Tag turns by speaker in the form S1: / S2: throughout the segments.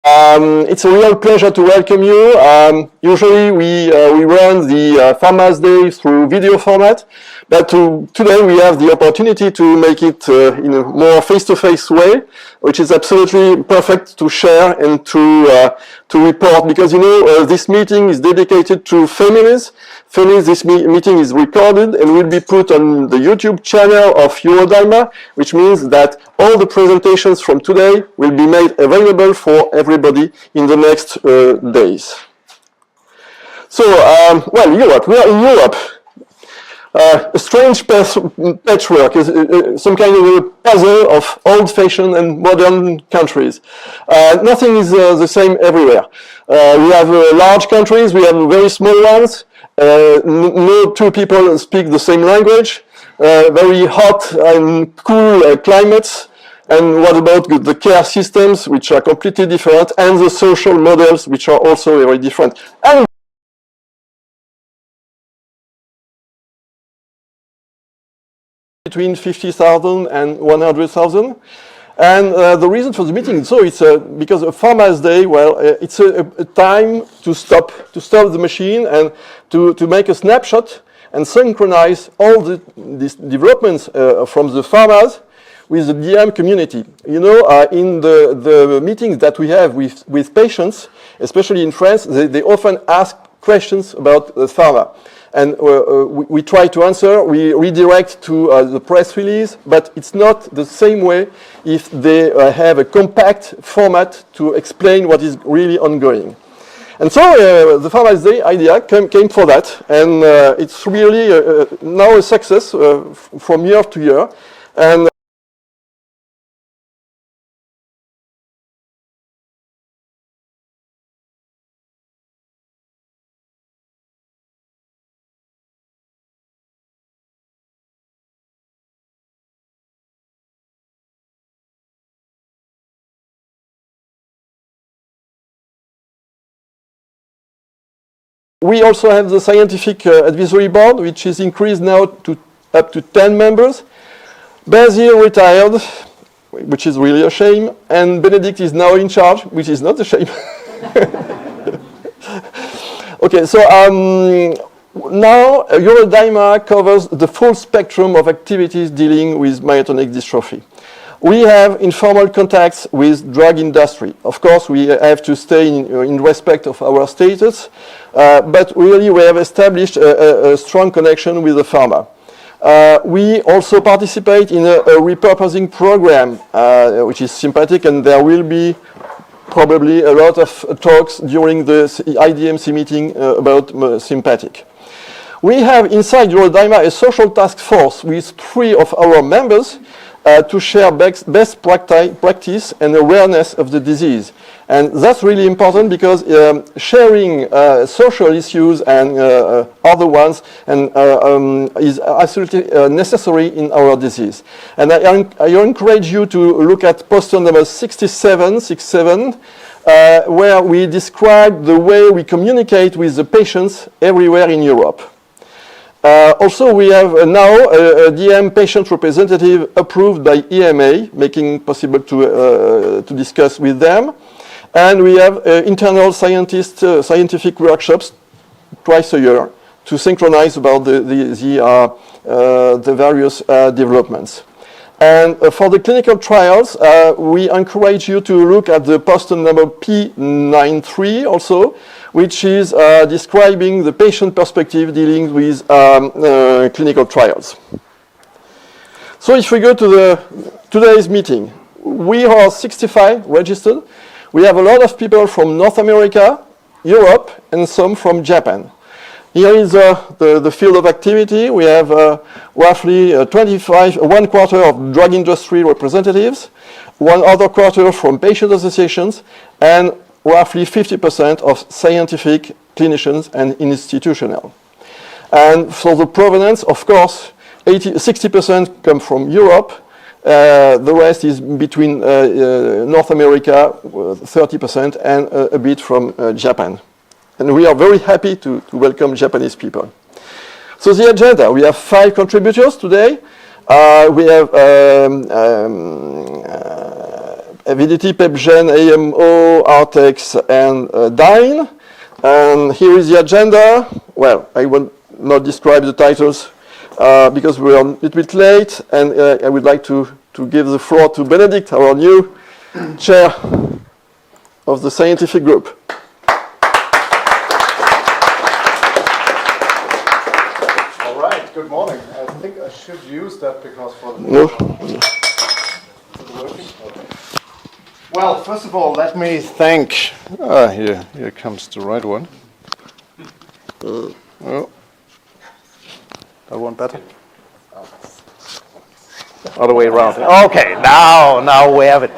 S1: It's a real pleasure to welcome you. Usually we run the Pharma's Day through video format, but today we have the opportunity to make it in a more face-to-face way, which is absolutely perfect to share and to report, because you know this meeting is dedicated to families. This meeting is recorded and will be put on the YouTube channel of EuroDyMa, which means that all the presentations from today will be made available for everybody in the next days. So, well, Europe. We are in Europe. A strange patchwork, some kind of a puzzle of old-fashioned and modern countries. Nothing is the same everywhere. We have large countries, we have very small ones. No two people speak the same language. Very hot and cool climates. And what about the care systems, which are completely different, and the social models, which are also very different. And between 50,000 and 100,000. And the reason for the meeting, so it's because of Pharma's Day, well, it's a time to stop the machine and to make a snapshot and synchronize all these developments from the pharmas with the DM community. You know, in the meetings that we have with patients, especially in France, they often ask questions about the pharma. And we try to answer, we redirect to the press release, but it's not the same way if they have a compact format to explain what is really ongoing. And so the Pharma's Day idea came for that, and it's really now a success from year to year. And we also have the scientific advisory board, which is increased now to up to 10 members. Basil retired, which is really a shame, and Benedict is now in charge, which is not a shame. Okay, so now EuroDyMa covers the full spectrum of activities dealing with myotonic dystrophy. We have informal contacts with drug industry. Of course, we have to stay in respect of our status, but really we have established a strong connection with the pharma. We also participate in a repurposing program, which is sympathetic, and there will be probably a lot of talks during the IDMC meeting about sympathetic. We have inside EuroDyMa a social task force with 3 of our members to share best practice and awareness of the disease. And that's really important because sharing social issues and other ones is absolutely necessary in our disease. And I encourage you to look at poster number 67, where we describe the way we communicate with the patients everywhere in Europe. Also, we have now a DM patient representative approved by EMA, making it possible to discuss with them. And we have internal scientific workshops twice a year to synchronize about the various developments. And for the clinical trials, we encourage you to look at the poster number P93 also, which is describing the patient perspective dealing with clinical trials. So if we go to today's meeting, we are 65 registered. We have a lot of people from North America, Europe, and some from Japan. Here is the field of activity. We have roughly 1 quarter of drug industry representatives, 1 other quarter from patient associations, and roughly 50% of scientific, clinicians, and institutional. And for the provenance, of course, 60% come from Europe. The rest is between North America, 30%, and a bit from Japan. And we are very happy to welcome Japanese people. So the agenda, we have 5 contributors today. We have AVIDITY, PEPGEN, AMO, ARTHEX, and DYNE. And here is the agenda. Well, I will not describe the titles because we are a little bit late, and I would like to give the floor to Benedict, our new chair of the scientific group.
S2: All right, good morning. I think I should use that because for the Well, first of all, let me thank. Here comes the right one. Oh, that one better. Other way around. Okay, now we have it.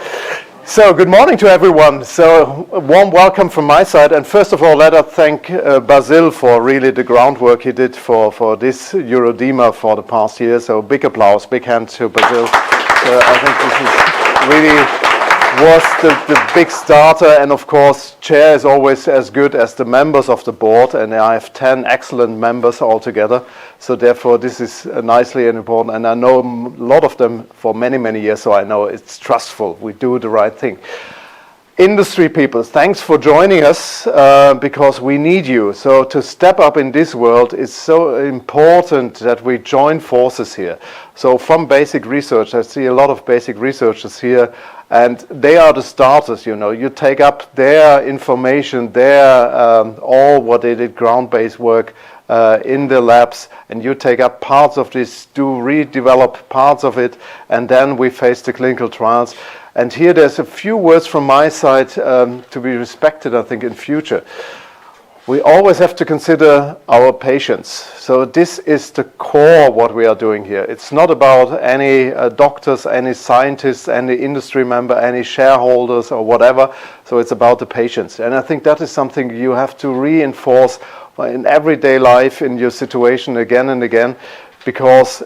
S2: So, good morning to everyone. So, a warm welcome from my side. And first of all, let us thank Basil for really the groundwork he did for this Euro-Dyma for the past year. So, big applause, big hand to Basil. I think this is really was the big starter, and of course chair is always as good as the members of the board, and I have 10 excellent members altogether, so therefore this is nicely and important, and I know a lot of them for many years, so I know it's trustful, we do the right thing. Industry people, thanks for joining us because we need you. So to step up in this world is so important that we join forces here. So from basic research, I see a lot of basic researchers here, and they are the starters, you know. You take up their information, their all what they did ground-based work in the labs, and you take up parts of this, do redevelop parts of it, and then we face the clinical trials. And here there's a few words from my side to be respected, I think, in future. We always have to consider our patients. So this is the core what we are doing here. It's not about any doctors, any scientists, any industry member, any shareholders or whatever. So it's about the patients. And I think that is something you have to reinforce in everyday life in your situation again and again, because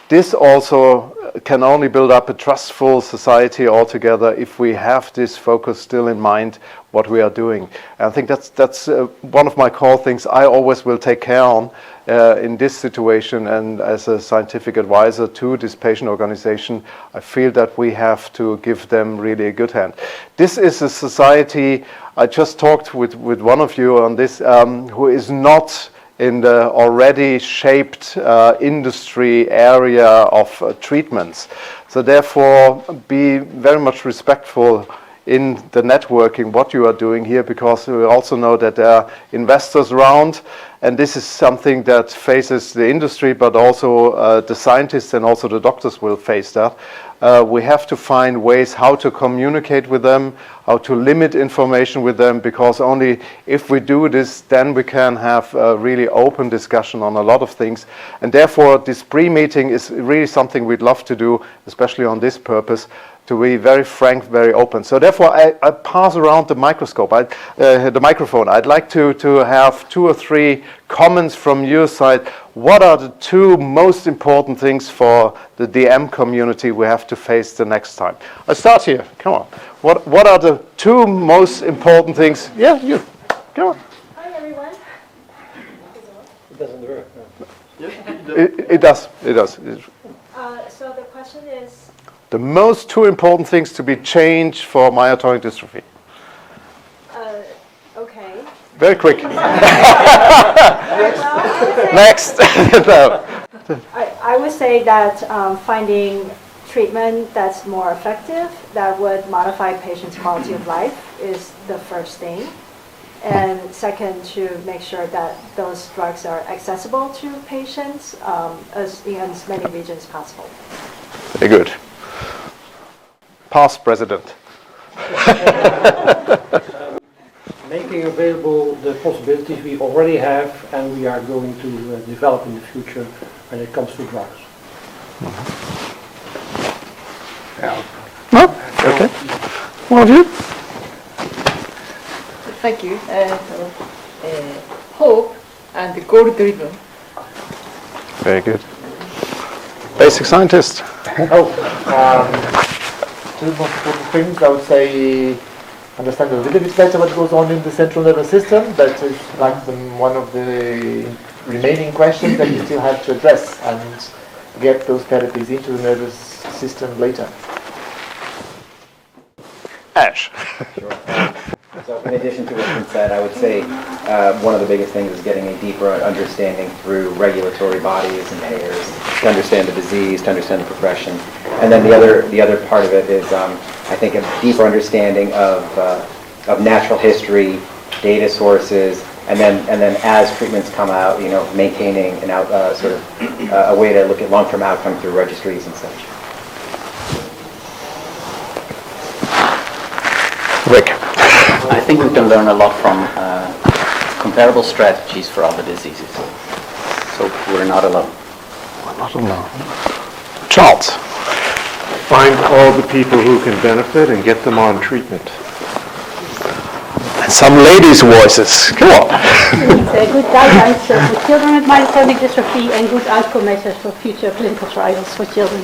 S2: this also can only build up a trustful society altogether if we have this focus still in mind what we are doing. And I think that's one of my core things I always will take care on in this situation, and as a scientific advisor to this patient organization, I feel that we have to give them really a good hand. This is a society, I just talked with one of you on this, who is not in the already shaped industry area of treatments. So therefore, be very much respectful in the networking, what you are doing here, because we also know that there are investors around, and this is something that faces the industry, but also the scientists and also the doctors will face that. We have to find ways how to communicate with them, how to limit information with them, because only if we do this, then we can have a really open discussion on a lot of things. And therefore, this pre-meeting is really something we'd love to do, especially on this purpose, to be very frank, very open. So therefore, I pass around the the microphone. I'd like to have 2 or 3 comments from your side. What are the 2 most important things for the DM community we have to face the next time? I'll start here. Come on. What are the 2 most important things? Yeah, you. Come on.
S3: Hi, everyone.
S4: It doesn't work.
S1: It does.
S3: So the question is,
S1: The most 2 important things to be changed for myotonic dystrophy.
S3: okay.
S1: Very quick.
S3: Well,
S1: Next. No.
S3: I would say that finding treatment that's more effective, that would modify patients' quality of life, is the first thing. And second, to make sure that those drugs are accessible to patients in as many regions as possible.
S1: Very good. Past president.
S4: Making available the possibilities we already have and we are going to develop in the future when it comes to drugs.
S1: No? Okay. One of you?
S5: Thank you. Hope and goal-driven.
S1: Very good. Basic scientist.
S6: Two most important things, I would say, understand a little bit better what goes on in the central nervous system. That is like one of the remaining questions that you still have to address and get those therapies into the nervous system later.
S2: Ash.
S7: So in addition to what's been said, I would say one of the biggest things is getting a deeper understanding through regulatory bodies and payers to understand the disease, to understand the progression. And then the other part of it is, I think, a deeper understanding of natural history, data sources, and then as treatments come out, maintaining an a way to look at long-term outcome through registries and such.
S2: Rick.
S8: I think we can learn a lot from comparable strategies for other diseases. So we're not alone.
S2: Not alone. Charles.
S9: Find all the people who can benefit and get them on treatment.
S2: And some ladies' voices. Come on.
S10: Good guidelines for children with myotonic dystrophy and good outcome measures for future clinical trials for children.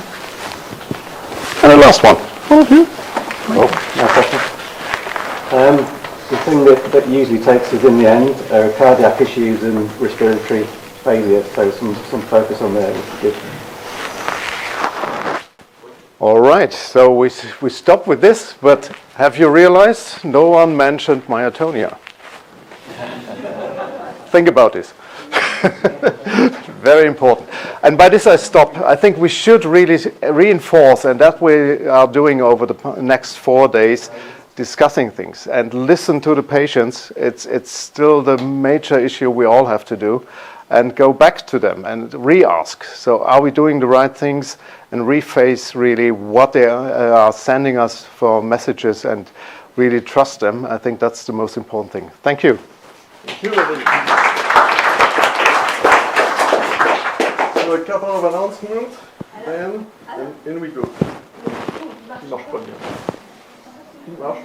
S2: And the last one.
S11: Oh, no question. The thing that usually takes us in the end are cardiac issues and respiratory failure, so some focus on there would be good.
S2: All right, so we stop with this, but have you realized no one mentioned myotonia? Think about this. Very important. And by this I stop. I think we should really reinforce, and that we are doing over the next 4 days, discussing things and listen to the patients. It's still the major issue we all have to do, and go back to them and re-ask. So are we doing the right things, and reface really what they are sending us for messages and really trust them. I think that's the most important thing. Thank you.
S1: Thank you. So a couple of announcements, then in we go.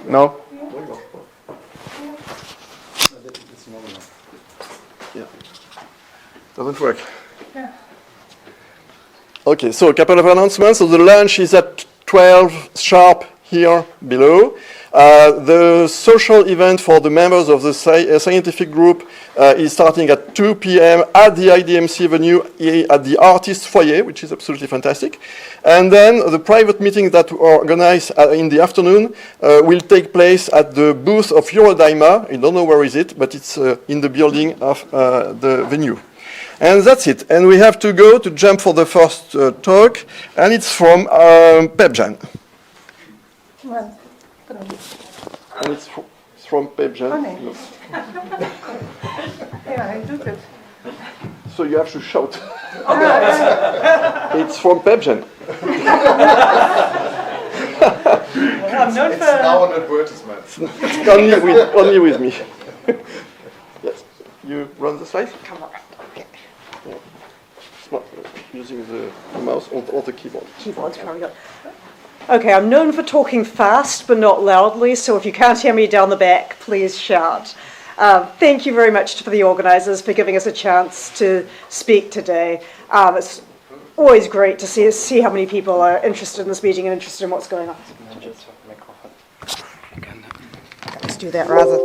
S2: No?
S1: Yeah. Doesn't work. Yeah. Okay, so a couple of announcements. So the lunch is at 12 sharp here below. The social event for the members of the scientific group is starting at 2 p.m. at the IDMC venue at the Artist Foyer, which is absolutely fantastic. And then the private meeting that we organize in the afternoon will take place at the booth of EuroDyMa. I don't know where is it, but it's in the building of the venue. And that's it. And we have to go to jump for the first talk, and it's from PEPGEN.
S12: Well,
S1: and it's from PEPGEN. No.
S12: Yeah, I do it.
S1: So you have to shout. It's from PEPGEN.
S12: I'm known
S2: It's now an advertisement.
S1: only with me. Yes. You run the slides?
S12: Come on. Okay.
S1: Yeah. Smart. Using the mouse or the keyboard.
S12: Keyboard's probably good. Okay, I'm known for talking fast but not loudly, so if you can't hear me down the back, please shout. Thank you very much for the organisers for giving us a chance to speak today. It's always great to see how many people are interested in this meeting and interested in what's going on. Let's do that rather.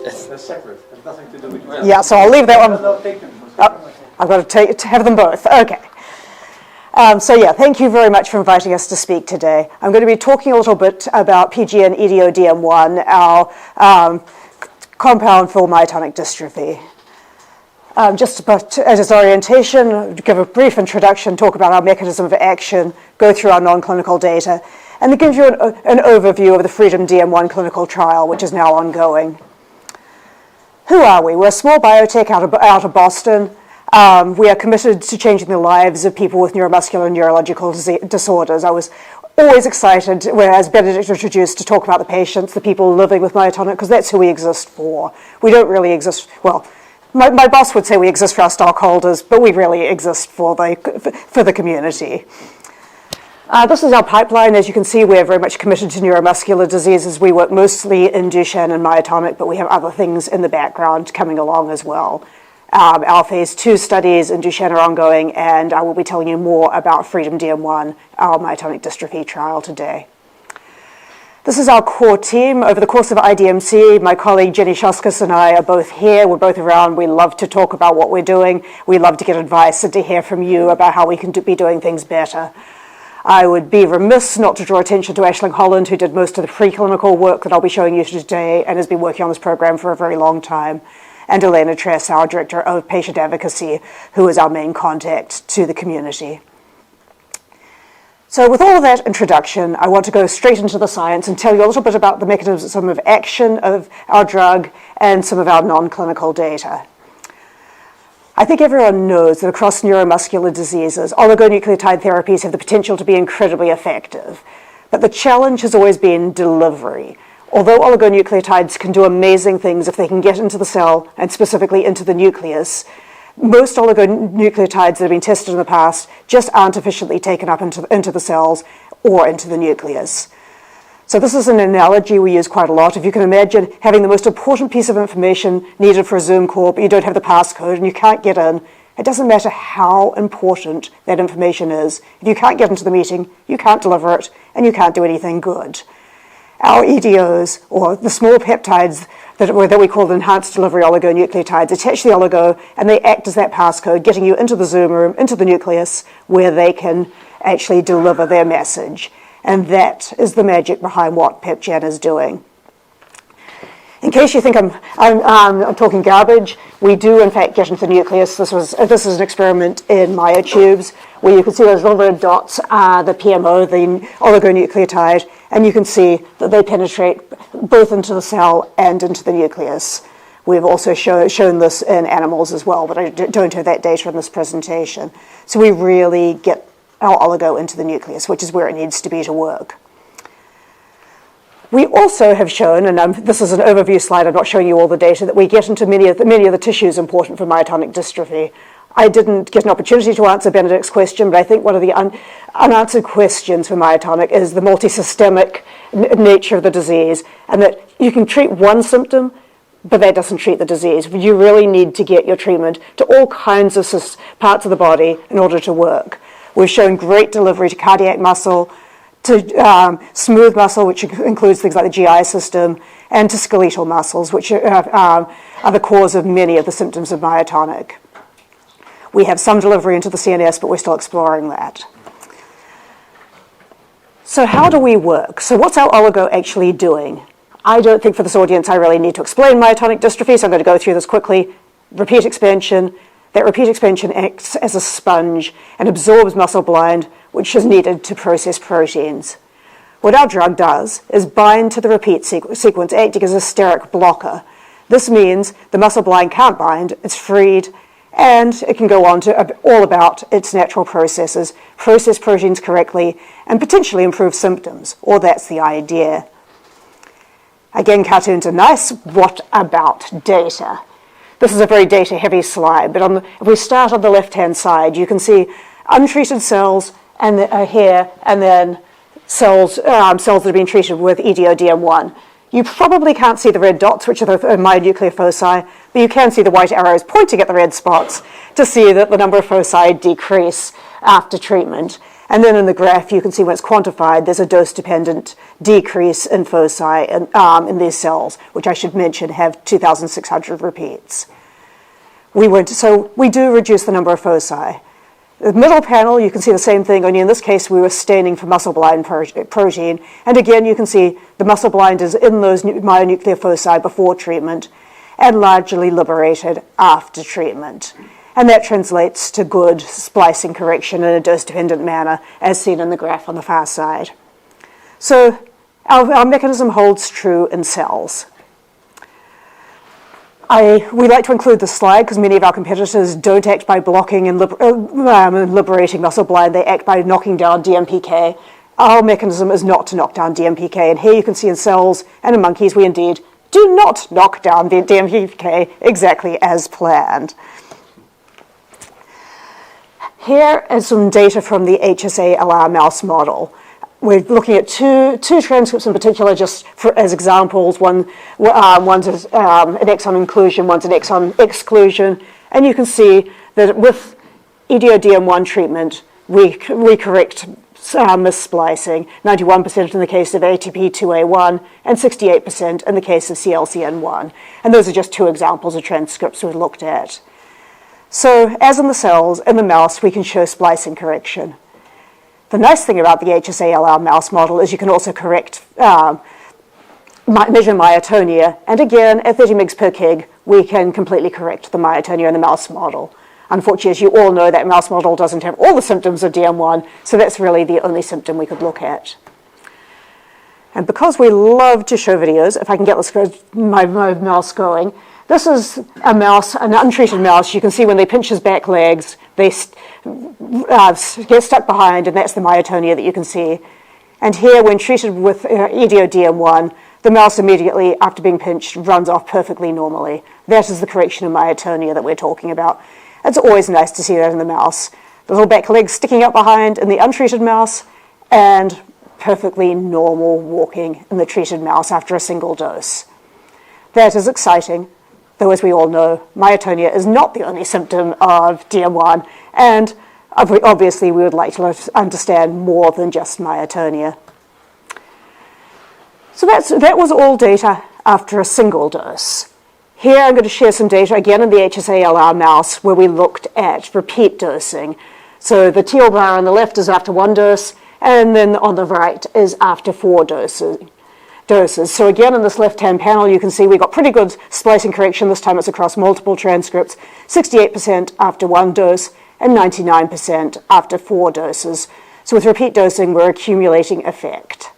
S11: That's separate. It has nothing to do with
S12: Yeah, so I'll leave that one. I've got to have them both. Okay. So yeah, thank you very much for inviting us to speak today. I'm going to be talking a little bit about PEPGEN EuroDyMa, our compound for myotonic dystrophy. Just as orientation, give a brief introduction, talk about our mechanism of action, go through our non-clinical data, and then give you an overview of the FREEDOM-DM1 clinical trial, which is now ongoing. Who are we? We're a small biotech out of Boston. We are committed to changing the lives of people with neuromuscular and neurological disorders. I was always excited, as Benedict introduced, to talk about the patients, the people living with myotonic, because that's who we exist for. We don't really exist, well, my boss would say we exist for our stockholders, but we really exist for the community. This is our pipeline. As you can see, we're very much committed to neuromuscular diseases. We work mostly in Duchenne and myotonic, but we have other things in the background coming along as well. Our phase 2 studies in Duchenne are ongoing, and I will be telling you more about FREEDOM-DM1, our myotonic dystrophy trial today. This is our core team. Over the course of IDMC, my colleague Jenny Shoskus and I are both here. We're both around. We love to talk about what we're doing. We love to get advice and to hear from you about how we can be doing things better. I would be remiss not to draw attention to Aisling Holland, who did most of the preclinical work that I'll be showing you today and has been working on this program for a very long time, and Elena Tress, our Director of Patient Advocacy, who is our main contact to the community. So with all of that introduction, I want to go straight into the science and tell you a little bit about the mechanism of action of our drug and some of our non-clinical data. I think everyone knows that across neuromuscular diseases, oligonucleotide therapies have the potential to be incredibly effective. But the challenge has always been delivery. Although oligonucleotides can do amazing things if they can get into the cell and specifically into the nucleus, most oligonucleotides that have been tested in the past just aren't efficiently taken up into the cells or into the nucleus. So this is an analogy we use quite a lot. If you can imagine having the most important piece of information needed for a Zoom call, but you don't have the passcode and you can't get in, it doesn't matter how important that information is. If you can't get into the meeting, you can't deliver it, and you can't do anything good. Our EDOs, or the small peptides that we call enhanced delivery oligonucleotides, attach the oligo and they act as that passcode, getting you into the Zoom room, into the nucleus, where they can actually deliver their message. And that is the magic behind what PEPGEN is doing. In case you think I'm talking garbage, we do in fact get into the nucleus. This is an experiment in myotubes where you can see those little red dots are the PMO, the oligonucleotide, and you can see that they penetrate both into the cell and into the nucleus. We've also shown this in animals as well, but I don't have that data in this presentation. So we really get our oligo into the nucleus, which is where it needs to be to work. We also have shown, and this is an overview slide, I'm not showing you all the data, that we get into many of the tissues important for myotonic dystrophy. I didn't get an opportunity to answer Benedict's question, but I think one of the unanswered questions for myotonic is the multisystemic nature of the disease, and that you can treat one symptom, but that doesn't treat the disease. You really need to get your treatment to all kinds of parts of the body in order to work. We've shown great delivery to cardiac muscle, to smooth muscle, which includes things like the GI system, and to skeletal muscles, which are the cause of many of the symptoms of myotonic. We have some delivery into the CNS, but we're still exploring that. So how do we work? So what's our oligo actually doing? I don't think for this audience I really need to explain myotonic dystrophy, so I'm going to go through this quickly. Repeat expansion. That repeat expansion acts as a sponge and absorbs muscle blind, which is needed to process proteins. What our drug does is bind to the repeat sequence, acting as a steric blocker. This means the muscle blind can't bind, it's freed, and it can go on to all about its natural processes, process proteins correctly, and potentially improve symptoms, or that's the idea. Again, cartoons are nice. What about data? This is a very data-heavy slide, but if we start on the left-hand side, you can see untreated cells and here, and then cells that have been treated with EuroDyMa. You probably can't see the red dots, which are the myonuclear foci, but you can see the white arrows pointing at the red spots to see that the number of foci decrease after treatment. And then in the graph, you can see when it's quantified, there's a dose-dependent decrease in foci in these cells, which I should mention have 2,600 repeats. So we do reduce the number of foci. The middle panel, you can see the same thing, only in this case we were staining for muscle blind protein. And again, you can see the muscle blind is in those myonuclear foci before treatment and largely liberated after treatment. And that translates to good splicing correction in a dose-dependent manner, as seen in the graph on the far side. So our mechanism holds true in cells. We like to include this slide because many of our competitors don't act by blocking and liberating muscle blind. They act by knocking down DMPK. Our mechanism is not to knock down DMPK. And here you can see in cells and in monkeys, we indeed do not knock down the DMPK exactly as planned. Here is some data from the HSA-LR mouse model. We're looking at two transcripts in particular, just as examples. One's an exon inclusion, one's an exon exclusion. And you can see that with EuroDyMa treatment, we correct missplicing, 91% in the case of ATP2A1 and 68% in the case of CLCN1. And those are just two examples of transcripts we've looked at. So as in the cells, in the mouse, we can show splicing correction. The nice thing about the HSA-LR mouse model is you can also correct, measure myotonia, and again, at 30 mg per kg, we can completely correct the myotonia in the mouse model. Unfortunately, as you all know, that mouse model doesn't have all the symptoms of DM1, so that's really the only symptom we could look at. And because we love to show videos, if I can get this, my mouse going, this is a mouse, an untreated mouse. You can see when they pinch his back legs, they get stuck behind, and that's the myotonia that you can see. And here, when treated with EDO-DM1, the mouse immediately, after being pinched, runs off perfectly normally. That is the correction of myotonia that we're talking about. It's always nice to see that in the mouse. The little back legs sticking up behind in the untreated mouse, and perfectly normal walking in the treated mouse after a single dose. That is exciting, though as we all know, myotonia is not the only symptom of DM1, and obviously we would like to understand more than just myotonia. So that was all data after a single dose. Here I'm going to share some data again in the HSA-LR mouse where we looked at repeat dosing. So the teal bar on the left is after 1 dose, and then on the right is after 4 doses. So again, in this left-hand panel, you can see we got pretty good splicing correction. This time it's across multiple transcripts, 68% after 1 dose and 99% after 4 doses. So with repeat dosing, we're accumulating effect.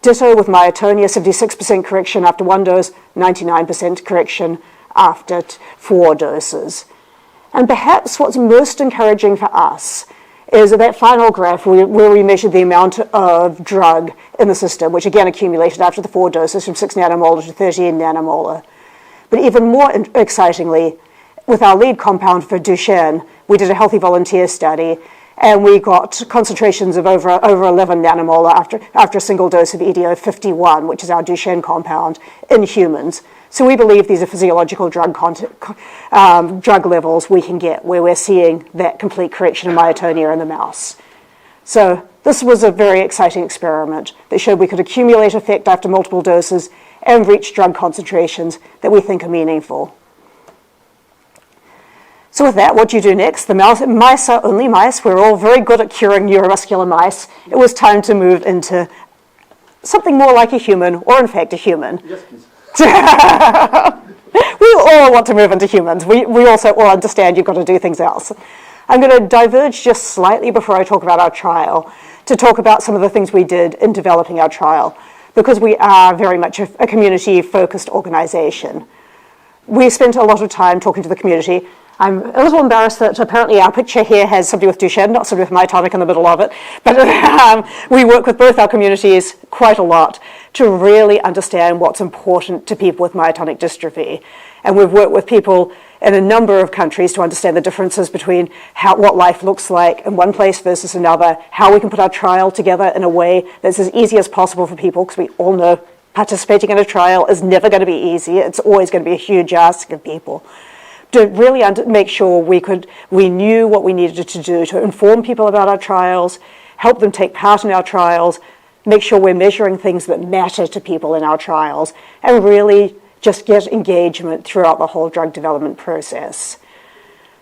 S12: Ditto with myotonia, 76% correction after 1 dose, 99% correction after 4 doses. And perhaps what's most encouraging for us is that final graph where we measured the amount of drug in the system, which again accumulated after the 4 doses from 6 nanomolar to 13 nanomolar. But even more excitingly, with our lead compound for Duchenne, we did a healthy volunteer study, and we got concentrations of over 11 nanomolar after a single dose of EDO-51, which is our Duchenne compound, in humans. So we believe these are physiological drug levels we can get where we're seeing that complete correction of myotonia in the mouse. So this was a very exciting experiment that showed we could accumulate effect after multiple doses and reach drug concentrations that we think are meaningful. So with that, what do you do next? The mice are only mice. We're all very good at curing neuromuscular mice. It was time to move into something more like a human, or in fact a human.
S6: Yes, please.
S12: We all want to move into humans. We also all understand you've got to do things else. I'm going to diverge just slightly before I talk about our trial to talk about some of the things we did in developing our trial, because we are very much a community-focused organization. We spent a lot of time talking to the community. I'm a little embarrassed that apparently our picture here has somebody with Duchenne, not somebody with myotonic in the middle of it. But we work with both our communities quite a lot to really understand what's important to people with myotonic dystrophy. And we've worked with people in a number of countries to understand the differences between what life looks like in one place versus another, how we can put our trial together in a way that's as easy as possible for people, because we all know participating in a trial is never going to be easy. It's always going to be a huge ask of people. To really make sure we knew what we needed to do to inform people about our trials, help them take part in our trials, make sure we're measuring things that matter to people in our trials, and really just get engagement throughout the whole drug development process.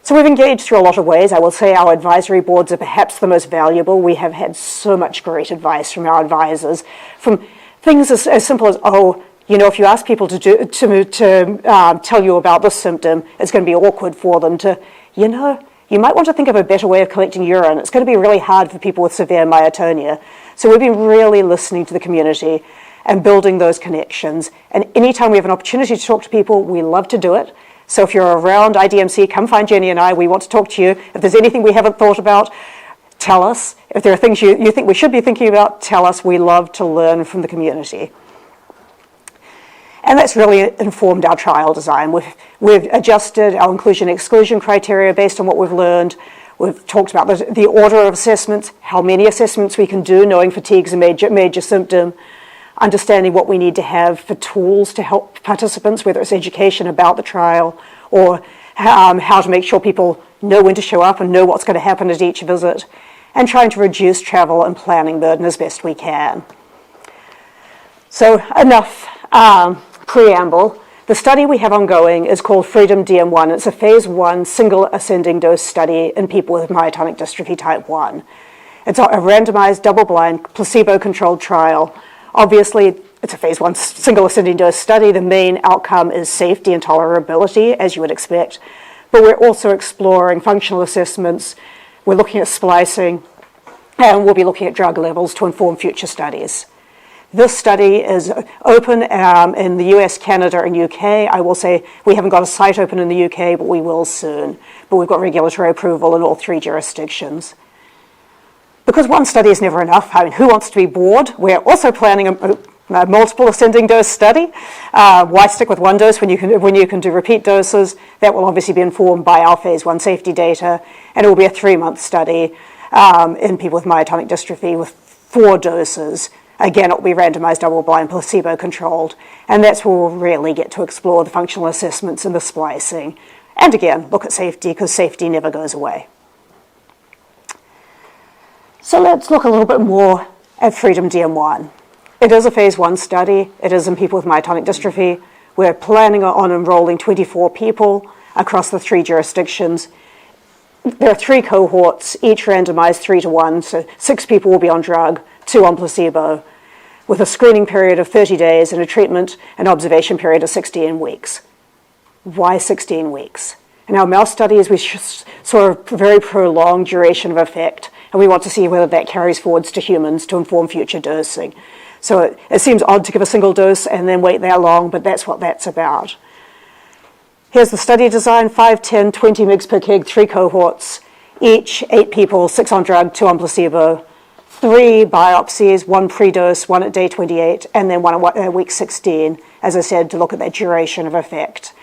S12: So we've engaged through a lot of ways. I will say our advisory boards are perhaps the most valuable. We have had so much great advice from our advisors, from things as simple as, if you ask people to tell you about this symptom, it's going to be awkward for them to, you might want to think of a better way of collecting urine. It's going to be really hard for people with severe myotonia. So we've been really listening to the community and building those connections. And anytime we have an opportunity to talk to people, we love to do it. So if you're around IDMC, come find Jenny and I. We want to talk to you. If there's anything we haven't thought about, tell us. If there are things you think we should be thinking about, tell us. We love to learn from the community. And that's really informed our trial design. We've adjusted our inclusion-exclusion criteria based on what we've learned. We've talked about the order of assessments, how many assessments we can do, knowing fatigue is a major symptom, understanding what we need to have for tools to help participants, whether it's education about the trial or how to make sure people know when to show up and know what's going to happen at each visit, and trying to reduce travel and planning burden as best we can. So enough preamble. The study we have ongoing is called Freedom DM1. It's a phase 1 single ascending dose study in people with myotonic dystrophy type 1. It's a randomized, double-blind, placebo-controlled trial. Obviously, it's a phase 1 single ascending dose study. The main outcome is safety and tolerability, as you would expect. But we're also exploring functional assessments. We're looking at splicing, and we'll be looking at drug levels to inform future studies. This study is open in the US, Canada, and UK. I will say we haven't got a site open in the UK, but we will soon. But we've got regulatory approval in all 3 jurisdictions. Because one study is never enough, I mean, who wants to be bored? We're also planning a multiple ascending dose study. Why stick with one dose when you can do repeat doses? That will obviously be informed by our phase 1 safety data, and it will be a 3-month study in people with myotonic dystrophy with 4 doses. Again, it will be randomized, double-blind, placebo-controlled, and that's where we'll really get to explore the functional assessments and the splicing. And again, look at safety, because safety never goes away. So let's look a little bit more at FREEDOM-DM1. It is a phase 1 study. It is in people with myotonic dystrophy. We're planning on enrolling 24 people across the 3 jurisdictions. There are 3 cohorts, each randomized 3-to-1, so 6 people will be on drug, 2 on placebo, with a screening period of 30 days and a treatment and observation period of 16 weeks. Why 16 weeks? In our mouse studies, we saw a very prolonged duration of effect, and we want to see whether that carries forwards to humans to inform future dosing. So it seems odd to give a single dose and then wait that long, but that's what that's about. Here's the study design, 5, 10, 20 mg per kg, 3 cohorts, each 8 people, 6 on drug, 2 on placebo, 3 biopsies, 1 pre-dose, 1 at day 28, and then 1 at week 16, as I said, to look at that duration of effect.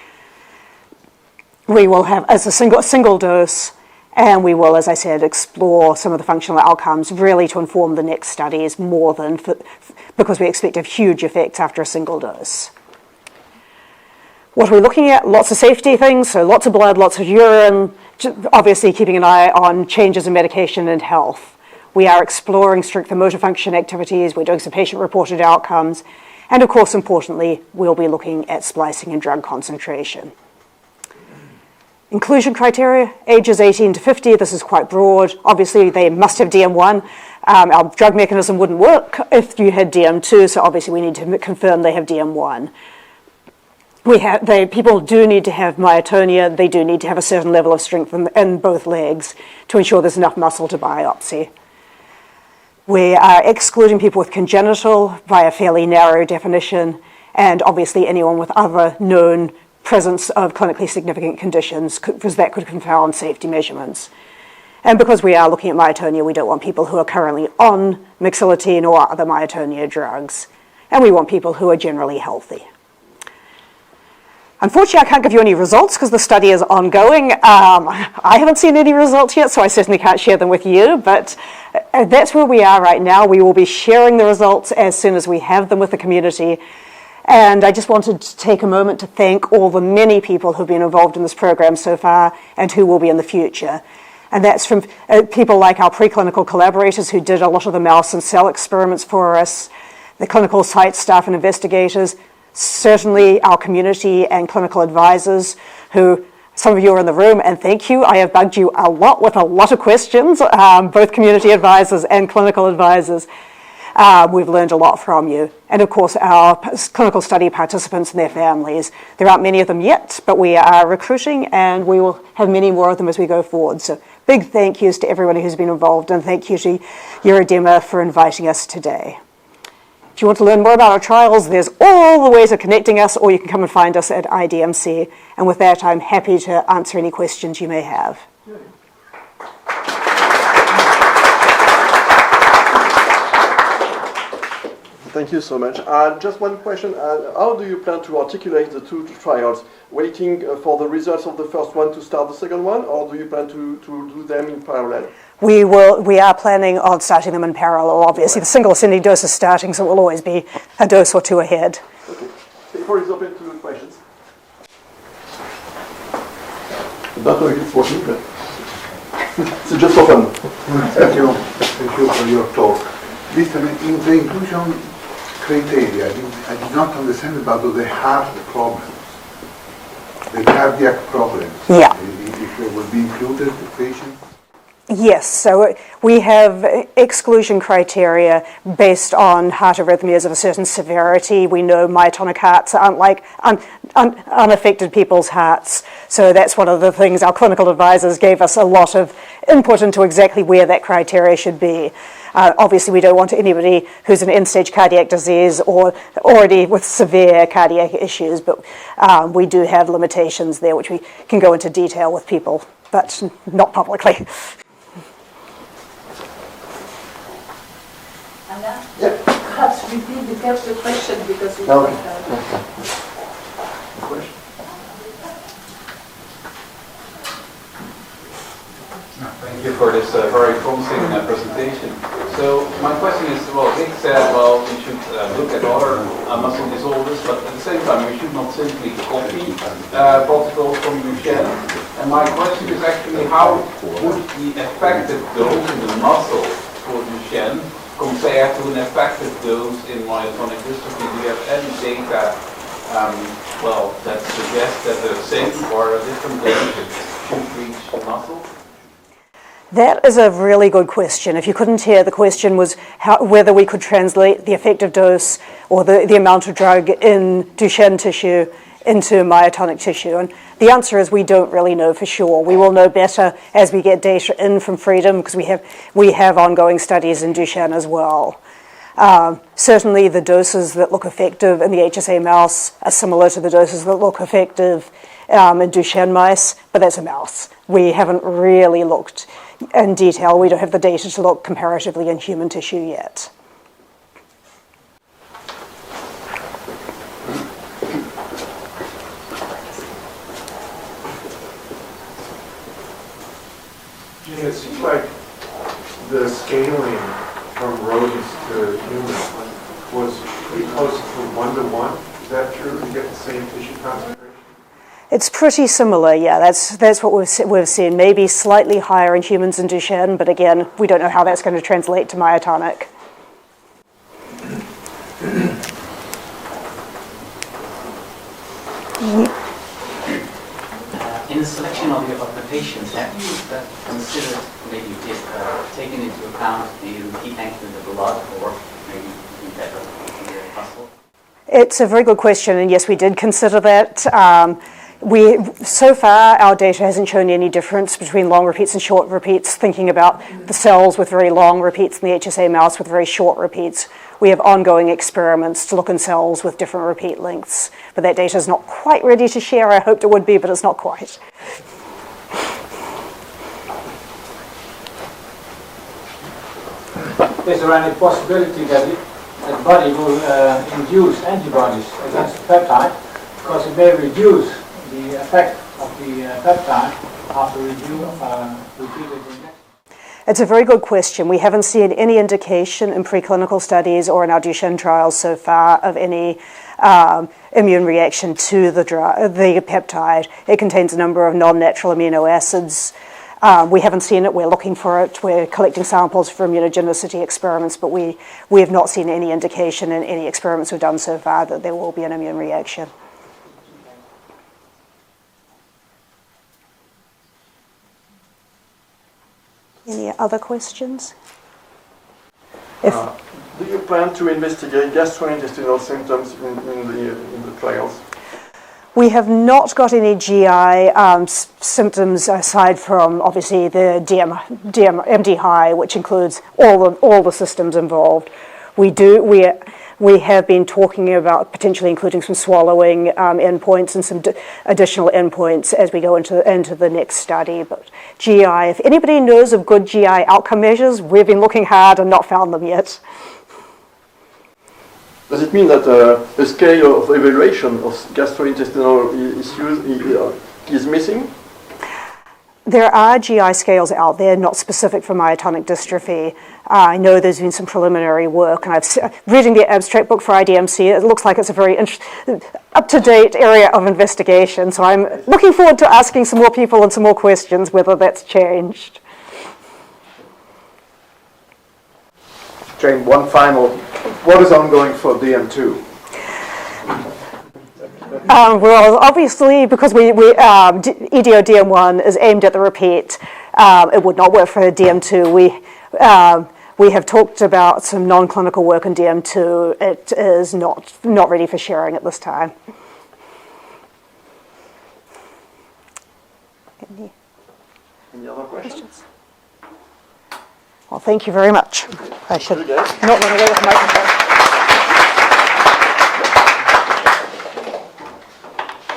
S12: We will have as a single dose, and we will, as I said, explore some of the functional outcomes really to inform the next studies more than because we expect to have huge effects after a single dose. What are we looking at? Lots of safety things, so lots of blood, lots of urine, obviously keeping an eye on changes in medication and health. We are exploring strength and motor function activities, we're doing some patient-reported outcomes, and of course, importantly, we'll be looking at splicing and drug concentration. Inclusion criteria, ages 18 to 50, this is quite broad. Obviously, they must have DM1. Our drug mechanism wouldn't work if you had DM2, so obviously we need to confirm they have DM1. People do need to have myotonia. They do need to have a certain level of strength in both legs to ensure there's enough muscle to biopsy. We are excluding people with congenital by a fairly narrow definition, and obviously anyone with other known presence of clinically significant conditions, because that could confound safety measurements. And because we are looking at myotonia, we don't want people who are currently on mixilotine or other myotonia drugs. And we want people who are generally healthy. Unfortunately, I can't give you any results because the study is ongoing. I haven't seen any results yet, so I certainly can't share them with you, but that's where we are right now. We will be sharing the results as soon as we have them with the community. And I just wanted to take a moment to thank all the many people who've been involved in this program so far and who will be in the future. And that's from people like our preclinical collaborators who did a lot of the mouse and cell experiments for us, the clinical site staff and investigators, certainly our community and clinical advisors who, some of you are in the room, and thank you. I have bugged you a lot with a lot of questions, both community advisors and clinical advisors. We've learned a lot from you. And of course, our clinical study participants and their families. There aren't many of them yet, but we are recruiting and we will have many more of them as we go forward. So big thank yous to everyone who's been involved, and thank you to EuroDyMa for inviting us today. If you want to learn more about our trials, there's all the ways of connecting us, or you can come and find us at IDMC. And with that, I'm happy to answer any questions you may have.
S1: Thank you so much. Just one question. How do you plan to articulate the 2 trials? Waiting for the results of the first one to start the second one, or do you plan to do them in parallel?
S12: We are planning on starting them in parallel. Obviously, the single ascending dose is starting, so it will always be a dose or 2 ahead.
S1: Okay. The floor is open to questions. I don't know if it's working, but it's just open.
S13: Thank you for your talk. Listen, in the inclusion criteria, I did not understand about the heart problems, the cardiac problems.
S12: Yeah.
S13: If they will be included, the patients?
S12: Yes, so we have exclusion criteria based on heart arrhythmias of a certain severity. We know myotonic hearts aren't like unaffected people's hearts. So that's one of the things our clinical advisors gave us a lot of input into exactly where that criteria should be. Obviously, we don't want anybody who's an end-stage cardiac disease or already with severe cardiac issues, but we do have limitations there, which we can go into detail with people, but not publicly.
S5: Anna?
S6: Yep.
S5: Perhaps repeat the question because we
S6: Okay.
S5: don't
S14: Thank you for this very promising presentation. So my question is, well, Dick said, well, we should look at other muscle disorders, but at the same time, we should not simply copy protocols from Duchenne. And my question is actually, how would the effective dose in the muscle for Duchenne compare to an effective dose in myotonic dystrophy? Do you have any data, that suggests that the same or a different dose should reach the muscle?
S12: That is a really good question. If you couldn't hear, the question was whether we could translate the effective dose or the amount of drug in Duchenne tissue into myotonic tissue. And the answer is we don't really know for sure. We will know better as we get data in from Freedom, because we have ongoing studies in Duchenne as well. Certainly the doses that look effective in the HSA mouse are similar to the doses that look effective in Duchenne mice, but that's a mouse. We haven't really looked in detail. We don't have the data to look comparatively in human tissue yet.
S9: It seems like the scaling from rodents to humans was pretty close to 1-to-1. Is that true? You get the same tissue concentration?
S12: It's pretty similar, yeah. That's what we've seen. Maybe slightly higher in humans in Duchenne, but again, we don't know how that's going to translate to myotonic.
S8: In the selection of the patients, have you considered maybe taking into account the repeat length in the blood, or maybe better in the muscle?
S12: It's a very good question, and yes, we did consider that. So far, our data hasn't shown any difference between long repeats and short repeats, thinking about the cells with very long repeats and the HSA mouse with very short repeats. We have ongoing experiments to look in cells with different repeat lengths, but that data is not quite ready to share. I hoped it would be, but it's not quite.
S4: Is there any possibility that the body will induce antibodies against the peptide, because it may reduce the effect of the peptide after repeated injection?
S12: It's a very good question. We haven't seen any indication in preclinical studies or in our Duchenne trials so far of any immune reaction to the peptide. It contains a number of non-natural amino acids. We haven't seen it. We're looking for it. We're collecting samples for immunogenicity experiments, but we have not seen any indication in any experiments we've done so far that there will be an immune reaction. Any other questions?
S1: Do you plan to investigate gastrointestinal symptoms in the trials?
S12: We have not got any GI symptoms aside from obviously the MD high, which includes all the systems involved. We have been talking about potentially including some swallowing endpoints and some additional endpoints as we go into the next study. But GI, if anybody knows of good GI outcome measures, we've been looking hard and not found them yet.
S1: Does it mean that a scale of evaluation of gastrointestinal issues is missing?
S12: There are GI scales out there, not specific for myotonic dystrophy. I know there's been some preliminary work, and reading the abstract book for IDMC, it looks like it's a very up-to-date area of investigation. So I'm looking forward to asking some more people and some more questions whether that's changed.
S2: Jane, one final. What is ongoing for DM2?
S12: Well, obviously, because EDO-DM1 is aimed at the repeat, It would not work for DM2. We have talked about some non-clinical work in DM2. It is not ready for sharing at this time.
S1: Any other questions?
S12: Well, thank you very much. I should not run away with the microphone.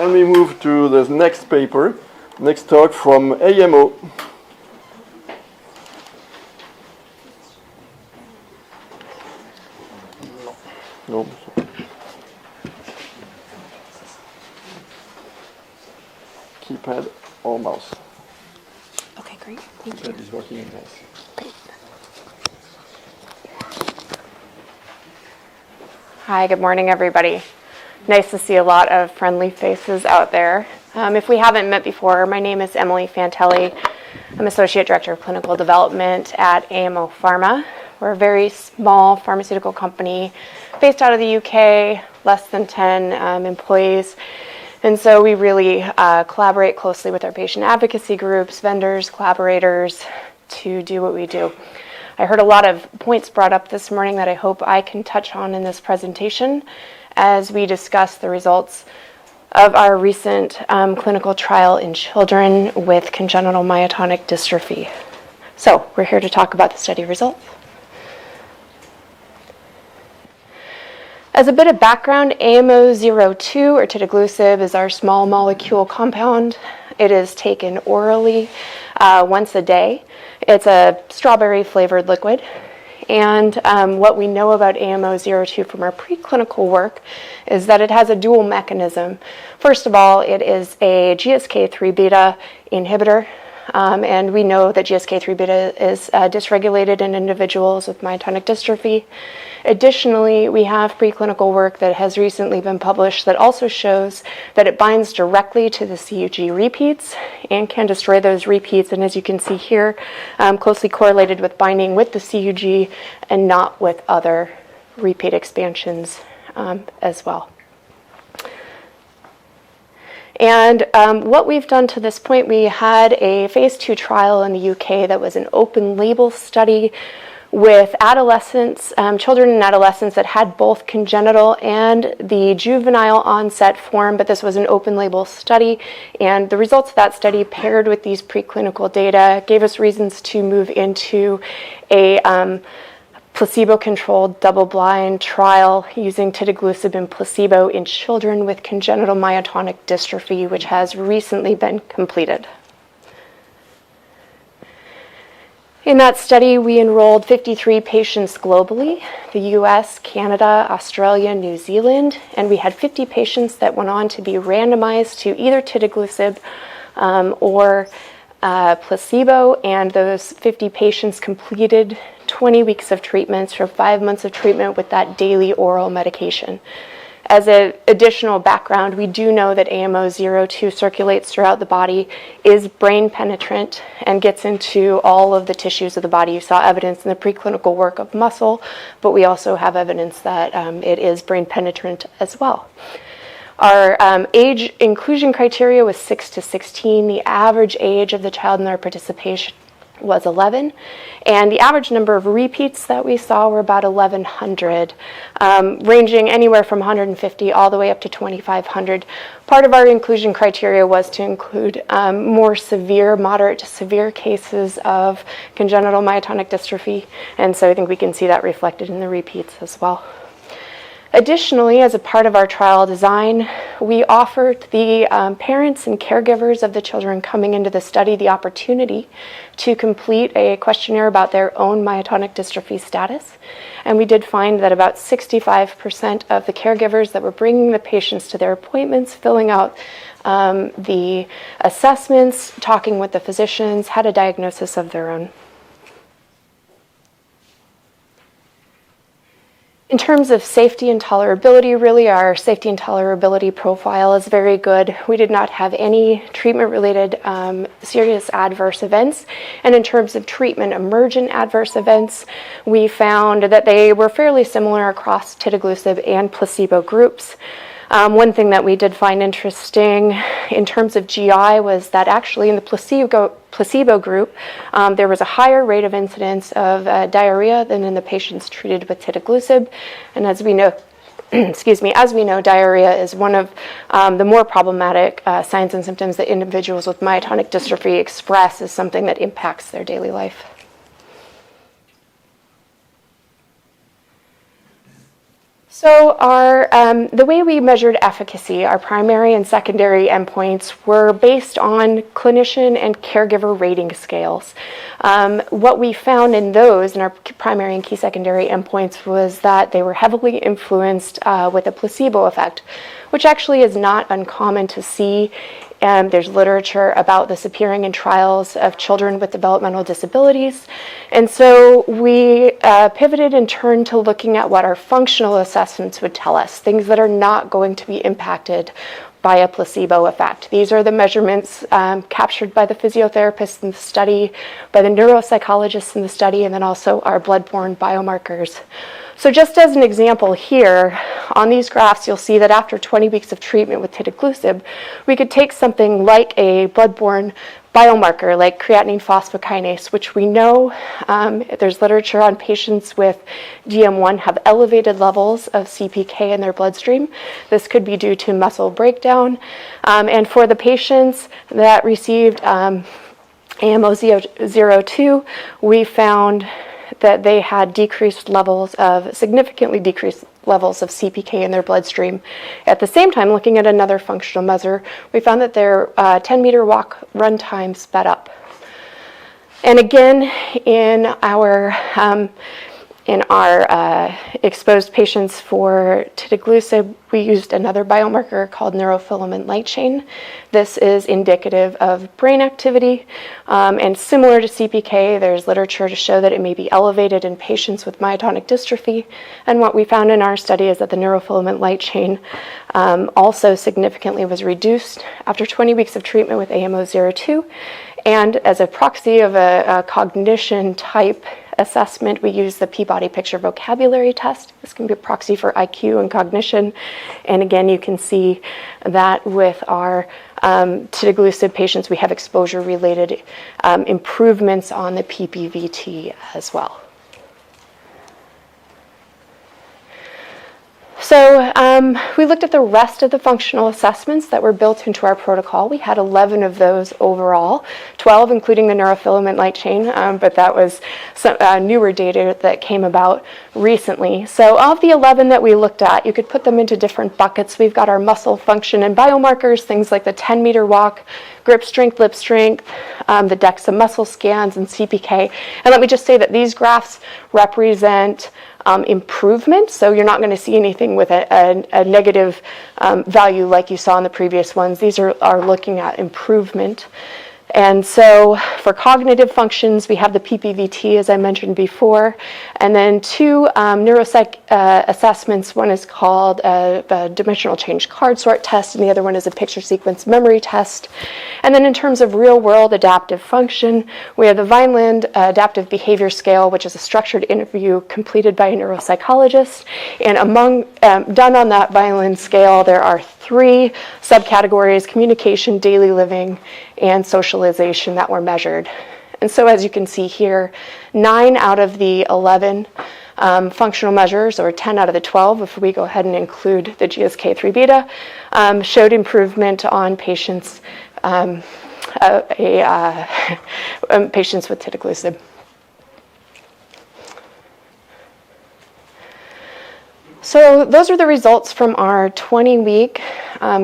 S1: And we move to the next paper, next talk from AMO. No. Keypad or mouse.
S15: Okay, great. Thank you.
S1: That is working nice.
S15: Hi, good morning, everybody. Nice to see a lot of friendly faces out there. If we haven't met before, my name is Emily Fantelli. I'm Associate Director of Clinical Development at AMO Pharma. We're a very small pharmaceutical company based out of the UK, less than 10 employees. And so we really collaborate closely with our patient advocacy groups, vendors, collaborators to do what we do. I heard a lot of points brought up this morning that I hope I can touch on in this presentation as we discuss the results of our recent clinical trial in children with congenital myotonic dystrophy. So we're here to talk about the study results. As a bit of background, AMO-02, or titiglucib, is our small molecule compound. It is taken orally once a day. It's a strawberry flavored liquid. And what we know about AMO-02 from our preclinical work is that it has a dual mechanism. First of all, it is a GSK3 beta inhibitor. And we know that GSK3 beta is dysregulated in individuals with myotonic dystrophy. Additionally, we have preclinical work that has recently been published that also shows that it binds directly to the CUG repeats and can destroy those repeats. And as you can see here, closely correlated with binding with the CUG and not with other repeat expansions as well. And what we've done to this point, we had a phase 2 trial in the UK that was an open label study with adolescents, children and adolescents that had both congenital and the juvenile onset form, but this was an open label study. And the results of that study paired with these preclinical data gave us reasons to move into a placebo-controlled double-blind trial using titiglucib and placebo in children with congenital myotonic dystrophy, which has recently been completed. In that study, we enrolled 53 patients globally, the US, Canada, Australia, New Zealand, and we had 50 patients that went on to be randomized to either titiglucib or placebo, and those 50 patients completed 20 weeks of treatments for 5 months of treatment with that daily oral medication. As an additional background, we do know that AMO-02 circulates throughout the body, is brain penetrant, and gets into all of the tissues of the body. You saw evidence in the preclinical work of muscle, but we also have evidence that it is brain penetrant as well. Our age inclusion criteria was 6 to 16. The average age of the child in our participation was 11, and the average number of repeats that we saw were about 1,100, ranging anywhere from 150 all the way up to 2,500. Part of our inclusion criteria was to include more severe, moderate to severe cases of congenital myotonic dystrophy, and so I think we can see that reflected in the repeats as well. Additionally, as a part of our trial design, we offered the parents and caregivers of the children coming into the study the opportunity to complete a questionnaire about their own myotonic dystrophy status. And we did find that about 65% of the caregivers that were bringing the patients to their appointments, filling out the assessments, talking with the physicians, had a diagnosis of their own. In terms of safety and tolerability, really our safety and tolerability profile is very good. We did not have any treatment-related serious adverse events. And in terms of treatment emergent adverse events, we found that they were fairly similar across titiglucib and placebo groups. One thing that we did find interesting in terms of GI was that actually in the placebo group, there was a higher rate of incidence of diarrhea than in the patients treated with tidagliflozin. And as we know, as we know, diarrhea is one of the more problematic signs and symptoms that individuals with myotonic dystrophy express as something that impacts their daily life. So the way we measured efficacy, our primary and secondary endpoints were based on clinician and caregiver rating scales. What we found in those, in our primary and key secondary endpoints, was that they were heavily influenced with a placebo effect, which actually is not uncommon to see. There's literature about this appearing in trials of children with developmental disabilities. And so we pivoted and turned to looking at what our functional assessments would tell us, things that are not going to be impacted by a placebo effect. These are the measurements captured by the physiotherapists in the study, by the neuropsychologists in the study, and then also our blood-borne biomarkers. So just as an example here, on these graphs, you'll see that after 20 weeks of treatment with tidagliflozin, we could take something like a blood-borne biomarker like creatinine phosphokinase, which we know there's literature on patients with DM1 have elevated levels of CPK in their bloodstream. This could be due to muscle breakdown. And for the patients that received AMO-02, we found that they had significantly decreased levels of CPK in their bloodstream. At the same time, looking at another functional measure, we found that their 10-meter walk run time sped up. And again, in our exposed patients for tidagliflozin, we used another biomarker called neurofilament light chain. This is indicative of brain activity, and similar to CPK, there's literature to show that it may be elevated in patients with myotonic dystrophy. And what we found in our study is that the neurofilament light chain also significantly was reduced after 20 weeks of treatment with AMO-02. And as a proxy of a cognition type assessment, we use the Peabody Picture Vocabulary Test. This can be a proxy for IQ and cognition. And again, you can see that with our tidagliflozin patients, we have exposure-related improvements on the PPVT as well. So we looked at the rest of the functional assessments that were built into our protocol. We had 11 of those overall, 12 including the neurofilament light chain, but that was some newer data that came about recently. So of the 11 that we looked at, you could put them into different buckets. We've got our muscle function and biomarkers, things like the 10-meter walk, grip strength, lip strength, the DEXA muscle scans, and CPK. And let me just say that these graphs represent improvement, so you're not going to see anything with a negative value like you saw in the previous ones. These are looking at improvement. And so for cognitive functions, we have the PPVT, as I mentioned before, and then two neuropsych assessments. One is called a dimensional change card sort test, and the other one is a picture sequence memory test. And then in terms of real-world adaptive function, we have the Vineland Adaptive Behavior Scale, which is a structured interview completed by a neuropsychologist. And done on that Vineland scale, there are 3 subcategories: communication, daily living, and socialization that were measured. And so as you can see here, 9 out of the 11 functional measures, or 10 out of the 12, if we go ahead and include the GSK3 beta, showed improvement on patients, patients with tidagliflozin. So those are the results from our 20-week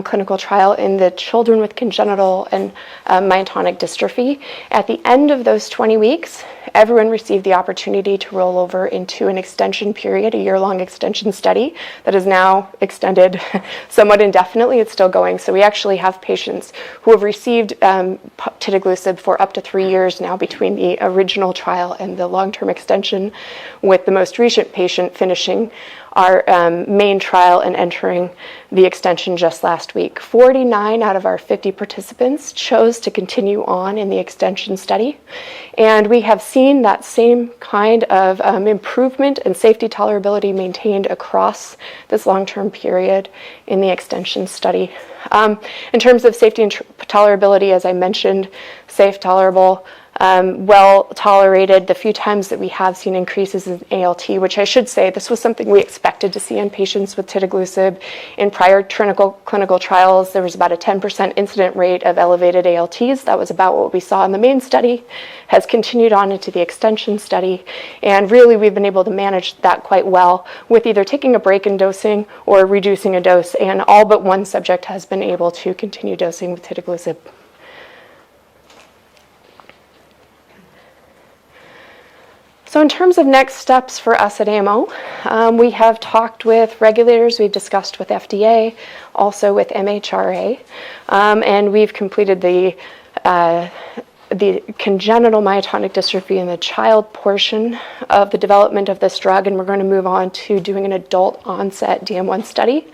S15: clinical trial in the children with congenital and myotonic dystrophy. At the end of those 20 weeks, everyone received the opportunity to roll over into an extension period, a year-long extension study that is now extended somewhat indefinitely. It's still going. So we actually have patients who have received tidagliflozin for up to 3 years now between the original trial and the long-term extension, with the most recent patient finishing our main trial and entering the extension just last week. 49 out of our 50 participants chose to continue on in the extension study. And we have seen that same kind of improvement and safety tolerability maintained across this long-term period in the extension study. In terms of safety and tolerability, as I mentioned, safe, tolerable, well tolerated. The few times that we have seen increases in ALT, which I should say, this was something we expected to see in patients with tidagliflozin. In prior clinical trials, there was about a 10% incident rate of elevated ALTs. That was about what we saw in the main study, has continued on into the extension study. And really, we've been able to manage that quite well with either taking a break in dosing or reducing a dose. And all but one subject has been able to continue dosing with tidagliflozin. So in terms of next steps for us at AMO, we have talked with regulators, we've discussed with FDA, also with MHRA, and we've completed the congenital myotonic dystrophy in the child portion of the development of this drug, and we're going to move on to doing an adult onset DM1 study,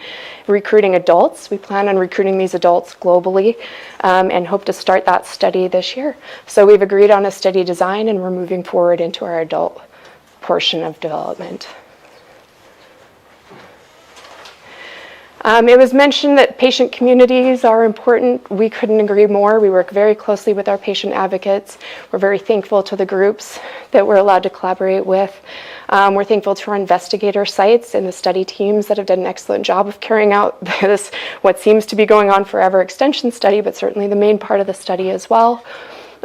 S15: recruiting adults. We plan on recruiting these adults globally and hope to start that study this year. So we've agreed on a study design and we're moving forward into our adult portion of development. It was mentioned that patient communities are important. We couldn't agree more. We work very closely with our patient advocates. We're very thankful to the groups that we're allowed to collaborate with. We're thankful to our investigator sites and the study teams that have done an excellent job of carrying out this, what seems to be going on forever, extension study, but certainly the main part of the study as well.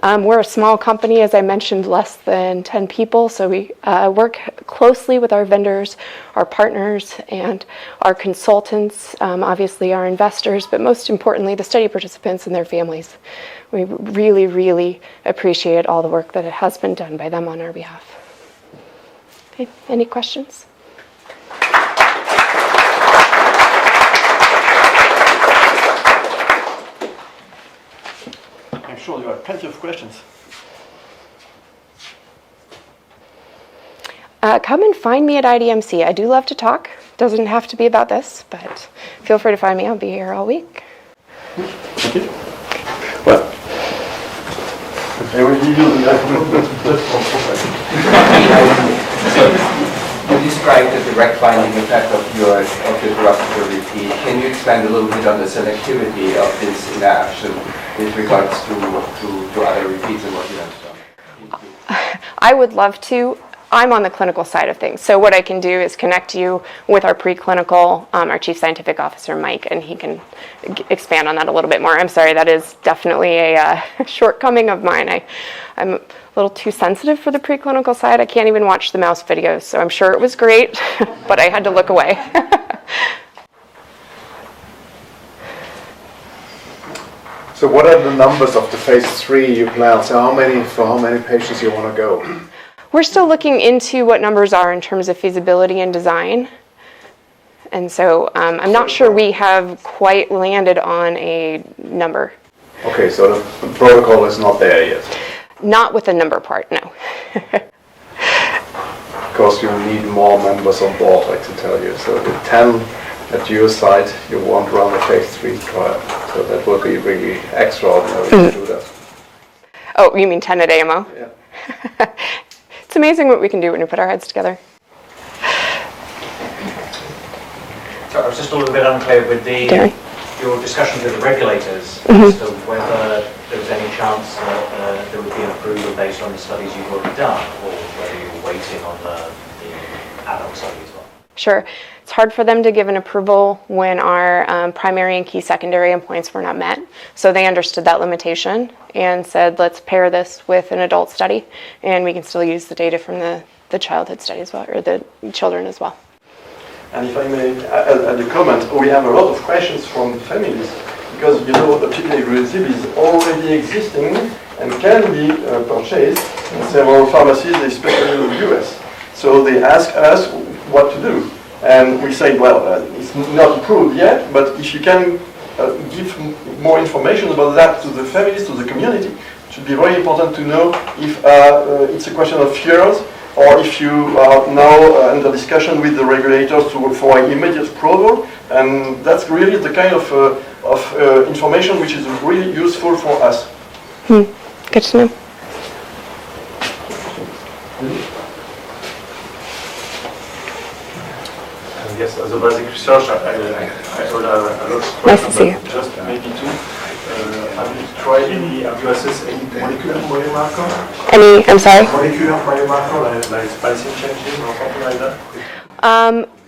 S15: We're a small company, as I mentioned, less than 10 people, so we work closely with our vendors, our partners, and our consultants, obviously our investors, but most importantly, the study participants and their families. We really, really appreciate all the work that has been done by them on our behalf. Okay, any questions?
S1: I'm sure you have plenty of questions.
S15: Come and find me at IDMC. I do love to talk. Doesn't have to be about this, but feel free to find me. I'll be here all week.
S1: Thank you. Well, I will give you
S16: You described the direct binding effect of the interrupted repeat. Can you expand a little bit on the selectivity of this interaction with regards to other repeats and what you have done?
S15: I would love to. I'm on the clinical side of things. So what I can do is connect you with our preclinical, our Chief Scientific Officer, Mike, and he can expand on that a little bit more. I'm sorry, that is definitely a shortcoming of mine. I'm a little too sensitive for the preclinical side. I can't even watch the mouse videos, so I'm sure it was great, but I had to look away.
S2: So what are the numbers of the phase 3 you plan? So for how many patients you want to go?
S15: We're still looking into what numbers are in terms of feasibility and design. And so I'm not sure we have quite landed on a number.
S2: Okay, so the protocol is not there yet?
S15: Not with the number part, no.
S2: Because you need more members on board, I can tell you. So the 10 at your site, you won't run a phase 3 trial. So that will be really extraordinary to do that.
S15: Oh, you mean 10 at AMO?
S2: Yeah.
S15: It's amazing what we can do when we put our heads together.
S17: So I was just a little bit unclear with your discussions with the regulators as to whether there was any chance that there would be an approval based on the studies you've already done, or whether you're waiting on the adult study as well.
S15: Sure. It's hard for them to give an approval when our primary and key secondary endpoints were not met. So they understood that limitation and said, let's pair this with an adult study, and we can still use the data from the childhood study as well, or the children as well.
S1: And if I may add a comment, we have a lot of questions from families, because the tidagliflozin is already existing and can be purchased in several pharmacies, especially in the US. So they ask us what to do. And we say, well, it's not approved yet, but if you can give more information about that to the families, to the community, it should be very important to know if it's a question of years or if you are now under discussion with the regulators for immediate approval. And that's really the kind of information which is really useful for us.
S15: Good to know.
S18: Yes, as a basic research, I heard a lot of questions, but just maybe two. Have you tried have you assessed any molecular biomarker?
S15: I'm sorry?
S18: Molecular biomarker, like splicing changes or something like that?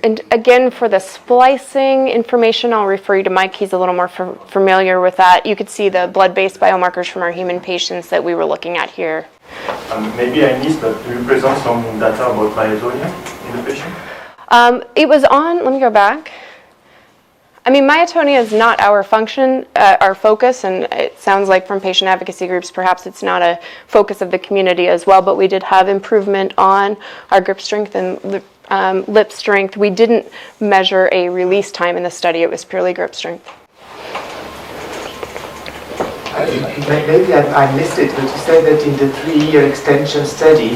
S15: And again, for the splicing information, I'll refer you to Mike. He's a little more familiar with that. You could see the blood-based biomarkers from our human patients that we were looking at here.
S18: Maybe I missed, but do you present some data about myotonia in the patient?
S15: It was on, let me go back. I mean, myotonia is not our function, our focus, and it sounds like from patient advocacy groups, perhaps it's not a focus of the community as well, but we did have improvement on our grip strength and lip strength. We didn't measure a release time in the study, it was purely grip strength.
S6: Maybe I missed it, but you said that in the 3-year extension study,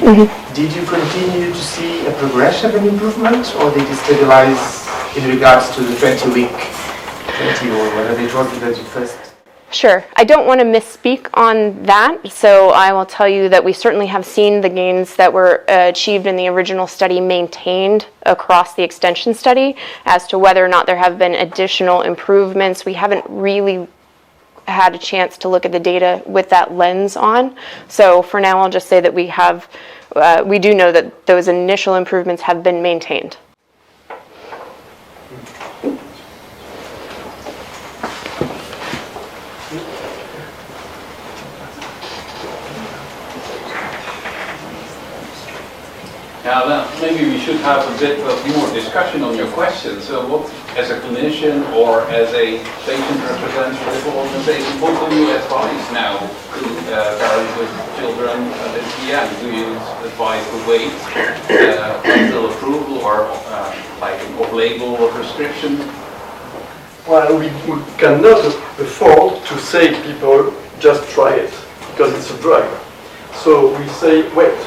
S6: did you continue to see a progression of an improvement, or did it stabilize in regards to the 20-week, or whatever it was that you first?
S15: Sure. I don't want to misspeak on that, so I will tell you that we certainly have seen the gains that were achieved in the original study maintained across the extension study. As to whether or not there have been additional improvements, we haven't really had a chance to look at the data with that lens on. So for now, I'll just say that we do know that those initial improvements have been maintained.
S14: Yeah, well, maybe we should have a bit of more discussion on your questions. So what, as a clinician or as a patient representative organization, what do you advise now to parents with children at the end? Do you advise to wait until approval or like an off-label restriction?
S1: Well, we cannot afford to say people just try it because it's a drug. So we say wait.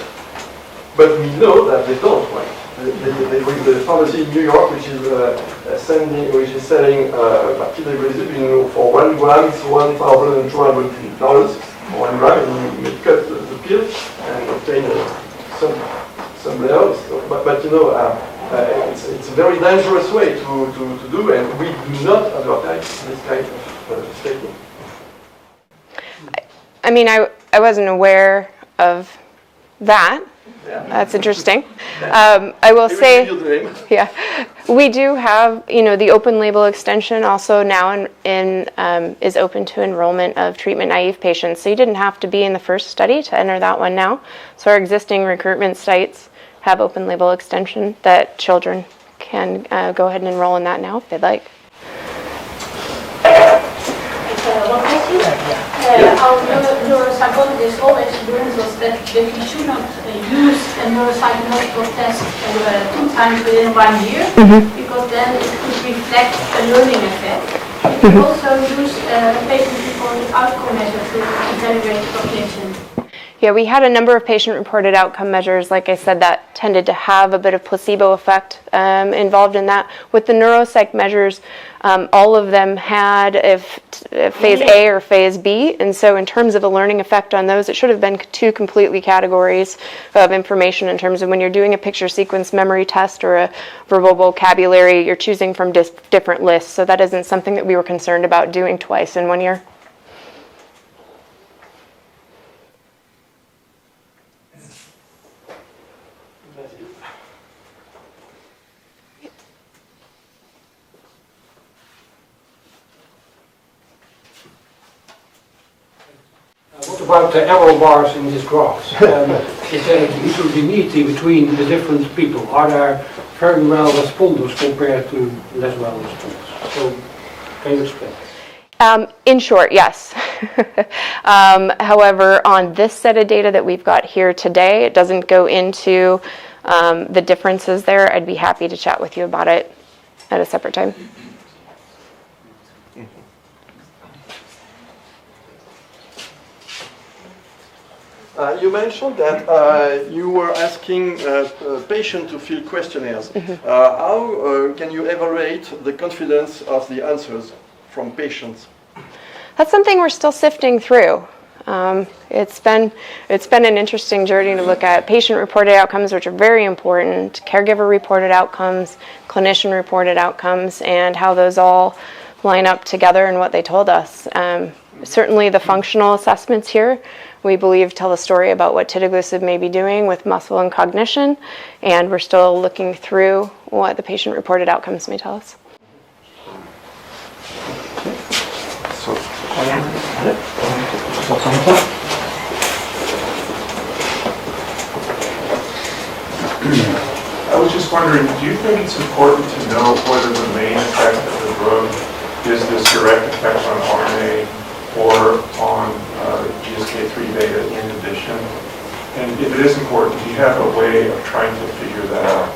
S1: But we know that they don't wait. The pharmacy in New York, which is selling paclitaxel for 1 gram, it's $1,200 for 1 gram, and you cut the pill and obtain some levels. But you know, it's a very dangerous way to do, and we do not advertise this kind of statement.
S15: I mean, I wasn't aware of that. That's interesting. I will say, yeah, we do have, the open label extension also now is open to enrollment of treatment naive patients. So you didn't have to be in the first study to enter that one now. So our existing recruitment sites have open label extension that children can go ahead and enroll in that now if they'd like.
S5: One question. Our neuropsychologist always warns us that we should not use a neuropsychological test 2 times within 1 year, because then it could reflect a learning effect. We also use patient-reported outcome measures to evaluate cognition.
S15: Yeah, we had a number of patient-reported outcome measures. Like I said, that tended to have a bit of placebo effect involved in that. With the neuropsych measures, all of them had phase A or phase B, and so in terms of the learning effect on those, it should have been 2 completely categories of information in terms of when you're doing a picture sequence memory test or a verbal vocabulary, you're choosing from different lists, so that isn't something that we were concerned about doing twice in 1 year.
S4: What about the error bars in these graphs? Is there heterogeneity between the different people? Are there very well responders compared to less well responders? So, can you explain?
S15: In short, yes. However, on this set of data that we've got here today, it doesn't go into the differences there. I'd be happy to chat with you about it at a separate time.
S1: You mentioned that you were asking patients to fill questionnaires. How can you evaluate the confidence of the answers from patients?
S15: That's something we're still sifting through. It's been an interesting journey to look at patient-reported outcomes, which are very important, caregiver-reported outcomes, clinician-reported outcomes, and how those all line up together and what they told us. Certainly the functional assessments here, we believe, tell a story about what tidagliflozin may be doing with muscle and cognition, and we're still looking through what the patient-reported outcomes may tell us.
S9: I was just wondering, do you think it's important to know whether the main effect of the drug is this direct effect on RNA or on GSK3 beta inhibition? And if it is important, do you have a way of trying to figure that out?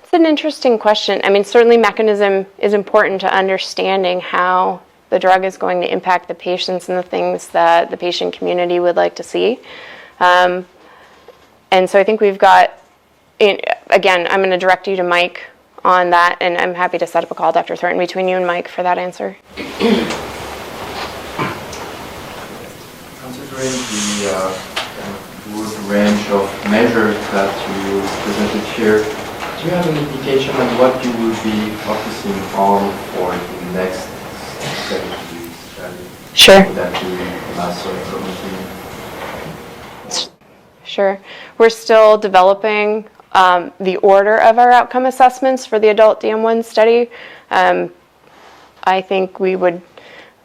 S15: It's an interesting question. I mean, certainly mechanism is important to understanding how the drug is going to impact the patients and the things that the patient community would like to see. And so I think we've got, again, I'm going to direct you to Mike on that, and I'm happy to set up a call, Dr. Thornton, between you and Mike for that answer.
S19: Considering the broad range of measures that you presented here, do you have an indication on what you will be focusing on for the next study?
S15: Sure.
S19: Would that be muscle protein?
S15: Sure. We're still developing the order of our outcome assessments for the adult DM1 study. I think we would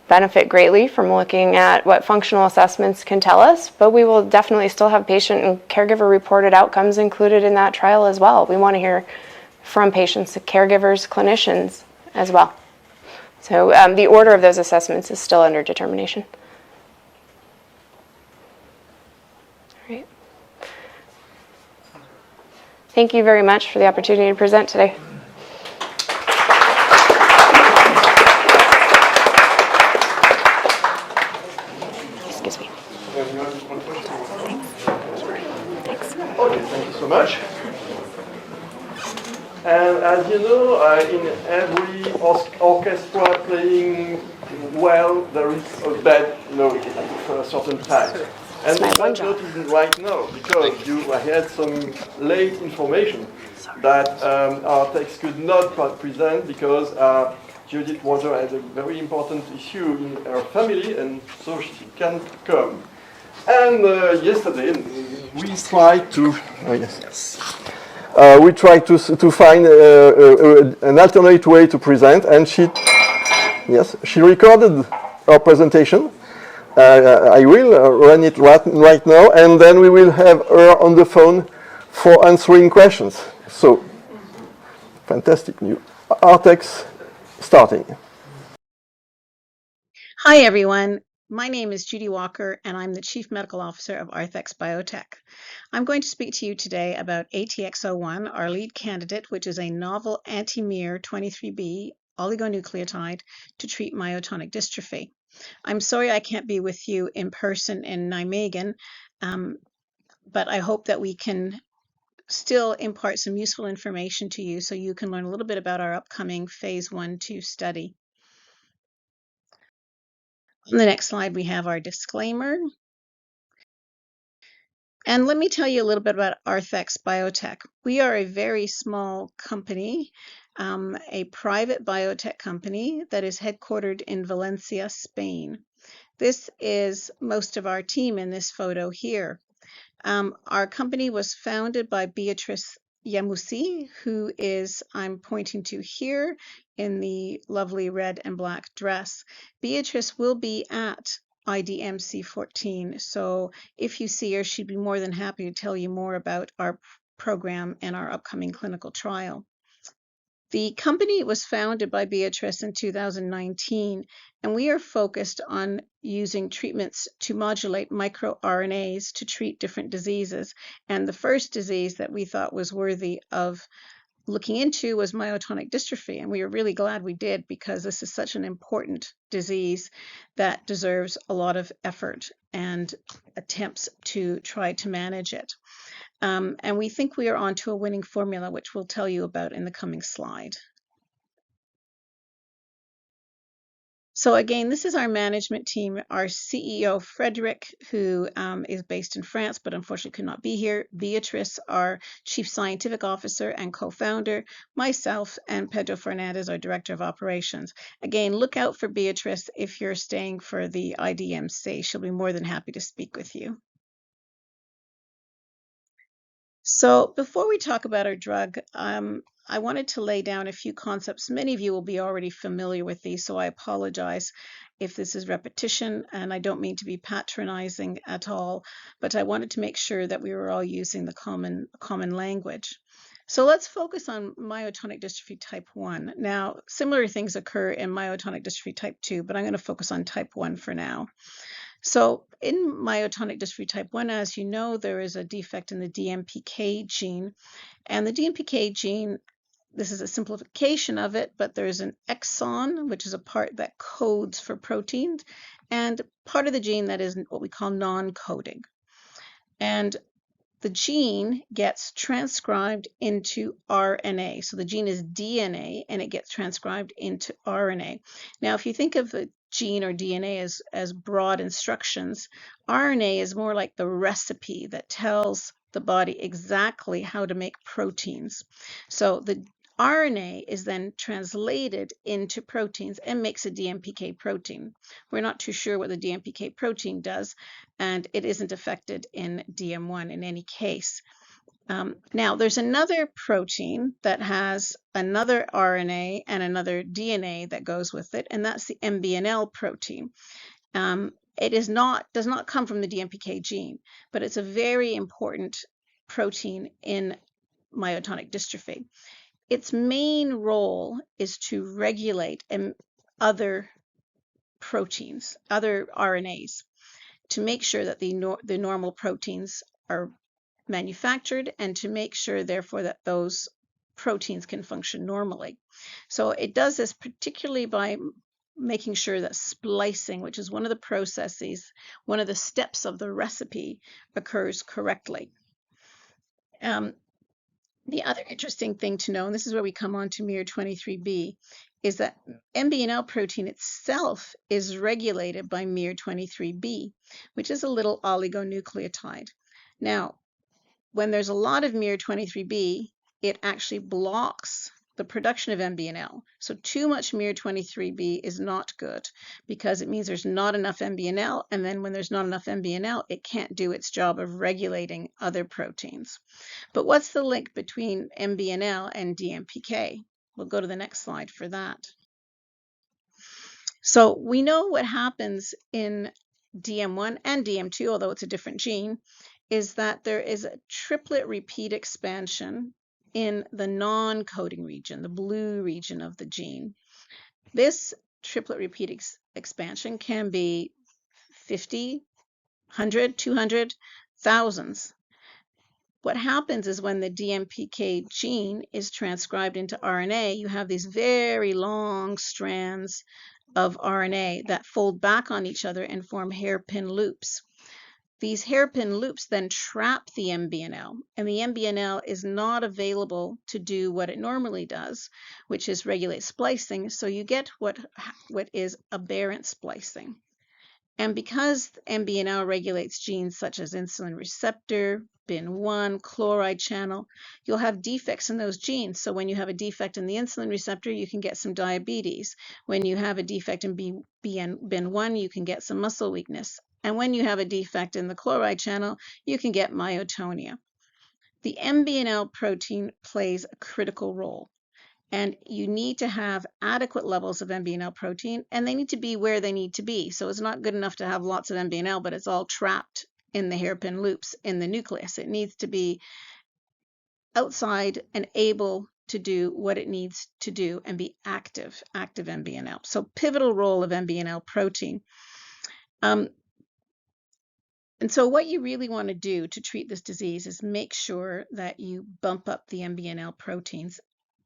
S15: benefit greatly from looking at what functional assessments can tell us, but we will definitely still have patient and caregiver reported outcomes included in that trial as well. We want to hear from patients, caregivers, clinicians as well. So the order of those assessments is still under determination. All right. Thank you very much for the opportunity to present today. Excuse me. Thanks.
S1: Okay, thank you so much. And as you know, in every orchestra playing well, there is a bad note for a certain time. And the bad note is right now, because you had some late information that ARTHEX could not present because Judith Water had a very important issue in her family, and so she can't come. And yesterday, we tried to... Oh, yes. We tried to find an alternate way to present, and she recorded our presentation. I will run it right now, and then we will have her on the phone for answering questions. So, fantastic new ARTHEX starting.
S20: Hi everyone, my name is Judy Walker and I'm the Chief Medical Officer of ARTHEX BIOTECH. I'm going to speak to you today about ATX01, our lead candidate, which is a novel anti-miR-23B oligonucleotide to treat myotonic dystrophy. I'm sorry I can't be with you in person in Nijmegen, but I hope that we can still impart some useful information to you so you can learn a little bit about our upcoming phase 1/2 study. On the next slide, we have our disclaimer. And let me tell you a little bit about ARTHEX BIOTECH. We are a very small company, a private biotech company that is headquartered in Valencia, Spain. This is most of our team in this photo here. Our company was founded by Beatrice Yamusi, who is, I'm pointing to here in the lovely red and black dress. Beatrice will be at IDMC 14, so if you see her, she'd be more than happy to tell you more about our program and our upcoming clinical trial. The company was founded by Beatrice in 2019, and we are focused on using treatments to modulate microRNAs to treat different diseases. And the first disease that we thought was worthy of looking into was myotonic dystrophy, and we were really glad we did, because this is such an important disease that deserves a lot of effort and attempts to try to manage it. And we think we are onto a winning formula, which we'll tell you about in the coming slide. So again, this is our management team. Our CEO, Frederick, who is based in France, but unfortunately could not be here. Beatrice, our Chief Scientific Officer and co-founder. Myself, and Pedro Fernandez, our Director of Operations. Again, look out for Beatrice if you're staying for the IDMC. She'll be more than happy to speak with you. So before we talk about our drug, I wanted to lay down a few concepts. Many of you will be already familiar with these, so I apologize if this is repetition, and I don't mean to be patronizing at all, but I wanted to make sure that we were all using the common language. So let's focus on myotonic dystrophy type 1. Now, similar things occur in myotonic dystrophy type 2, but I'm going to focus on type 1 for now. So in myotonic dystrophy type 1, as you know, there is a defect in the DMPK gene. And the DMPK gene, this is a simplification of it, but there's an exon, which is a part that codes for proteins, and part of the gene that is what we call non-coding. And the gene gets transcribed into RNA. So the gene is DNA, and it gets transcribed into RNA. Now, if you think of the gene or DNA as broad instructions, RNA is more like the recipe that tells the body exactly how to make proteins. So the RNA is then translated into proteins and makes a DMPK protein. We're not too sure what the DMPK protein does, and it isn't affected in DM1 in any case. Now, there's another protein that has another RNA and another DNA that goes with it, and that's the MBNL protein. It does not come from the DMPK gene, but it's a very important protein in myotonic dystrophy. Its main role is to regulate other proteins, other RNAs, to make sure that the normal proteins are manufactured, and to make sure, therefore, that those proteins can function normally. So it does this particularly by making sure that splicing, which is one of the processes, one of the steps of the recipe, occurs correctly. The other interesting thing to know, and this is where we come on to miR23B, is that MBNL protein itself is regulated by miR23B, which is a little oligonucleotide. Now, when there's a lot of miR23B, it actually blocks the production of MBNL. So too much miR23B is not good, because it means there's not enough MBNL, and then when there's not enough MBNL, it can't do its job of regulating other proteins. But what's the link between MBNL and DMPK? We'll go to the next slide for that. So we know what happens in DM1 and DM2, although it's a different gene, is that there is a triplet repeat expansion in the non-coding region, the blue region of the gene. This triplet repeat expansion can be 50, 100, 200, thousands. What happens is when the DMPK gene is transcribed into RNA, you have these very long strands of RNA that fold back on each other and form hairpin loops. These hairpin loops then trap the MBNL, and the MBNL is not available to do what it normally does, which is regulate splicing, so you get what is aberrant splicing. And because MBNL regulates genes such as insulin receptor, BIN1, chloride channel, you'll have defects in those genes. So when you have a defect in the insulin receptor, you can get some diabetes. When you have a defect in BIN1, you can get some muscle weakness. And when you have a defect in the chloride channel, you can get myotonia. The MBNL protein plays a critical role, and you need to have adequate levels of MBNL protein, and they need to be where they need to be. So it's not good enough to have lots of MBNL, but it's all trapped in the hairpin loops in the nucleus. It needs to be outside and able to do what it needs to do and be active MBNL. So pivotal role of MBNL protein. And so what you really want to do to treat this disease is make sure that you bump up the MBNL proteins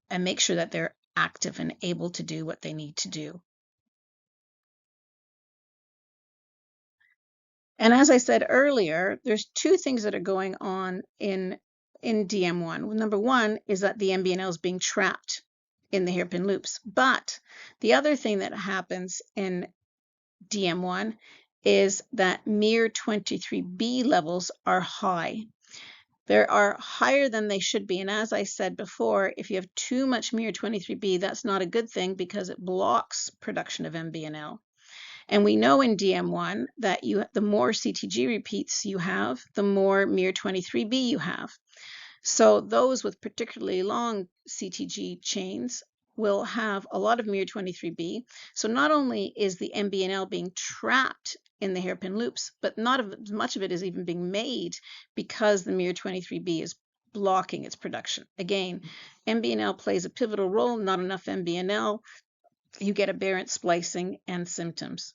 S20: and make sure that they're active and able to do what they need to do. And as I said earlier, there's two things that are going on in DM1. Number one is that the MBNL is being trapped in the hairpin loops. But the other thing that happens in DM1 is that miR23B levels are high. They are higher than they should be. And as I said before, if you have too much miR23B, that's not a good thing because it blocks production of MBNL. And we know in DM1 that the more CTG repeats you have, the more miR23B you have. So those with particularly long CTG chains will have a lot of miR23B. So not only is the MBNL being trapped in the hairpin loops, but not much of it is even being made because the miR23B is blocking its production. Again, MBNL plays a pivotal role, not enough MBNL, you get aberrant splicing and symptoms.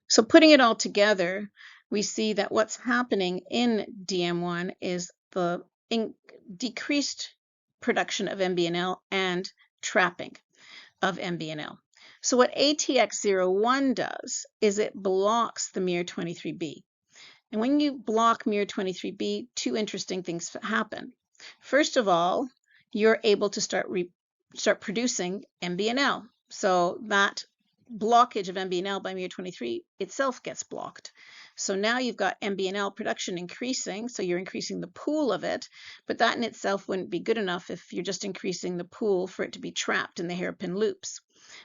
S20: So putting it all together, we see that what's happening in DM1 is the decreased production of MBNL and trapping of MBNL. So what ATX01 does is it blocks the miR23B. And when you block miR23B, two interesting things happen. First of all, you're able to start producing MBNL. So that blockage of MBNL by miR23 itself gets blocked. So now you've got MBNL production increasing, so you're increasing the pool of it, but that in itself wouldn't be good enough if you're just increasing the pool for it to be trapped in the hairpin loops.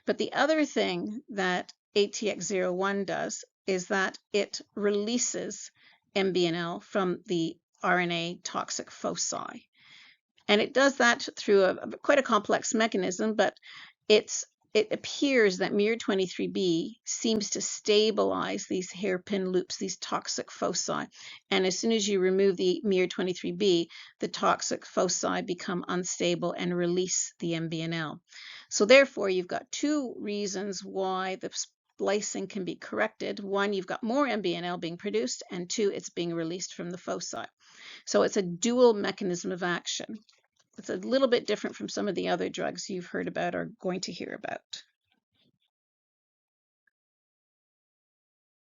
S20: But the other thing that ATX01 does is that it releases MBNL from the RNA toxic foci. And it does that through quite a complex mechanism, but it appears that miR23B seems to stabilize these hairpin loops, these toxic foci. And as soon as you remove the miR23B, the toxic foci become unstable and release the MBNL. So therefore, you've got two reasons why the splicing can be corrected. One, you've got more MBNL being produced, and two, it's being released from the foci. So it's a dual mechanism of action. It's a little bit different from some of the other drugs you've heard about or going to hear about.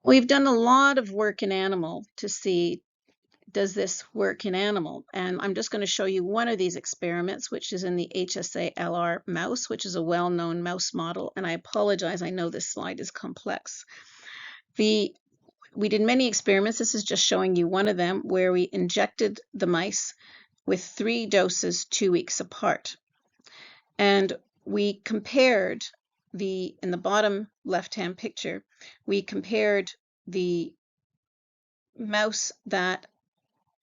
S20: We've done a lot of work in animal to see, does this work in animal? And I'm just going to show you one of these experiments, which is in the HSA-LR mouse, which is a well-known mouse model. And I apologize, I know this slide is complex. We did many experiments. This is just showing you one of them where we injected the mice with 3 doses 2 weeks apart. And we compared in the bottom left-hand picture, we compared the mouse that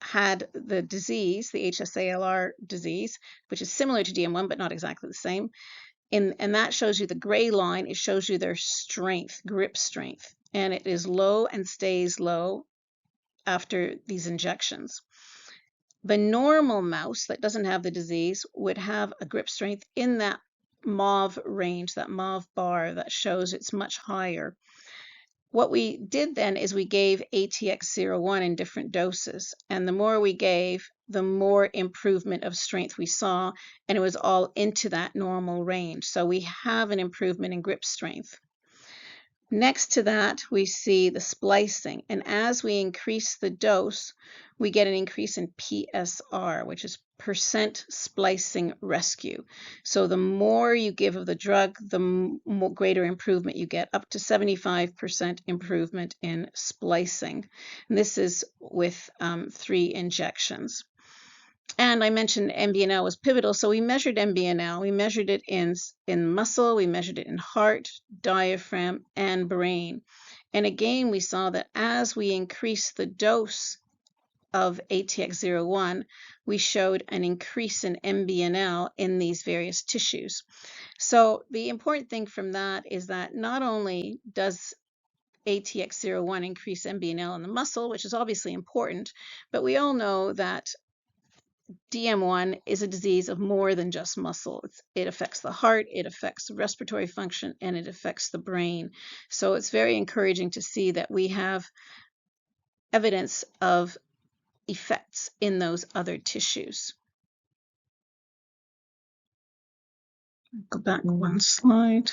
S20: had the disease, the HSA-LR disease, which is similar to DM1, but not exactly the same. And that shows you the gray line, it shows you their strength, grip strength. And it is low and stays low after these injections. The normal mouse that doesn't have the disease would have a grip strength in that mauve range, that mauve bar that shows it's much higher. What we did then is we gave ATX01 in different doses, and the more we gave, the more improvement of strength we saw, and it was all into that normal range. So we have an improvement in grip strength. Next to that, we see the splicing, and as we increase the dose, we get an increase in PSR, which is percent splicing rescue. So the more you give of the drug, the greater improvement you get, up to 75% improvement in splicing. And this is with 3 injections. And I mentioned MBNL was pivotal, so we measured MBNL. We measured it in muscle, we measured it in heart, diaphragm, and brain. And again, we saw that as we increased the dose of ATX01, we showed an increase in MBNL in these various tissues. So the important thing from that is that not only does ATX01 increase MBNL in the muscle, which is obviously important, but we all know that DM1 is a disease of more than just muscle. It affects the heart, it affects respiratory function, and it affects the brain. So it's very encouraging to see that we have evidence of effects in those other tissues. Go back one slide.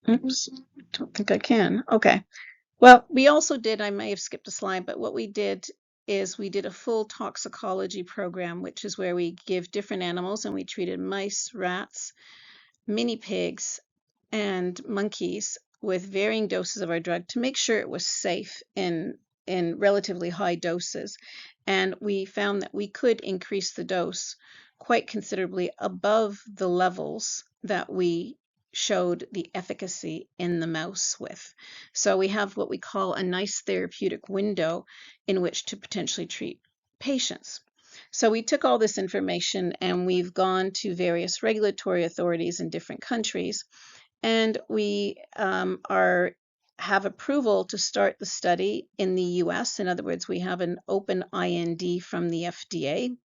S20: Oops, don't think I can. Okay. Well, we also did, I may have skipped a slide, but what we did is we did a full toxicology program, which is where we give different animals, and we treated mice, rats, mini pigs, and monkeys with varying doses of our drug to make sure it was safe in relatively high doses. And we found that we could increase the dose quite considerably above the levels that we showed the efficacy in the mouse with. So we have what we call a nice therapeutic window in which to potentially treat patients. So we took all this information and we've gone to various regulatory authorities in different countries, and we have approval to start the study in the US. In other words, we have an open IND from the FDA.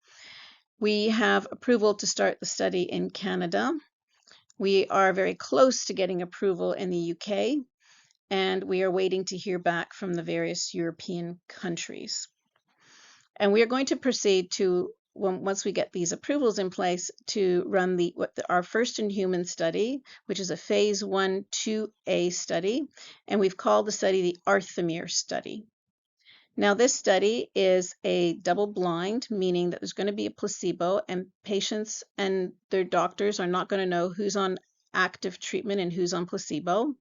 S20: We have approval to start the study in Canada. We are very close to getting approval in the UK, and we are waiting to hear back from the various European countries. And we are going to proceed to, once we get these approvals in place, to run our first in human study, which is a phase 1/2A study, and we've called the study the ARTHEMIR study. Now, this study is a double-blind, meaning that there's going to be a placebo, and patients and their doctors are not going to know who's on active treatment and who's on placebo.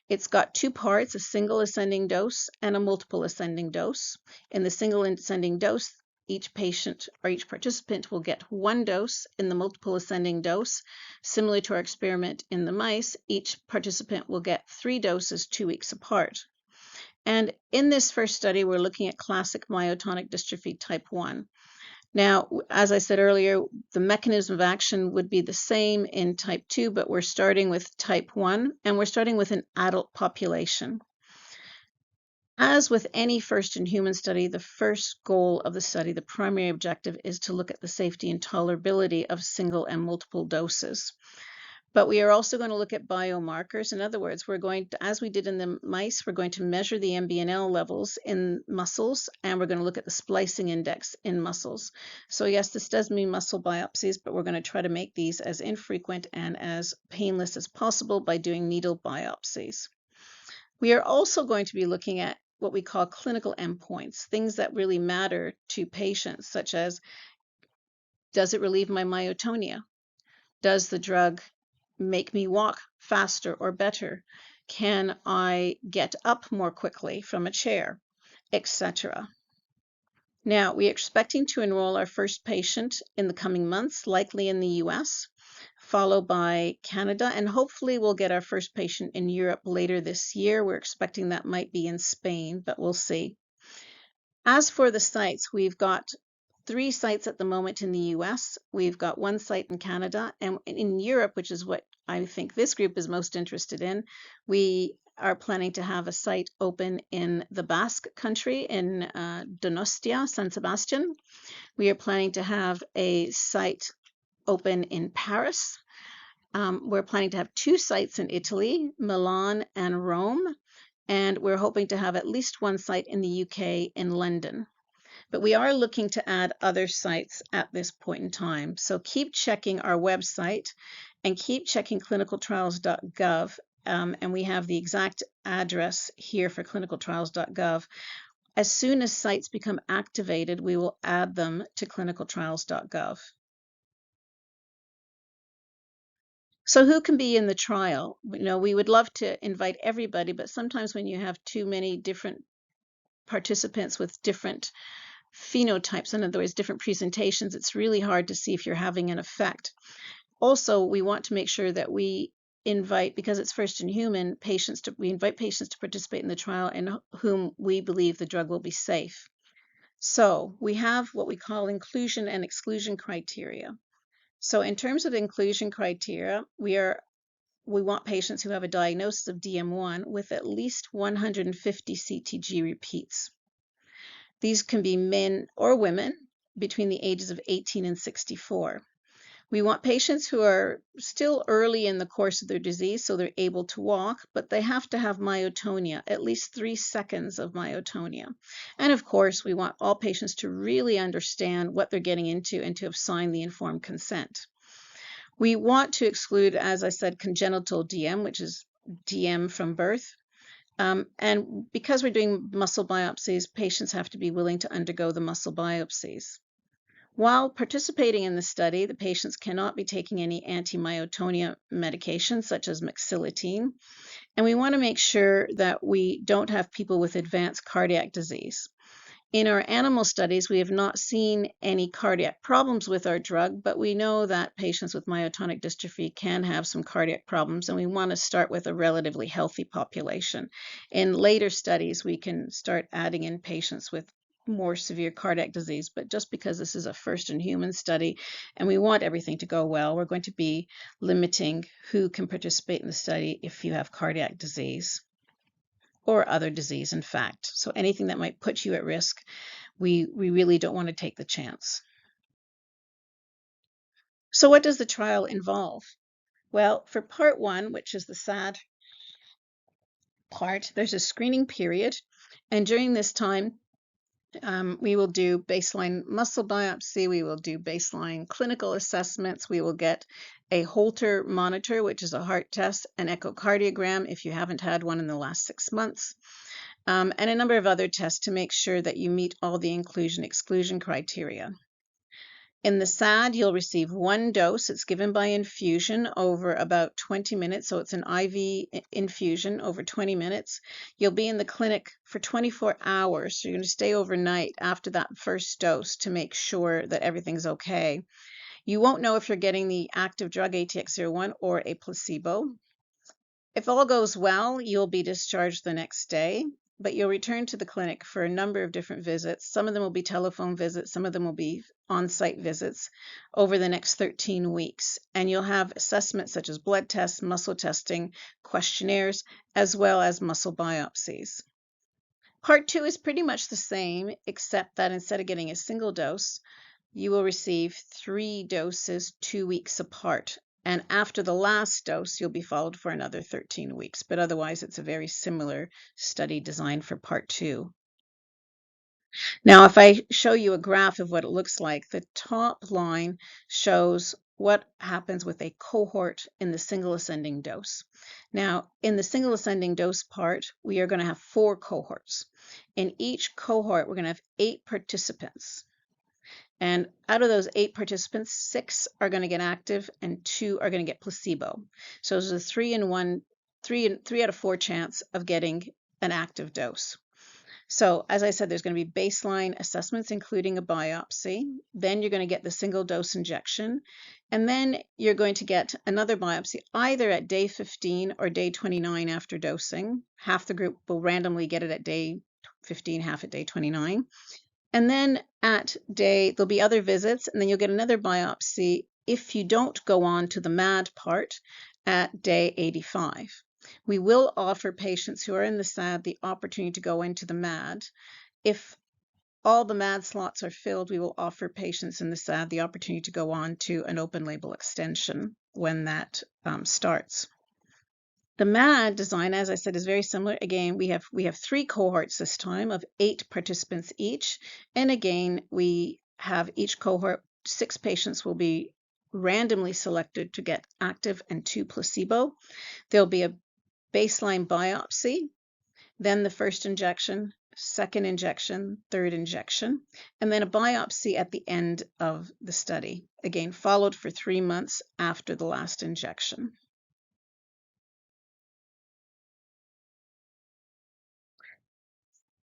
S20: It's got two parts, a single ascending dose and a multiple ascending dose. In the single ascending dose, each patient or each participant will get one dose. In the multiple ascending dose, similar to our experiment in the mice, each participant will get 3 doses 2 weeks apart. And in this first study, we're looking at classic myotonic dystrophy type 1. Now, as I said earlier, the mechanism of action would be the same in type 2, but we're starting with type 1, and we're starting with an adult population. As with any first-in-human study, the first goal of the study, the primary objective, is to look at the safety and tolerability of single and multiple doses. But we are also going to look at biomarkers. In other words, we're going to, as we did in the mice, we're going to measure the MBNL levels in muscles, and we're going to look at the splicing index in muscles. So yes, this does mean muscle biopsies, but we're going to try to make these as infrequent and as painless as possible by doing needle biopsies. We are also going to be looking at what we call clinical endpoints, things that really matter to patients, such as, does it relieve my myotonia? Does the drug make me walk faster or better? Can I get up more quickly from a chair, etc.? Now, we are expecting to enroll our first patient in the coming months, likely in the US, followed by Canada, and hopefully we'll get our first patient in Europe later this year. We're expecting that might be in Spain, but we'll see. As for the sites, we've got 3 sites at the moment in the US. We've got 1 site in Canada, and in Europe, which is what I think this group is most interested in, we are planning to have a site open in the Basque country in Donostia, San Sebastian. We are planning to have a site open in Paris. We're planning to have 2 sites in Italy, Milan and Rome, and we're hoping to have at least 1 site in the UK in London. But we are looking to add other sites at this point in time. So keep checking our website and keep checking clinicaltrials.gov. And we have the exact address here for clinicaltrials.gov. As soon as sites become activated, we will add them to clinicaltrials.gov. So who can be in the trial? You know, we would love to invite everybody, but sometimes when you have too many different participants with different phenotypes, in other words, different presentations, it's really hard to see if you're having an effect. Also, we want to make sure that we invite, because it's first in human, we invite patients to participate in the trial in whom we believe the drug will be safe. So we have what we call inclusion and exclusion criteria. So in terms of inclusion criteria, we want patients who have a diagnosis of DM1 with at least 150 CTG repeats. These can be men or women between the ages of 18 and 64. We want patients who are still early in the course of their disease, so they're able to walk, but they have to have myotonia, at least 3 seconds of myotonia. And of course, we want all patients to really understand what they're getting into and to have signed the informed consent. We want to exclude, as I said, congenital DM, which is DM from birth. And because we're doing muscle biopsies, patients have to be willing to undergo the muscle biopsies. While participating in the study, the patients cannot be taking any anti-myotonia medications such as mexiletine, and we want to make sure that we don't have people with advanced cardiac disease. In our animal studies, we have not seen any cardiac problems with our drug, but we know that patients with myotonic dystrophy can have some cardiac problems, and we want to start with a relatively healthy population. In later studies, we can start adding in patients with more severe cardiac disease, but just because this is a first-in-human study and we want everything to go well, we're going to be limiting who can participate in the study if you have cardiac disease or other disease, in fact. So anything that might put you at risk, we really don't want to take the chance. So what does the trial involve? Well, for part 1, which is the SAD part, there's a screening period, and during this time, we will do baseline muscle biopsy, we will do baseline clinical assessments, we will get a Holter monitor, which is a heart test, an echocardiogram if you haven't had one in the last 6 months, and a number of other tests to make sure that you meet all the inclusion-exclusion criteria. In the SAD, you'll receive 1 dose. It's given by infusion over about 20 minutes, so it's an IV infusion over 20 minutes. You'll be in the clinic for 24 hours, so you're going to stay overnight after that first dose to make sure that everything's okay. You won't know if you're getting the active drug ATX01 or a placebo. If all goes well, you'll be discharged the next day, but you'll return to the clinic for a number of different visits. Some of them will be telephone visits, some of them will be on-site visits over the next 13 weeks. And you'll have assessments such as blood tests, muscle testing, questionnaires, as well as muscle biopsies. Part 2 is pretty much the same, except that instead of getting a single dose, you will receive 3 doses 2 weeks apart. And after the last dose, you'll be followed for another 13 weeks. But otherwise, it's a very similar study design for part 2. Now, if I show you a graph of what it looks like, the top line shows what happens with a cohort in the single ascending dose. Now, in the single ascending dose part, we are going to have 4 cohorts. In each cohort, we're going to have 8 participants. And out of those 8 participants, 6 are going to get active and 2 are going to get placebo. So there's a 3 out of 4 chance of getting an active dose. So as I said, there's going to be baseline assessments, including a biopsy. Then you're going to get the single dose injection. And then you're going to get another biopsy either at day 15 or day 29 after dosing. Half the group will randomly get it at day 15, half at day 29. And then there'll be other visits, and then you'll get another biopsy if you don't go on to the MAD part at day 85. We will offer patients who are in the SAD the opportunity to go into the MAD. If all the MAD slots are filled, we will offer patients in the SAD the opportunity to go on to an open label extension when that starts. The MAD design, as I said, is very similar. Again, we have 3 cohorts this time of 8 participants each. And again, we have each cohort, 6 patients will be randomly selected to get active and 2 placebo. There'll be a baseline biopsy, then the first injection, second injection, third injection, and then a biopsy at the end of the study, again, followed for 3 months after the last injection.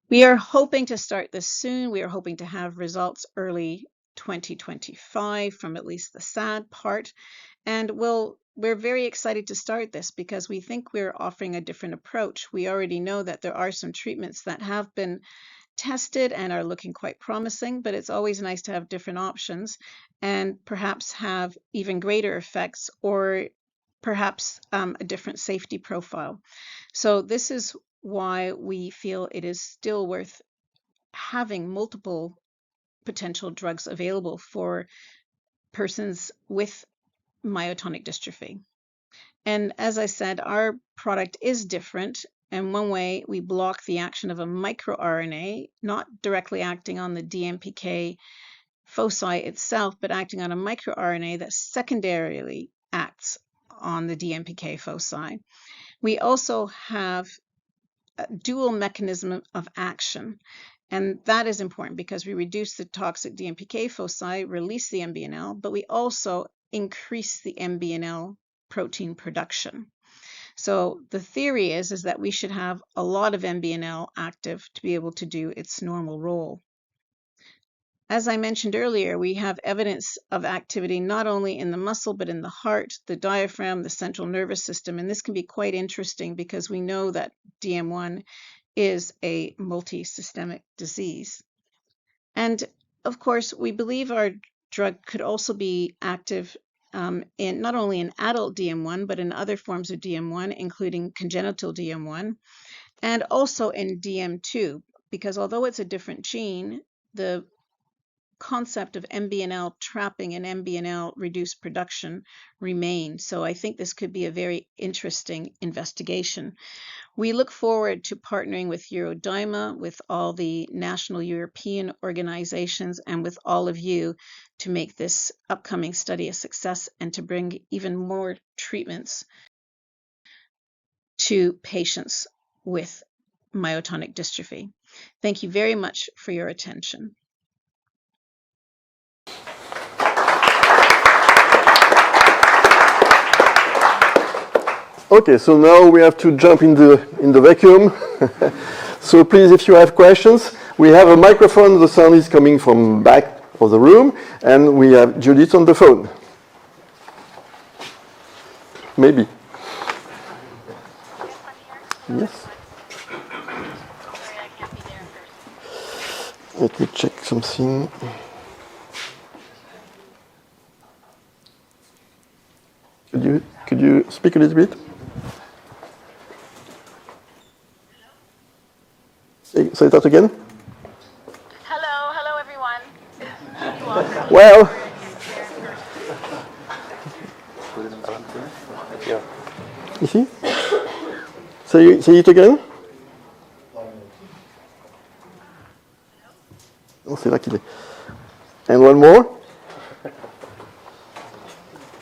S20: We are hoping to start this soon. We are hoping to have results early 2025 from at least the SAD part. And we're very excited to start this because we think we're offering a different approach. We already know that there are some treatments that have been tested and are looking quite promising, but it's always nice to have different options and perhaps have even greater effects or perhaps a different safety profile. So this is why we feel it is still worth having multiple potential drugs available for persons with myotonic dystrophy. And as I said, our product is different. And one way, we block the action of a microRNA, not directly acting on the DMPK foci itself, but acting on a microRNA that secondarily acts on the DMPK foci. We also have a dual mechanism of action. And that is important because we reduce the toxic DMPK foci, release the MBNL, but we also increase the MBNL protein production. So the theory is that we should have a lot of MBNL active to be able to do its normal role. As I mentioned earlier, we have evidence of activity not only in the muscle, but in the heart, the diaphragm, the central nervous system. And this can be quite interesting because we know that DM1 is a multi-systemic disease. And of course, we believe our drug could also be active in not only in adult DM1, but in other forms of DM1, including congenital DM1, and also in DM2, because although it's a different gene, the concept of MBNL trapping and MBNL reduced production remain. So I think this could be a very interesting investigation. We look forward to partnering with EuroDyMa, with all the national European organizations, and with all of you to make this upcoming study a success and to bring even more treatments to patients with myotonic dystrophy. Thank you very much for your attention.
S1: Okay, so now we have to jump in the vacuum. So please, if you have questions, we have a microphone. The sound is coming from back of the room, and we have Judith on the phone. Maybe. Yes. Let me check something. Could you speak a little bit? Say that again.
S21: Hello everyone.
S1: Well. You see? Say it again. Oh, c'est là qu'il est. And one more.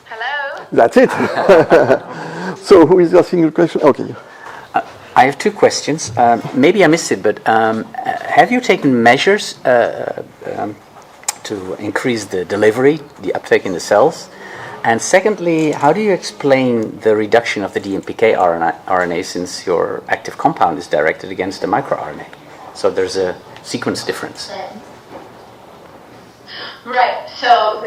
S21: Hello.
S1: That's it. So who is asking the question? Okay.
S22: I have two questions. Maybe I missed it, but have you taken measures to increase the delivery, the uptake in the cells? And secondly, how do you explain the reduction of the DMPK RNA since your active compound is directed against the microRNA? So there's a sequence difference.
S21: Right. So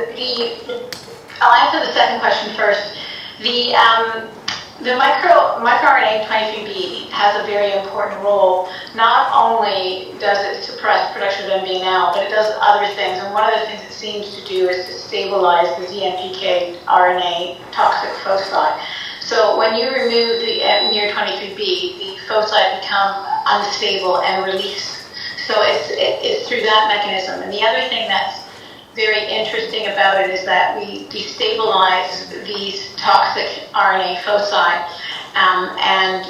S21: I'll answer the second question first. The microRNA 23B has a very important role. Not only does it suppress production of MBNL, but it does other things. And one of the things it seems to do is to stabilize the DMPK RNA toxic foci. So when you remove the miR23B, the foci become unstable and release. So it's through that mechanism. And the other thing that's very interesting about it is that we destabilize these toxic RNA foci and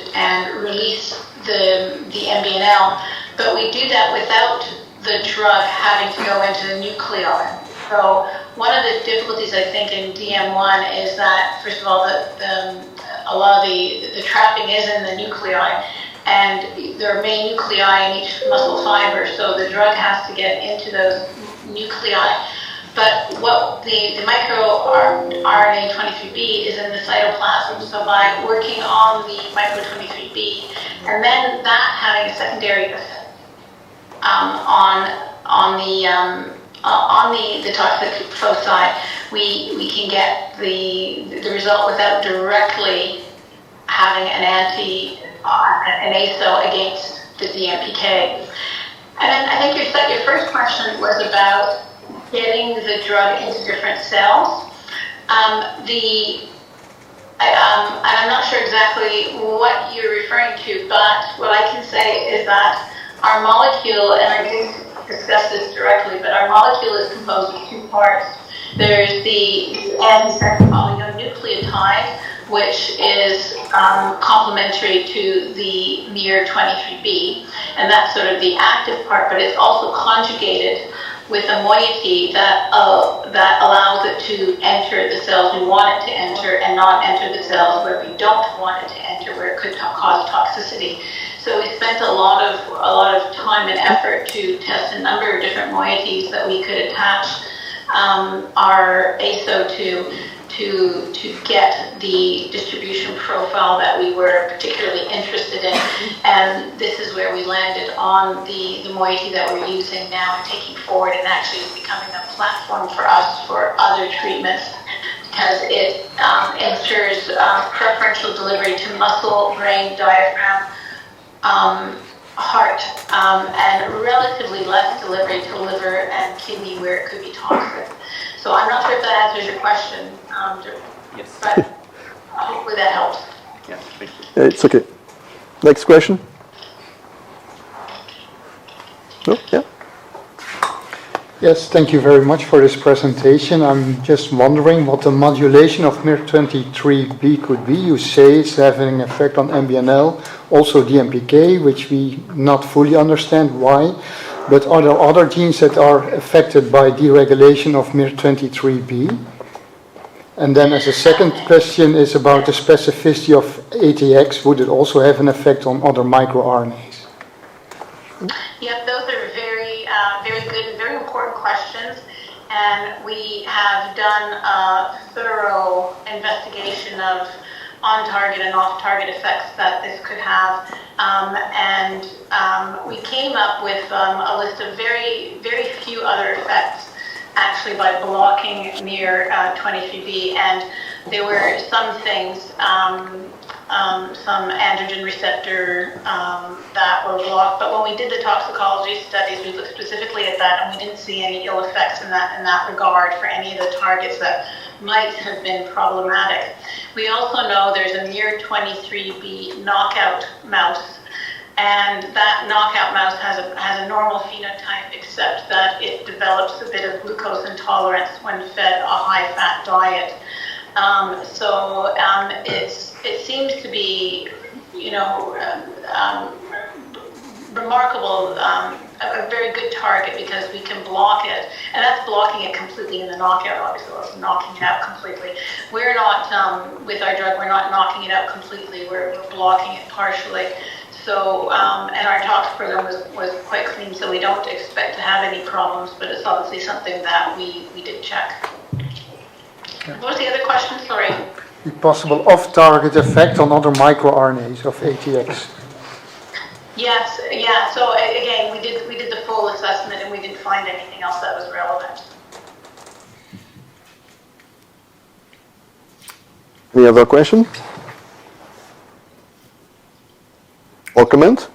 S21: release the MBNL, but we do that without the drug having to go into the nuclei. So one of the difficulties I think in DM1 is that, first of all, a lot of the trapping is in the nuclei, and there are many nuclei in each muscle fiber, so the drug has to get into those nuclei. But what the microRNA 23B is in the cytoplasm, so by working on the micro 23B, and then that having a secondary effect on the toxic foci, we can get the result without directly having an ASO against the DMPK. And then I think your first question was about getting the drug into different cells. I'm not sure exactly what you're referring to, but what I can say is that our molecule, and I didn't discuss this directly, but our molecule is composed of two parts. There's the anti-sex oligonucleotide, which is complementary to the miR-23B, and that's sort of the active part, but it's also conjugated with a moiety that allows it to enter the cells we want it to enter and not enter the cells where we don't want it to enter, where it could cause toxicity. So we spent a lot of time and effort to test a number of different moieties that we could attach our ASO to get the distribution profile that we were particularly interested in. And this is where we landed on the moiety that we're using now and taking forward, and actually is becoming a platform for us for other treatments, because it ensures preferential delivery to muscle, brain, diaphragm, heart, and relatively less delivery to liver and kidney where it could be toxic. So I'm not sure if that answers your question,
S14: yes,
S21: but hopefully that helps.
S14: Yeah, thank you.
S1: Yeah, it's okay. Next question. No? Yeah.
S3: Yes, thank you very much for this presentation. I'm just wondering what the modulation of miR-23B could be. You say it's having an effect on MBNL, also DMPK, which we not fully understand why. But are there other genes that are affected by deregulation of miR-23B? And then as a second question is about the specificity of ATX. Would it also have an effect on other microRNAs?
S21: Yep, those are very good and very important questions. And we have done a thorough investigation of on-target and off-target effects that this could have. We came up with a list of very, very few other effects, actually, by blocking miR-23B. And there were some things, some androgen receptor that were blocked. But when we did the toxicology studies, we looked specifically at that, and we didn't see any ill effects in that regard for any of the targets that might have been problematic. We also know there's a miR-23B knockout mouse, and that knockout mouse has a normal phenotype, except that it develops a bit of glucose intolerance when fed a high-fat diet. It seems to be, remarkable, a very good target, because we can block it, and that's blocking it completely in the knockout, obviously, that's knocking it out completely. We're not, with our drug, we're not knocking it out completely, we're blocking it partially. So, and our tox program was quite clean, so we don't expect to have any problems, but it's obviously something that we did check. What was the other question? Sorry.
S3: The possible off-target effect on other microRNAs of ATX.
S21: Yes, yeah. So again, we did the full assessment, and we didn't find anything else that was relevant.
S1: Any other question? Or comment?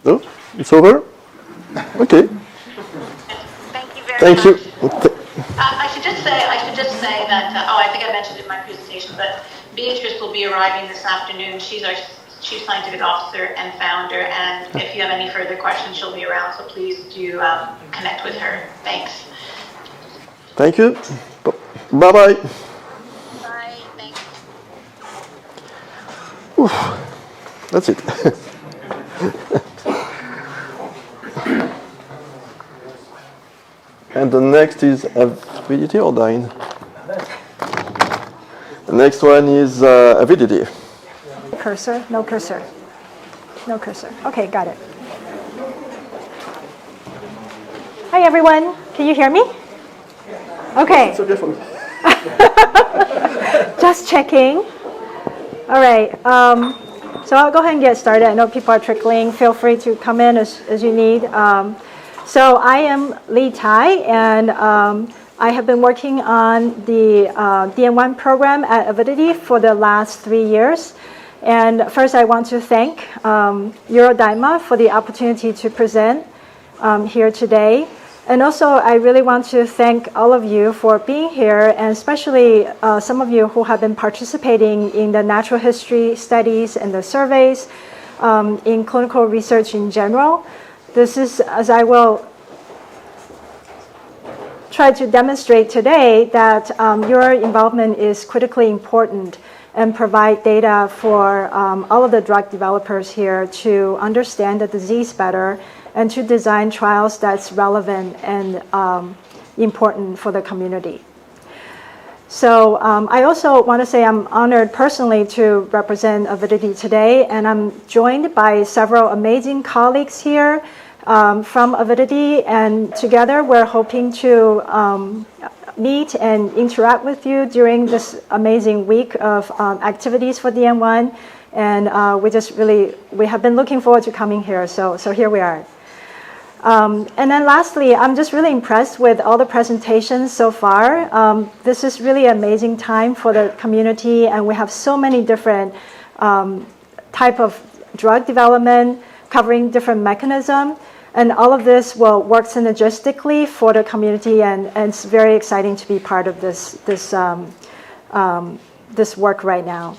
S1: No? It's over? Okay. Thank you.
S21: I should just say that, I think I mentioned it in my presentation, but Beatrice will be arriving this afternoon. She's our Chief Scientific Officer and founder, and if you have any further questions, she'll be around, so please do connect with her. Thanks.
S1: Thank you. Bye-bye.
S21: Bye, thanks.
S1: Oof, that's it. And the next is AVIDITY or DYNE? The next one is AVIDITY.
S12: Cursor? No cursor. No cursor. Okay, got it. Hi, everyone. Can you hear me? Okay.
S1: It's okay for me.
S12: Just checking. All right. So I'll go ahead and get started. I know people are trickling. Feel free to come in as you need. So I am Li Tai, and I have been working on the DM1 program at Avidity for the last 3 years. And first, I want to thank EuroDyMa for the opportunity to present here today. And also, I really want to thank all of you for being here, and especially some of you who have been participating in the natural history studies and the surveys, in clinical research in general.
S7: this is, as I will try to demonstrate today, that your involvement is critically important and provide data for all of the drug developers here to understand the disease better and to design trials that's relevant and important for the community. So I also want to say I'm honored personally to represent Avidity today, and I'm joined by several amazing colleagues here from Avidity, and together we're hoping to meet and interact with you during this amazing week of activities for DN1, and we have been looking forward to coming here, so here we are. And then lastly, I'm just really impressed with all the presentations so far. This is really an amazing time for the community, and we have so many different type of drug development covering different mechanisms. And all of this will work synergistically for the community, and it's very exciting to be part of this work right now.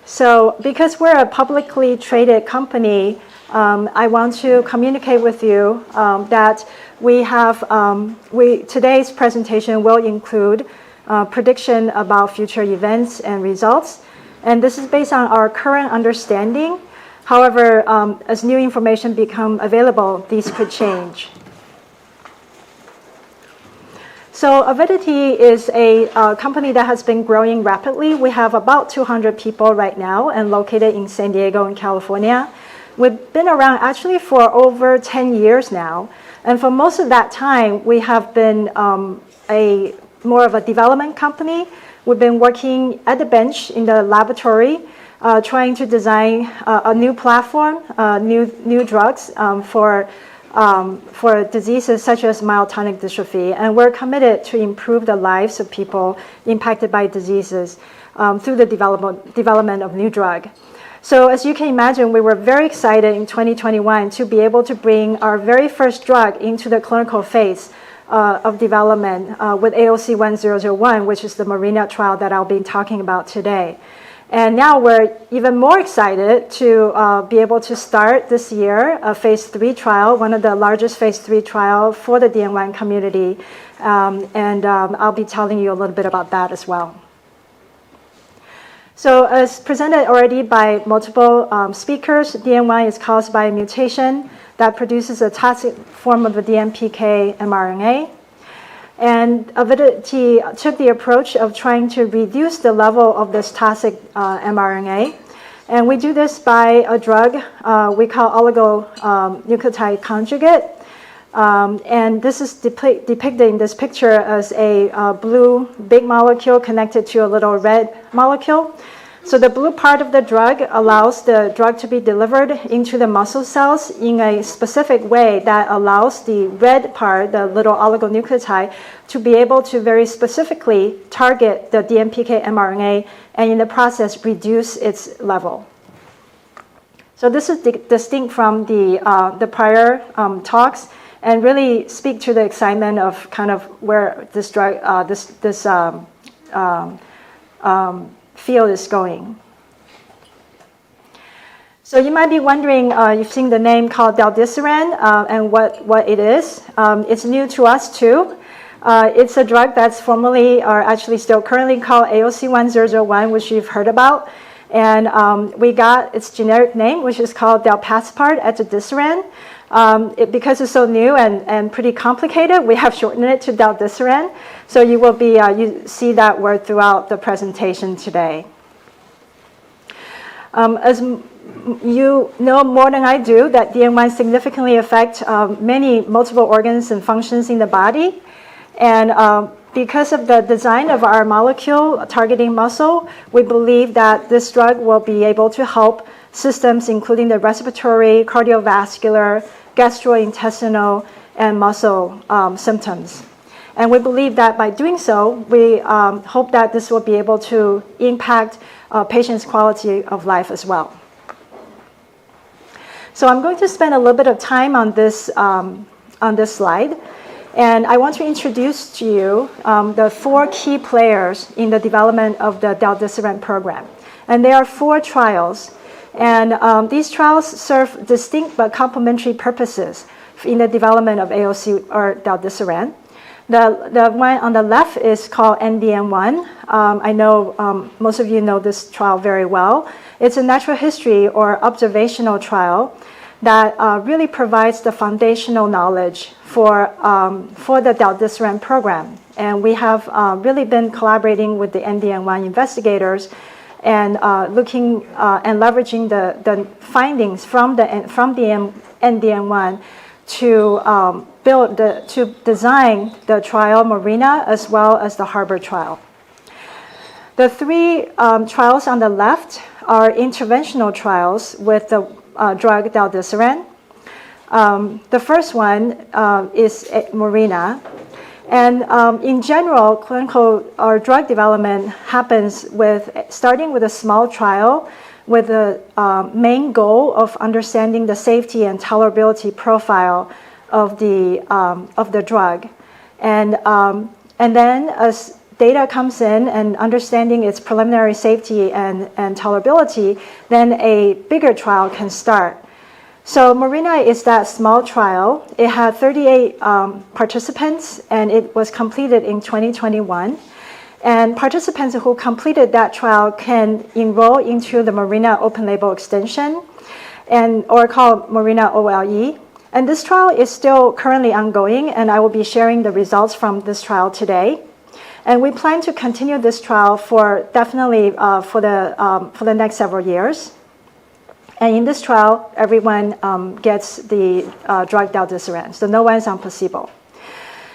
S7: So because we're a publicly traded company, I want to communicate with you that we have, today's presentation will include prediction about future events and results. And this is based on our current understanding. However, as new information become available, these could change. So Avidity is a company that has been growing rapidly. We have about 200 people right now and located in San Diego in California. We've been around actually for over 10 years now. And for most of that time, we have been more of a development company. We've been working at the bench in the laboratory, trying to design a new platform, new drugs for diseases such as myotonic dystrophy. And we're committed to improve the lives of people impacted by diseases through the development of new drug. So as you can imagine, we were very excited in 2021 to be able to bring our very first drug into the clinical phase of development with AOC1001, which is the MARINA trial that I'll be talking about today. And now we're even more excited to be able to start this year a phase 3 trial, one of the largest phase 3 trial for the DN1 community. I'll be telling you a little bit about that as well. So as presented already by multiple speakers, DN1 is caused by a mutation that produces a toxic form of the DMPK mRNA. And Avidity took the approach of trying to reduce the level of this toxic mRNA. And we do this by a drug we call oligonucleotide conjugate. And this is depicted in this picture as a blue big molecule connected to a little red molecule. So the blue part of the drug allows the drug to be delivered into the muscle cells in a specific way that allows the red part, the little oligonucleotide, to be able to very specifically target the DMPK mRNA and in the process reduce its level. So this is distinct from the prior talks and really speak to the excitement of kind of where this drug, field is going. So you might be wondering, you've seen the name called Del-desiran and what it is. It's new to us too. It's a drug that's formerly, or actually still currently called AOC1001, which you've heard about. And we got its generic name, which is called Delpacipart etodesiran. Because it's so new and pretty complicated, we have shortened it to Del-desiran. So you will be, you see that word throughout the presentation today. As you know more than I do, that DN1 significantly affects multiple organs and functions in the body. And because of the design of our molecule targeting muscle, we believe that this drug will be able to help systems including the respiratory, cardiovascular, gastrointestinal, and muscle symptoms. And we believe that by doing so, we hope that this will be able to impact patients' quality of life as well. So I'm going to spend a little bit of time on this slide. And I want to introduce to you the 4 key players in the development of the Del-desiran program. And there are 4 trials. And these trials serve distinct but complementary purposes in the development of AOC or del-desiran. The one on the left is called NDM1. I know most of you know this trial very well. It's a natural history or observational trial that really provides the foundational knowledge for the del-desiran program. And we have really been collaborating with the NDM1 investigators and looking and leveraging the findings from the NDM1 to design the trial Marina as well as the Harbor trial. The three trials on the left are interventional trials with the drug del-desiran. The first one is Marina. And in general, clinical or drug development happens starting with a small trial with the main goal of understanding the safety and tolerability profile of the drug. And then as data comes in and understanding its preliminary safety and tolerability, then a bigger trial can start. So Marina is that small trial. It had 38 participants, and it was completed in 2021. And participants who completed that trial can enroll into the Marina open label extension, or called Marina OLE. And this trial is still currently ongoing, and I will be sharing the results from this trial today. And we plan to continue this trial for definitely for the next several years. And in this trial, everyone gets the drug del-desiran, so no one's on placebo.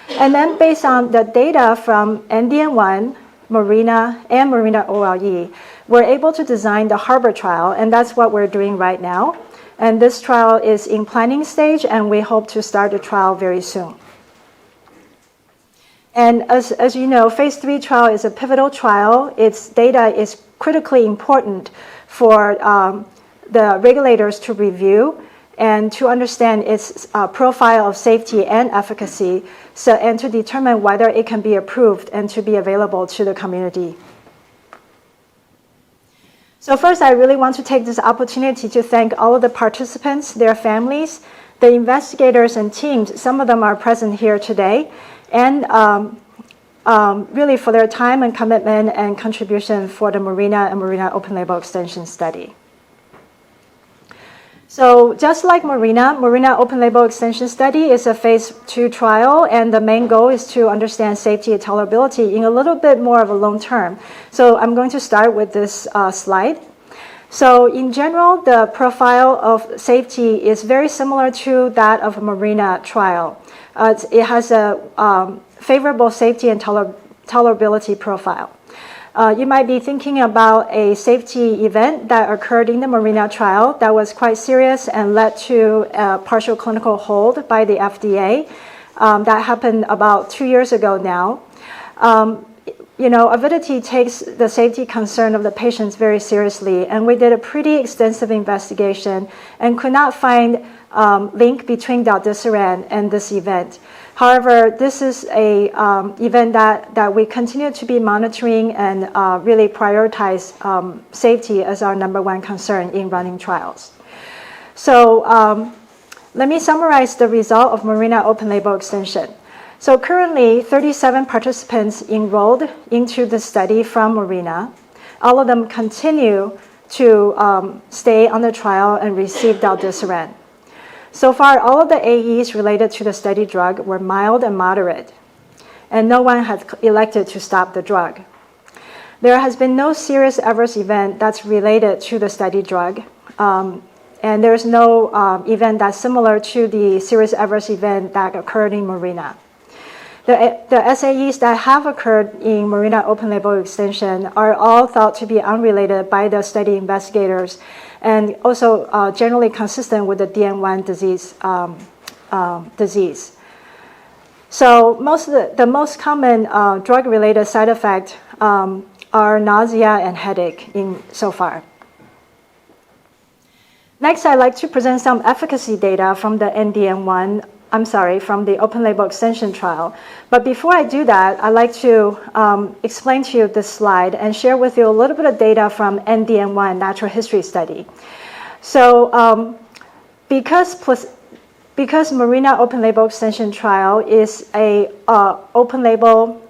S7: And then based on the data from NDM1, Marina, and Marina OLE, we're able to design the Harbor trial, and that's what we're doing right now. And this trial is in planning stage, and we hope to start the trial very soon. And as you know, phase 3 trial is a pivotal trial. Its data is critically important for the regulators to review and to understand its profile of safety and efficacy, and to determine whether it can be approved and to be available to the community. So first, I really want to take this opportunity to thank all of the participants, their families, the investigators and teams. Some of them are present here today, and really for their time and commitment and contribution for the Marina and Marina open label extension study. So just like Marina open label extension study is a phase 2 trial, and the main goal is to understand safety and tolerability in a little bit more of a long term. So I'm going to start with this slide. So in general, the profile of safety is very similar to that of a Marina trial. It has a favorable safety and tolerability profile. You might be thinking about a safety event that occurred in the Marina trial that was quite serious and led to a partial clinical hold by the FDA. That happened about 2 years ago now. AVIDITY takes the safety concern of the patients very seriously, and we did a pretty extensive investigation and could not find link between del-desiran and this event. However, this is a event that we continue to be monitoring and really prioritize safety as our #1 concern in running trials. So let me summarize the result of Marina open label extension. So currently, 37 participants enrolled into the study from Marina. All of them continue to stay on the trial and receive del-desiran. So far, all of the AEs related to the study drug were mild and moderate, and no one has elected to stop the drug. There has been no serious adverse event that's related to the study drug, and there's no event that's similar to the serious adverse event that occurred in Marina. The SAEs that have occurred in Marina open label extension are all thought to be unrelated by the study investigators, and also generally consistent with the DN1 disease. So the most common drug-related side effects are nausea and headache so far. Next, I'd like to present some efficacy data from the from the open label extension trial. But before I do that, I'd like to explain to you this slide and share with you a little bit of data from NDM1 natural history study. So because Marina open label extension trial is a open label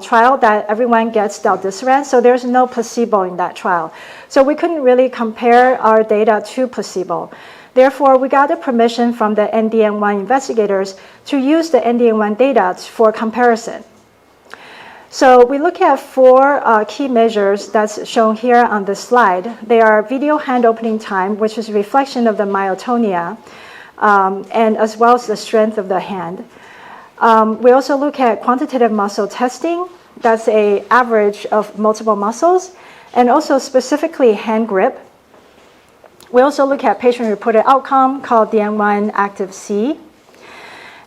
S7: trial that everyone gets del-desiran, so there's no placebo in that trial. So we couldn't really compare our data to placebo. Therefore, we got the permission from the NDN1 investigators to use the NDN1 data for comparison. So we look at 4 key measures that's shown here on the slide. They are video hand opening time, which is a reflection of the myotonia, and as well as the strength of the hand. We also look at quantitative muscle testing. That's an average of multiple muscles, and also specifically hand grip. We also look at patient-reported outcome called DN1 Active C.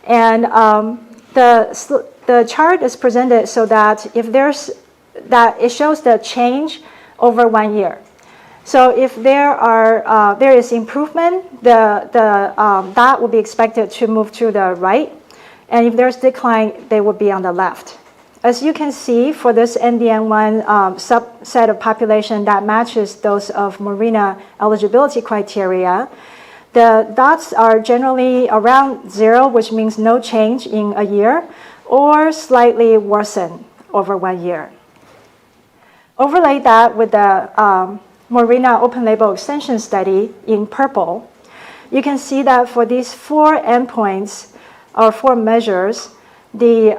S7: And the chart is presented so that it shows the change over 1 year. So if there is improvement, that will be expected to move to the right. And if there's decline, they will be on the left. As you can see, for this NDN1 subset of population that matches those of Marina eligibility criteria, the dots are generally around 0, which means no change in a year, or slightly worsen over 1 year. Overlay that with the Marina open label extension study in purple, you can see that for these 4 endpoints or 4 measures, the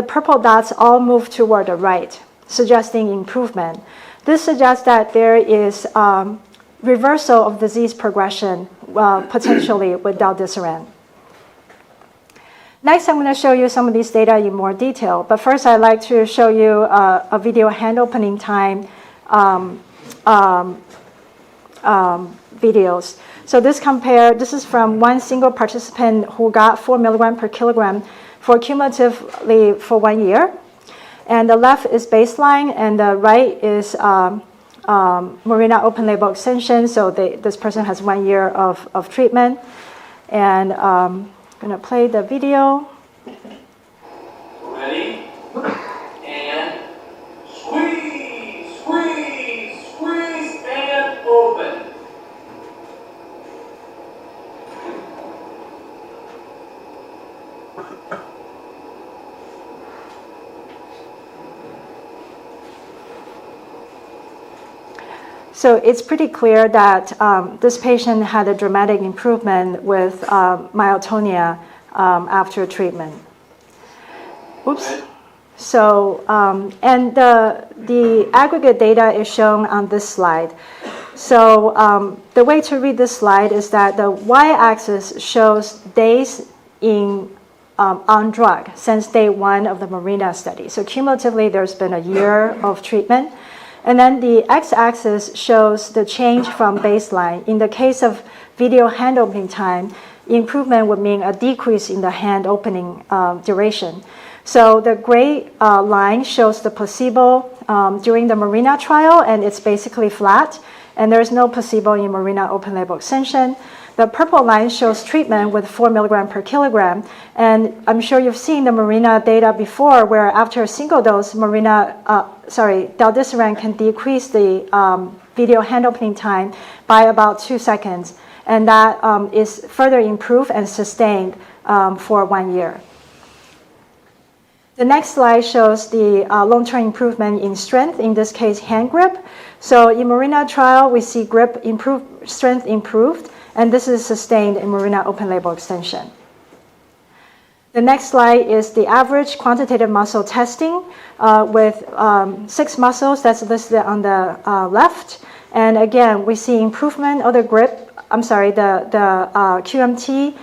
S7: purple dots all move toward the right, suggesting improvement. This suggests that there is reversal of disease progression, potentially with del-desiran. Next, I'm going to show you some of these data in more detail. But first, I'd like to show you a video hand opening time videos. So this is from one single participant who got 4 milligram per kilogram for cumulatively for 1 year. And the left is baseline, and the right is Marina open label extension. So this person has 1 year of treatment. And I'm going to play the video.
S10: Ready? And squeeze, squeeze, squeeze, and open.
S7: So it's pretty clear that this patient had a dramatic improvement with myotonia after treatment. Oops. So, and the aggregate data is shown on this slide. So the way to read this slide is that the y-axis shows days on drug since day 1 of the Marina study. So cumulatively, there's been a year of treatment. And then the x-axis shows the change from baseline. In the case of video hand opening time, improvement would mean a decrease in the hand opening duration. So the gray line shows the placebo during the Marina trial, and it's basically flat. And there's no placebo in Marina open label extension. The purple line shows treatment with 4 milligram per kilogram. And I'm sure you've seen the Marina data before, where after a single dose, del-desiran can decrease the video hand opening time by about 2 seconds. And that is further improved and sustained for 1 year. The next slide shows the long-term improvement in strength, in this case, hand grip. So in Marina trial, we see grip strength improved, and this is sustained in Marina open label extension. The next slide is the average quantitative muscle testing with 6 muscles that's listed on the left. And again, we see improvement of the QMT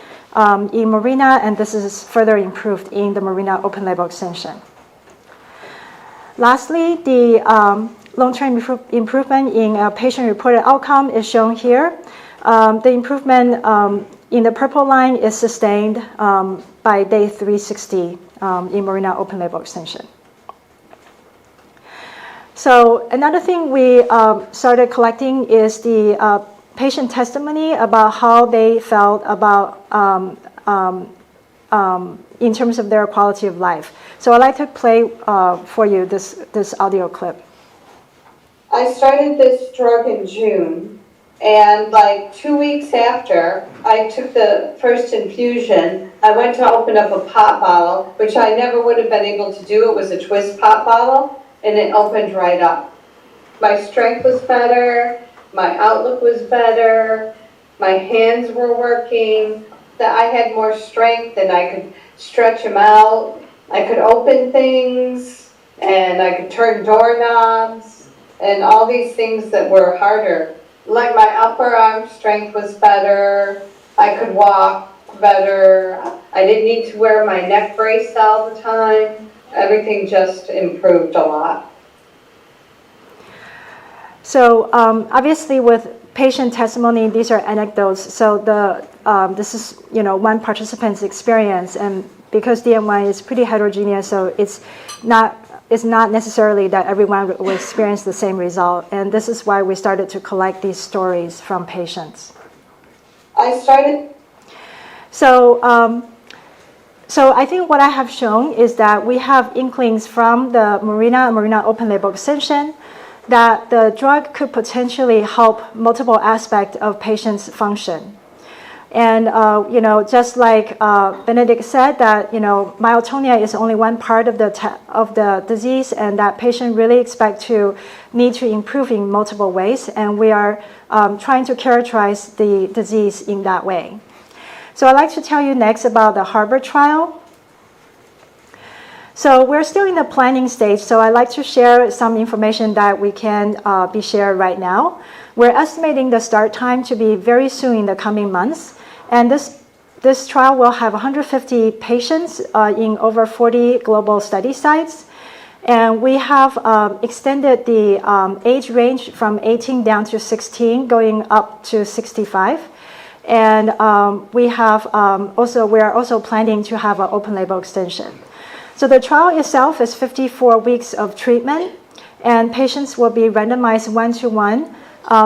S7: in Marina, and this is further improved in the Marina open label extension. Lastly, the long-term improvement in patient-reported outcome is shown here. The improvement in the purple line is sustained by day 360 in Marina open label extension. So another thing we started collecting is the patient testimony about how they felt about in terms of their quality of life. So I'd like to play for you this audio clip.
S11: I started this drug in June, And like 2 weeks after I took the first infusion, I went to open up a pop bottle, which I never would have been able to do. It was a twist pop bottle, and it opened right up. My strength was better, my outlook was better, my hands were working, that I had more strength and I could stretch them out. I could open things, and I could turn doorknobs, and all these things that were harder. Like my upper arm strength was better, I could walk better, I didn't need to wear my neck brace all the time. Everything just improved a lot.
S7: So obviously with patient testimony, these are anecdotes. So this is one participant's experience, and because DMY is pretty heterogeneous, so it's not necessarily that everyone will experience the same result. And this is why we started to collect these stories from patients. So I think what I have shown is that we have inklings from the Marina open label extension that the drug could potentially help multiple aspects of patients' function. And just like Benedict said, that myotonia is only one part of the disease, and that patient really expect to need to improve in multiple ways. And we are trying to characterize the disease in that way. So I'd like to tell you next about the Harvard trial. So we're still in the planning stage, so I'd like to share some information that we can be shared right now. We're estimating the start time to be very soon in the coming months, and this trial will have 150 patients in over 40 global study sites, and we have extended the age range from 18 down to 16, going up to 65. And we are also planning to have an open label extension. So the trial itself is 54 weeks of treatment, and patients will be randomized 1-to-1.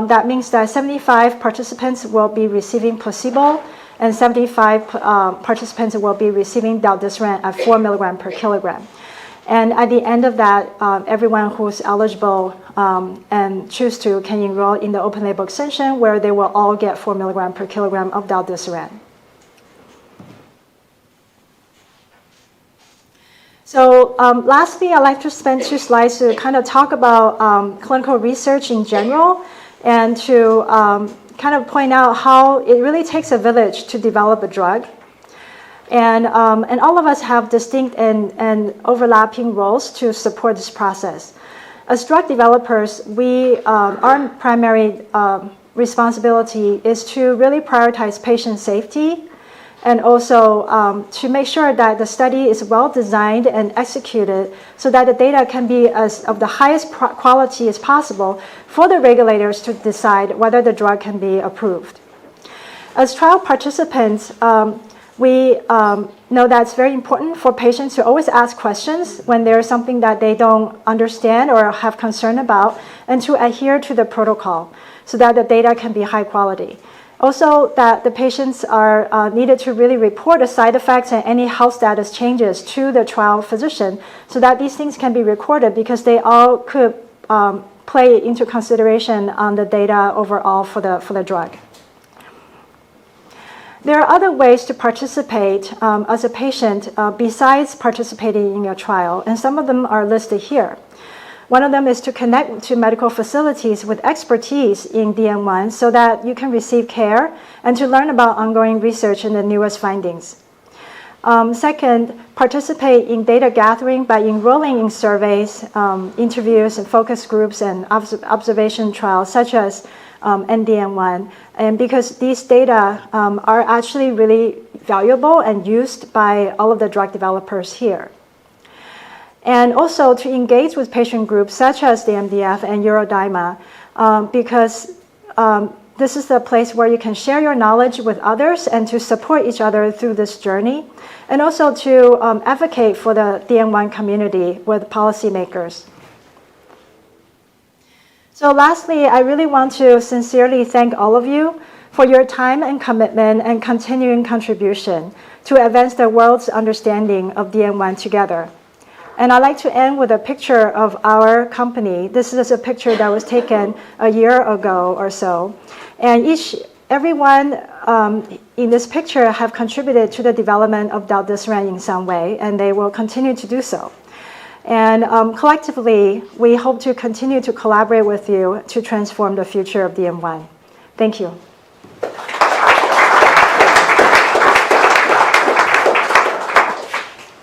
S7: That means that 75 participants will be receiving placebo, and 75 participants will be receiving del-desiran at 4 milligrams per kilogram. And at the end of that, everyone who's eligible and choose to can enroll in the open label extension, where they will all get 4 milligrams per kilogram of del-desiran. So lastly, I'd like to spend 2 slides to kind of talk about clinical research in general, and to kind of point out how it really takes a village to develop a drug. And all of us have distinct and overlapping roles to support this process. As drug developers, our primary responsibility is to really prioritize patient safety, and also to make sure that the study is well designed and executed so that the data can be of the highest quality as possible for the regulators to decide whether the drug can be approved. As trial participants, we know that it's very important for patients to always ask questions when there's something that they don't understand or have concern about, and to adhere to the protocol so that the data can be high quality. Also, that the patients are needed to really report the side effects and any health status changes to the trial physician so that these things can be recorded, because they all could play into consideration on the data overall for the drug. There are other ways to participate as a patient besides participating in a trial, and some of them are listed here. One of them is to connect to medical facilities with expertise in DM1 so that you can receive care and to learn about ongoing research and the newest findings. Second, participate in data gathering by enrolling in surveys, interviews, and focus groups and observation trials such as NDM1, and because these data are actually really valuable and used by all of the drug developers here. And also to engage with patient groups such as the MDF and EuroDyMa, because this is the place where you can share your knowledge with others and to support each other through this journey, and also to advocate for the DM1 community with policymakers. So lastly, I really want to sincerely thank all of you for your time and commitment and continuing contribution to advance the world's understanding of DM1 together. And I'd like to end with a picture of our company. This is a picture that was taken a year ago or so. And everyone in this picture have contributed to the development of del-desiran in some way, and they will continue to do so. And collectively, we hope to continue to collaborate with you to transform the future of DM1. Thank you.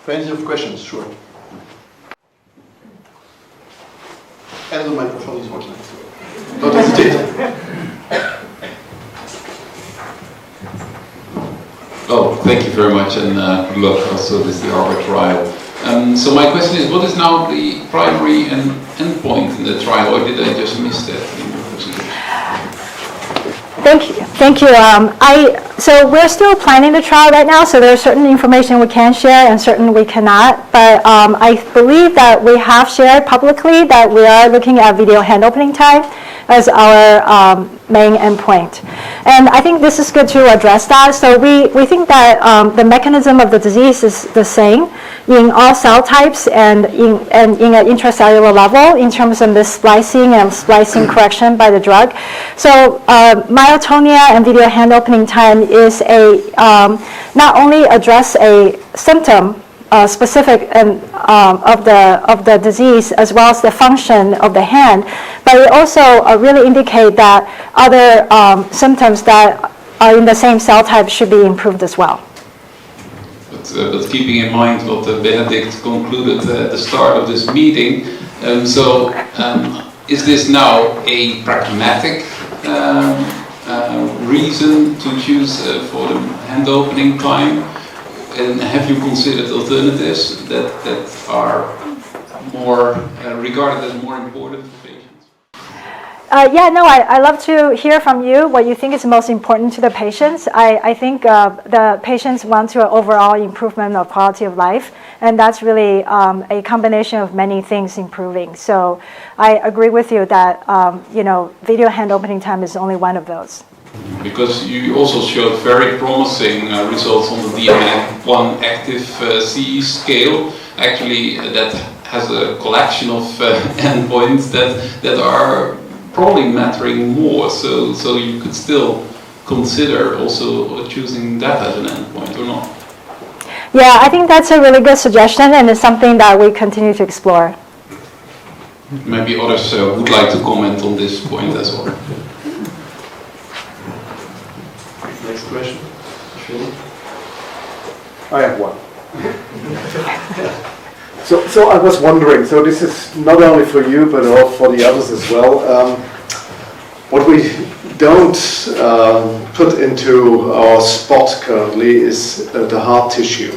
S1: Plenty of questions, sure. And the microphone is working. Don't hesitate.
S8: Oh, thank you very much, and good luck also with the ARTHEX trial. So my question is, what is now the primary endpoint in the trial, or did I just miss that in your presentation?
S7: Thank you. So we're still planning the trial right now, so there's certain information we can share and certain we cannot. But I believe that we have shared publicly that we are looking at video hand opening time as our main endpoint. And I think this is good to address that. So we think that the mechanism of the disease is the same in all cell types and in an intracellular level in terms of the splicing and splicing correction by the drug. So myotonia and video hand opening time is not only address a symptom specific of the disease as well as the function of the hand, but it also really indicate that other symptoms that are in the same cell type should be improved as well.
S8: But keeping in mind what Benedict concluded at the start of this meeting, is this now a pragmatic reason to choose for the hand opening time? And have you considered alternatives that are more regarded as more important for patients?
S7: I'd love to hear from you what you think is most important to the patients. I think the patients want to overall improvement of quality of life, and that's really a combination of many things improving. So I agree with you that video hand opening time is only one of those.
S8: Because you also showed very promising results on the DM1 active CE scale. Actually, that has a collection of endpoints that are probably mattering more. So you could still consider also choosing that as an endpoint or not?
S7: Yeah, I think that's a really good suggestion, and it's something that we continue to explore.
S8: Maybe others would like to comment on this point as well.
S2: Next question. I have one. So I was wondering, so this is not only for you, but also for the others as well. What we don't put into our spot currently is the heart tissue.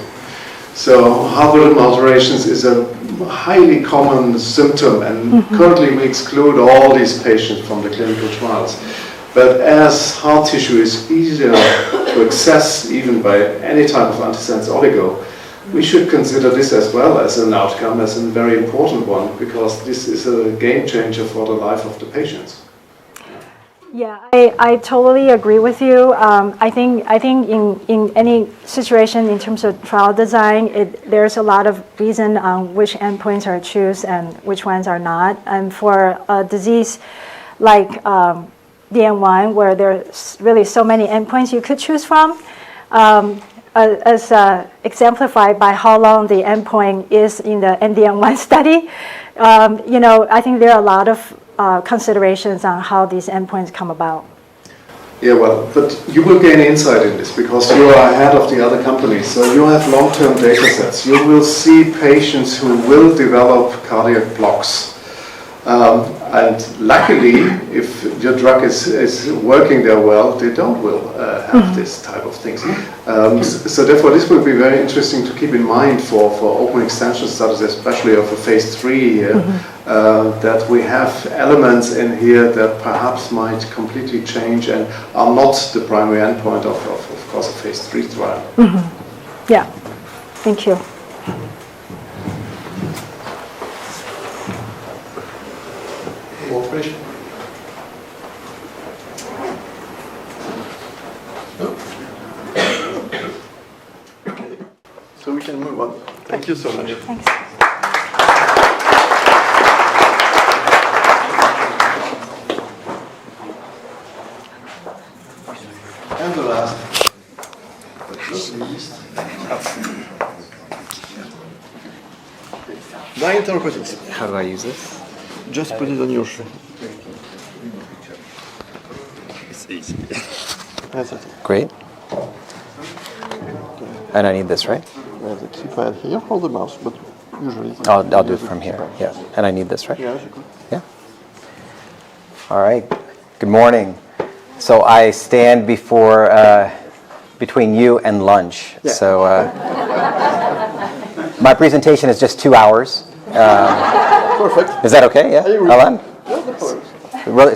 S2: So heart rhythm alterations is a highly common symptom, and currently we exclude all these patients from the clinical trials. But as heart tissue is easier to access even by any type of antisense oligo, we should consider this as well as an outcome, as a very important one, because this is a game changer for the life of the patients.
S7: Yeah, I totally agree with you. I think in any situation in terms of trial design, there's a lot of reason on which endpoints are chosen and which ones are not. And for a disease like DM1, where there's really so many endpoints you could choose from, as exemplified by how long the endpoint is in the NDM1 study, I think there are a lot of considerations on how these endpoints come about.
S2: Yeah, well, but you will gain insight in this because you are ahead of the other companies. So you have long-term data sets. You will see patients who will develop cardiac blocks. And luckily, if your drug is working there well, they will have this type of things. So therefore, this will be very interesting to keep in mind for open extension studies, especially of a phase 3 here, that we have elements in here that perhaps might completely change and are not the primary endpoint of course, a phase 3 trial.
S7: Yeah, thank you.
S1: More question? No? Okay. So we can move on. Thank you so much.
S7: Thanks.
S1: And the last, but not least, DYNE therapeutics.
S13: How do I use this?
S1: Just put it on your shirt. It's easy. That's it.
S13: Great. And I need this, right?
S1: There's a keypad here. Hold the mouse, but usually...
S13: I'll do it from here, yeah. And I need this, right?
S1: Yeah, you could.
S13: Yeah. All right. Good morning. So I stand between you and lunch. Yeah. So my presentation is just 2 hours.
S1: Perfect.
S13: Is that okay? Yeah. Alan?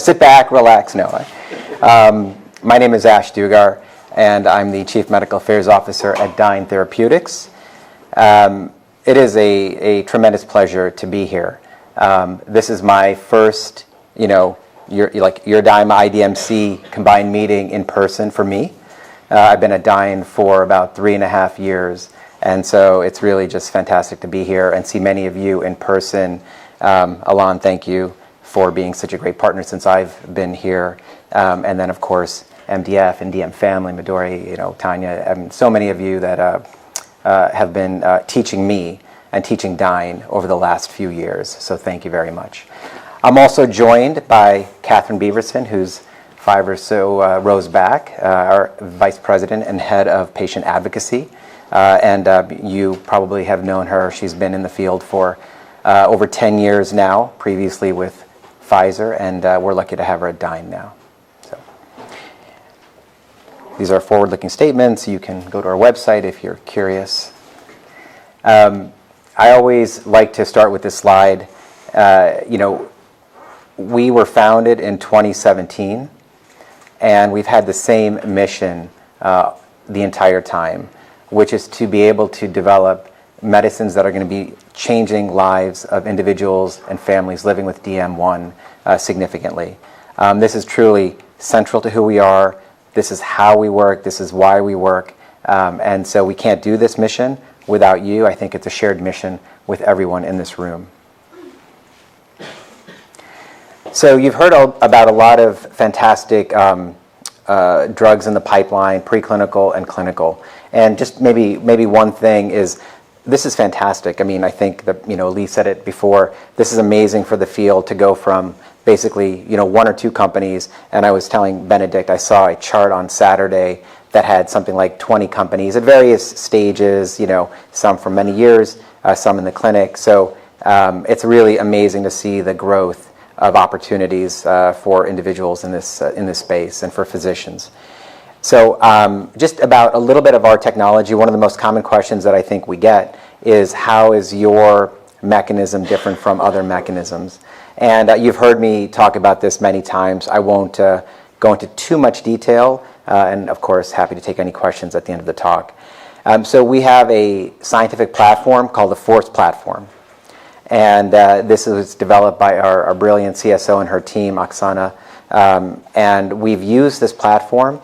S13: Sit back, relax. No. My name is Ash Dugar, and I'm the Chief Medical Affairs Officer at DYNE Therapeutics. It is a tremendous pleasure to be here. This is my first, EuroDyMa IDMC combined meeting in person for me. I've been at DYNE for about 3.5 years, and so it's really just fantastic to be here and see many of you in person. Alan, thank you for being such a great partner since I've been here. And then, of course, MDF and DM family, Midori, Tanya, so many of you that have been teaching me and teaching DYNE over the last few years. So thank you very much. I'm also joined by Catherine Beaverson, who's 5 or so rows back, our Vice President and Head of Patient Advocacy. And you probably have known her. She's been in the field for over 10 years now, previously with Pfizer, and we're lucky to have her at DYNE now. So these are forward-looking statements. You can go to our website if you're curious. I always like to start with this slide. We were founded in 2017, and we've had the same mission the entire time, which is to be able to develop medicines that are going to be changing lives of individuals and families living with DM1 significantly. This is truly central to who we are. This is how we work. This is why we work. And so we can't do this mission without you. I think it's a shared mission with everyone in this room. So you've heard about a lot of fantastic drugs in the pipeline, preclinical and clinical. And just maybe one thing is, this is fantastic. I mean, I think that, Lee said it before, this is amazing for the field to go from basically, 1 or 2 companies. And I was telling Benedict, I saw a chart on Saturday that had something like 20 companies at various stages, some for many years, some in the clinic. So it's really amazing to see the growth of opportunities for individuals in this space and for physicians. So just about a little bit of our technology, one of the most common questions that I think we get is, how is your mechanism different from other mechanisms? And you've heard me talk about this many times. I won't go into too much detail, and of course, happy to take any questions at the end of the talk. So we have a scientific platform called the FORCE platform. And this was developed by our brilliant CSO and her team, Oksana. And we've used this platform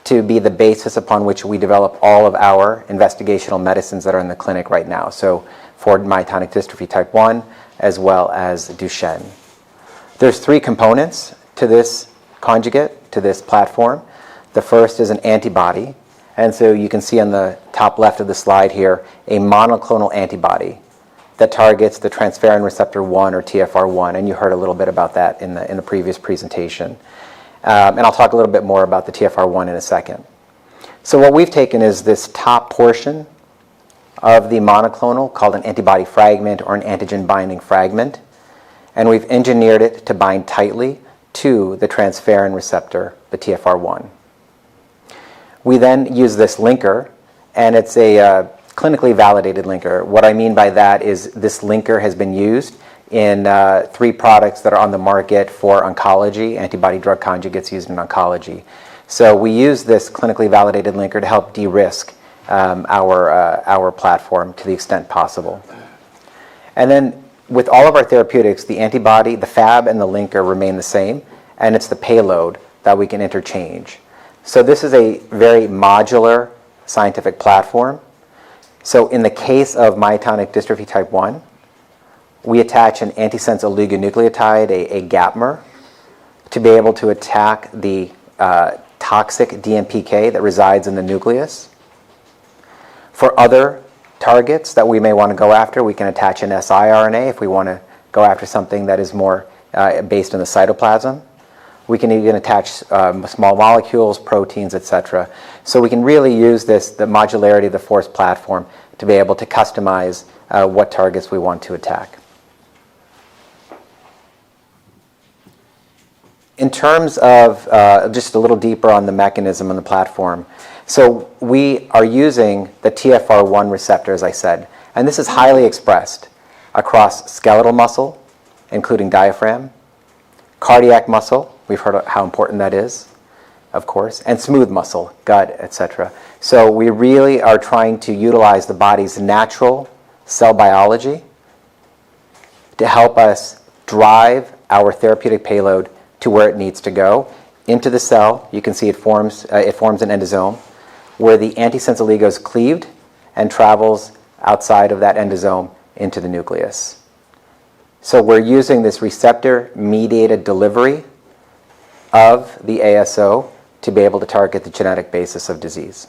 S13: to be the basis upon which we develop all of our investigational medicines that are in the clinic right now. So for myotonic dystrophy type 1, as well as Duchenne. There's 3 components to this conjugate, to this platform. The first is an antibody. And so you can see on the top left of the slide here, a monoclonal antibody that targets the transferrin receptor 1 or TFR1. And you heard a little bit about that in the previous presentation. And I'll talk a little bit more about the TFR1 in a second. So what we've taken is this top portion of the monoclonal, called an antibody fragment or an antigen binding fragment, and we've engineered it to bind tightly to the transferrin receptor, the TFR1. We then use this linker, and it's a clinically validated linker. What I mean by that is this linker has been used in 3 products that are on the market for oncology, antibody drug conjugates used in oncology. So we use this clinically validated linker to help de-risk our platform to the extent possible. And then with all of our therapeutics, the antibody, the Fab, and the linker remain the same, and it's the payload that we can interchange. So this is a very modular scientific platform. So in the case of myotonic dystrophy type 1, we attach an antisense oligonucleotide, a gapmer, to be able to attack the toxic DMPK that resides in the nucleus. For other targets that we may want to go after, we can attach an siRNA if we want to go after something that is more based in the cytoplasm. We can even attach small molecules, proteins, etc. So we can really use the modularity of the FORCE platform to be able to customize what targets we want to attack. In terms of just a little deeper on the mechanism and the platform, so we are using the TFR1 receptor, as I said, and this is highly expressed across skeletal muscle, including diaphragm, cardiac muscle, we've heard how important that is, of course, and smooth muscle, gut, etc. So we really are trying to utilize the body's natural cell biology to help us drive our therapeutic payload to where it needs to go, into the cell. You can see it forms an endosome, where the antisense oligo is cleaved and travels outside of that endosome into the nucleus. So we're using this receptor-mediated delivery of the ASO to be able to target the genetic basis of disease.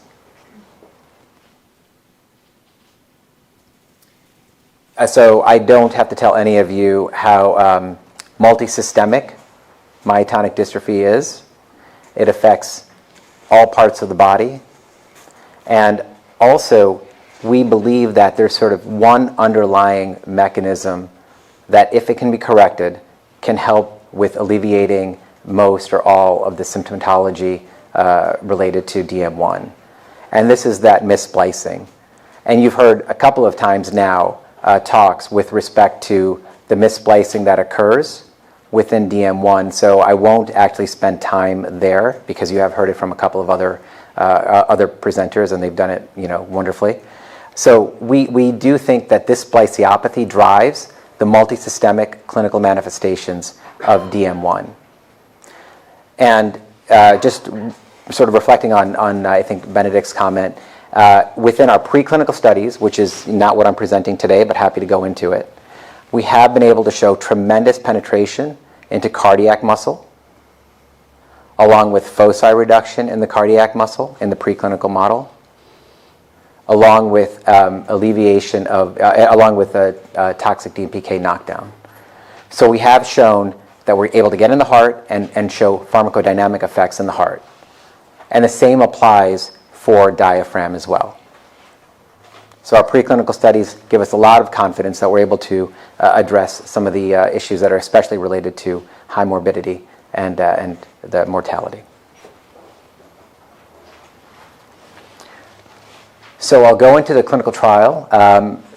S13: So I don't have to tell any of you how multisystemic myotonic dystrophy is. It affects all parts of the body. And also, we believe that there's sort of one underlying mechanism that, if it can be corrected, can help with alleviating most or all of the symptomatology related to DM1. And this is that missplicing. And you've heard a couple of times now talks with respect to the missplicing that occurs within DM1, so I won't actually spend time there because you have heard it from a couple of other presenters, and they've done it, wonderfully. So we do think that this spliceopathy drives the multisystemic clinical manifestations of DM1. And just sort of reflecting on I think Benedict's comment, within our preclinical studies, which is not what I'm presenting today, but happy to go into it, we have been able to show tremendous penetration into cardiac muscle, along with foci reduction in the cardiac muscle in the preclinical model, along with alleviation of, along with toxic DMPK knockdown. So we have shown that we're able to get in the heart and show pharmacodynamic effects in the heart. And the same applies for diaphragm as well. So our preclinical studies give us a lot of confidence that we're able to address some of the issues that are especially related to high morbidity and the mortality. So I'll go into the clinical trial.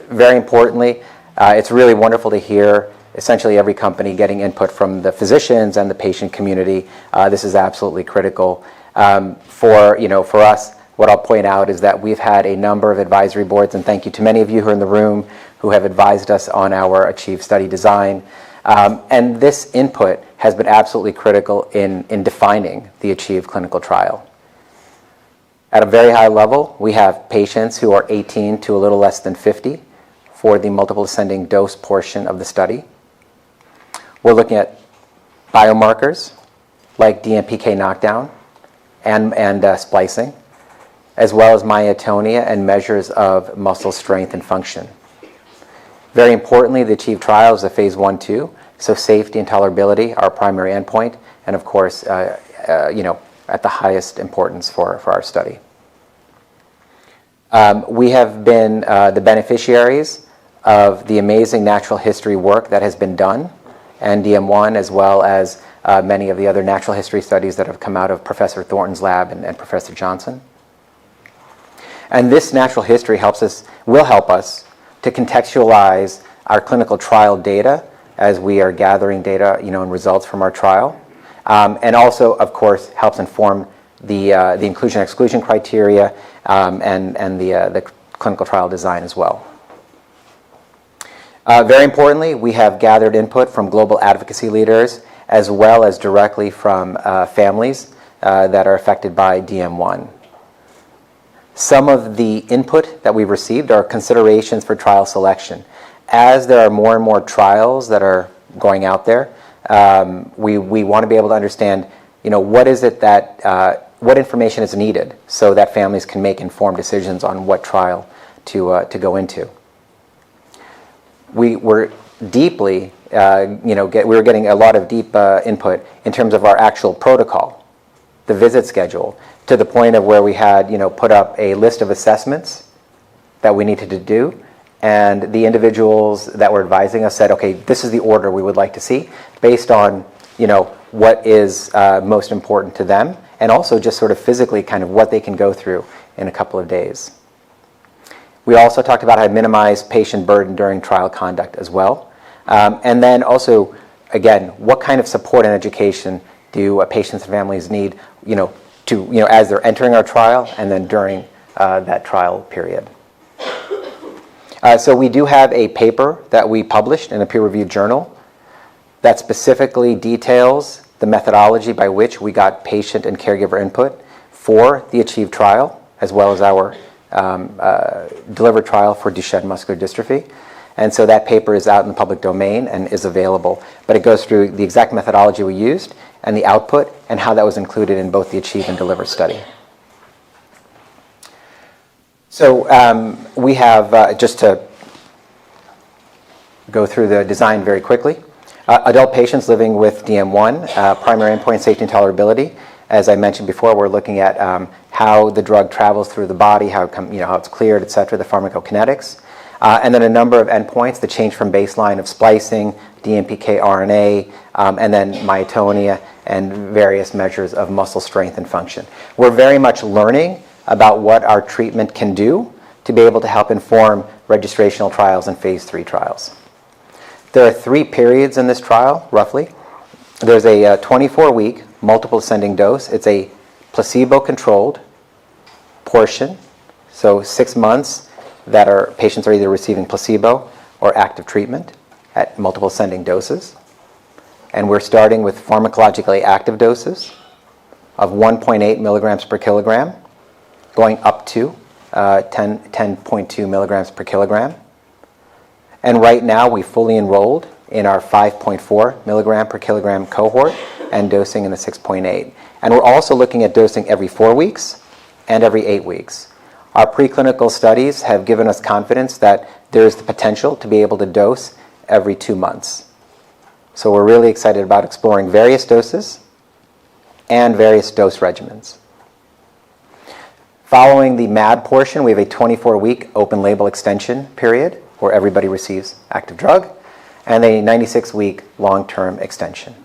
S13: Very importantly, it's really wonderful to hear essentially every company getting input from the physicians and the patient community. This is absolutely critical. For us, what I'll point out is that we've had a number of advisory boards, and thank you to many of you who are in the room who have advised us on our ACHIEVE study design. And this input has been absolutely critical in defining the ACHIEVE clinical trial. At a very high level, we have patients who are 18 to a little less than 50 for the multiple ascending dose portion of the study. We're looking at biomarkers like DMPK knockdown and splicing, as well as myotonia and measures of muscle strength and function. Very importantly, the ACHIEVE trial is a phase 1/2, so safety and tolerability are our primary endpoint, and of course, at the highest importance for our study. We have been the beneficiaries of the amazing natural history work that has been done, and DM1, as well as many of the other natural history studies that have come out of Professor Thornton's lab and Professor Johnson. And this natural history will help us to contextualize our clinical trial data as we are gathering data, and results from our trial. And also, of course, helps inform the inclusion-exclusion criteria and the clinical trial design as well. Very importantly, we have gathered input from global advocacy leaders as well as directly from families that are affected by DM1. Some of the input that we've received are considerations for trial selection. As there are more and more trials that are going out there, we want to be able to understand, what is it that what information is needed so that families can make informed decisions on what trial to go into. We were deeply, we were getting a lot of deep input in terms of our actual protocol, the visit schedule, to the point of where we had, put up a list of assessments that we needed to do, and the individuals that were advising us said, okay, this is the order we would like to see, based on, what is most important to them, and also just sort of physically kind of what they can go through in a couple of days. We also talked about how to minimize patient burden during trial conduct as well. And then also, again, what kind of support and education do patients and families need, as they're entering our trial and then during that trial period. So we do have a paper that we published in a peer-reviewed journal that specifically details the methodology by which we got patient and caregiver input for the ACHIEVE trial, as well as our delivered trial for Duchenne muscular dystrophy. And so that paper is out in the public domain and is available. But it goes through the exact methodology we used and the output and how that was included in both the ACHIEVE and DELIVER study. So we have, just to go through the design very quickly, adult patients living with DM1, primary endpoint safety and tolerability. As I mentioned before, we're looking at how the drug travels through the body, how it's cleared, et cetera, the pharmacokinetics. And then a number of endpoints, the change from baseline of splicing, DMPK RNA, and then myotonia, and various measures of muscle strength and function. We're very much learning about what our treatment can do to be able to help inform registrational trials and phase 3 trials. There are 3 periods in this trial, roughly. There's a 24-week multiple ascending dose. It's a placebo-controlled portion, so 6 months that patients are either receiving placebo or active treatment at multiple ascending doses. And we're starting with pharmacologically active doses of 1.8 milligrams per kilogram, going up to 10.2 milligrams per kilogram. And right now we fully enrolled in our 5.4 milligram per kilogram cohort and dosing in the 6.8. And we're also looking at dosing every 4 weeks and every 8 weeks. Our preclinical studies have given us confidence that there is the potential to be able to dose every 2 months. So we're really excited about exploring various doses and various dose regimens. Following the MAD portion, we have a 24-week open label extension period where everybody receives active drug, and a 96-week long-term extension.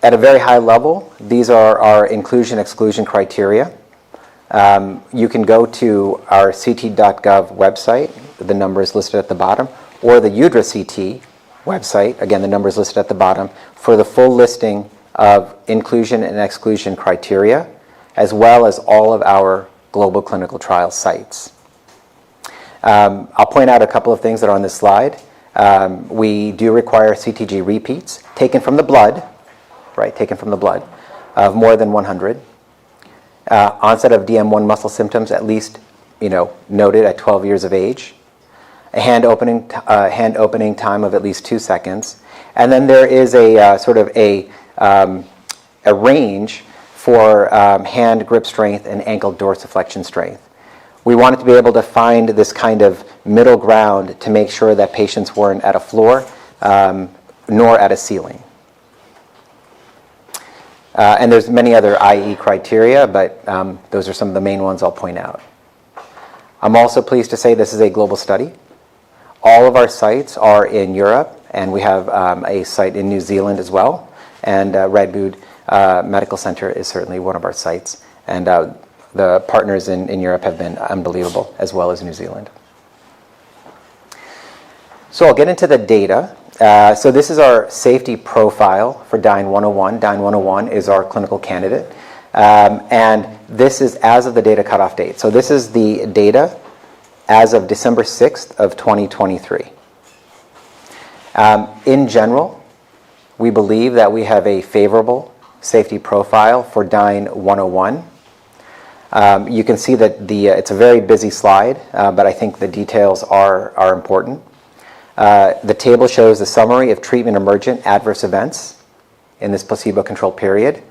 S13: At a very high level, these are our inclusion-exclusion criteria. You can go to our ct.gov website, the number is listed at the bottom, or the UDRA-CT website, again the number is listed at the bottom, for the full listing of inclusion and exclusion criteria, as well as all of our global clinical trial sites. I'll point out a couple of things that are on this slide. We do require CTG repeats taken from the blood, of more than 100. Onset of DM1 muscle symptoms at least, noted at 12 years of age. A hand opening time of at least 2 seconds. And then there is a sort of a range for hand grip strength and ankle dorsiflexion strength. We wanted to be able to find this kind of middle ground to make sure that patients weren't at a floor nor at a ceiling. And there's many other IE criteria, but those are some of the main ones I'll point out. I'm also pleased to say this is a global study. All of our sites are in Europe, and we have a site in New Zealand as well. And Redwood Medical Center is certainly one of our sites. And the partners in Europe have been unbelievable, as well as New Zealand. So I'll get into the data. So this is our safety profile for DYNE 101. DYNE 101 is our clinical candidate. And this is as of the data cutoff date. So this is the data as of December 6th of 2023. In general, we believe that we have a favorable safety profile for DYNE 101. You can see that it's a very busy slide, but I think the details are important. The table shows the summary of treatment emergent adverse events in this placebo-controlled period.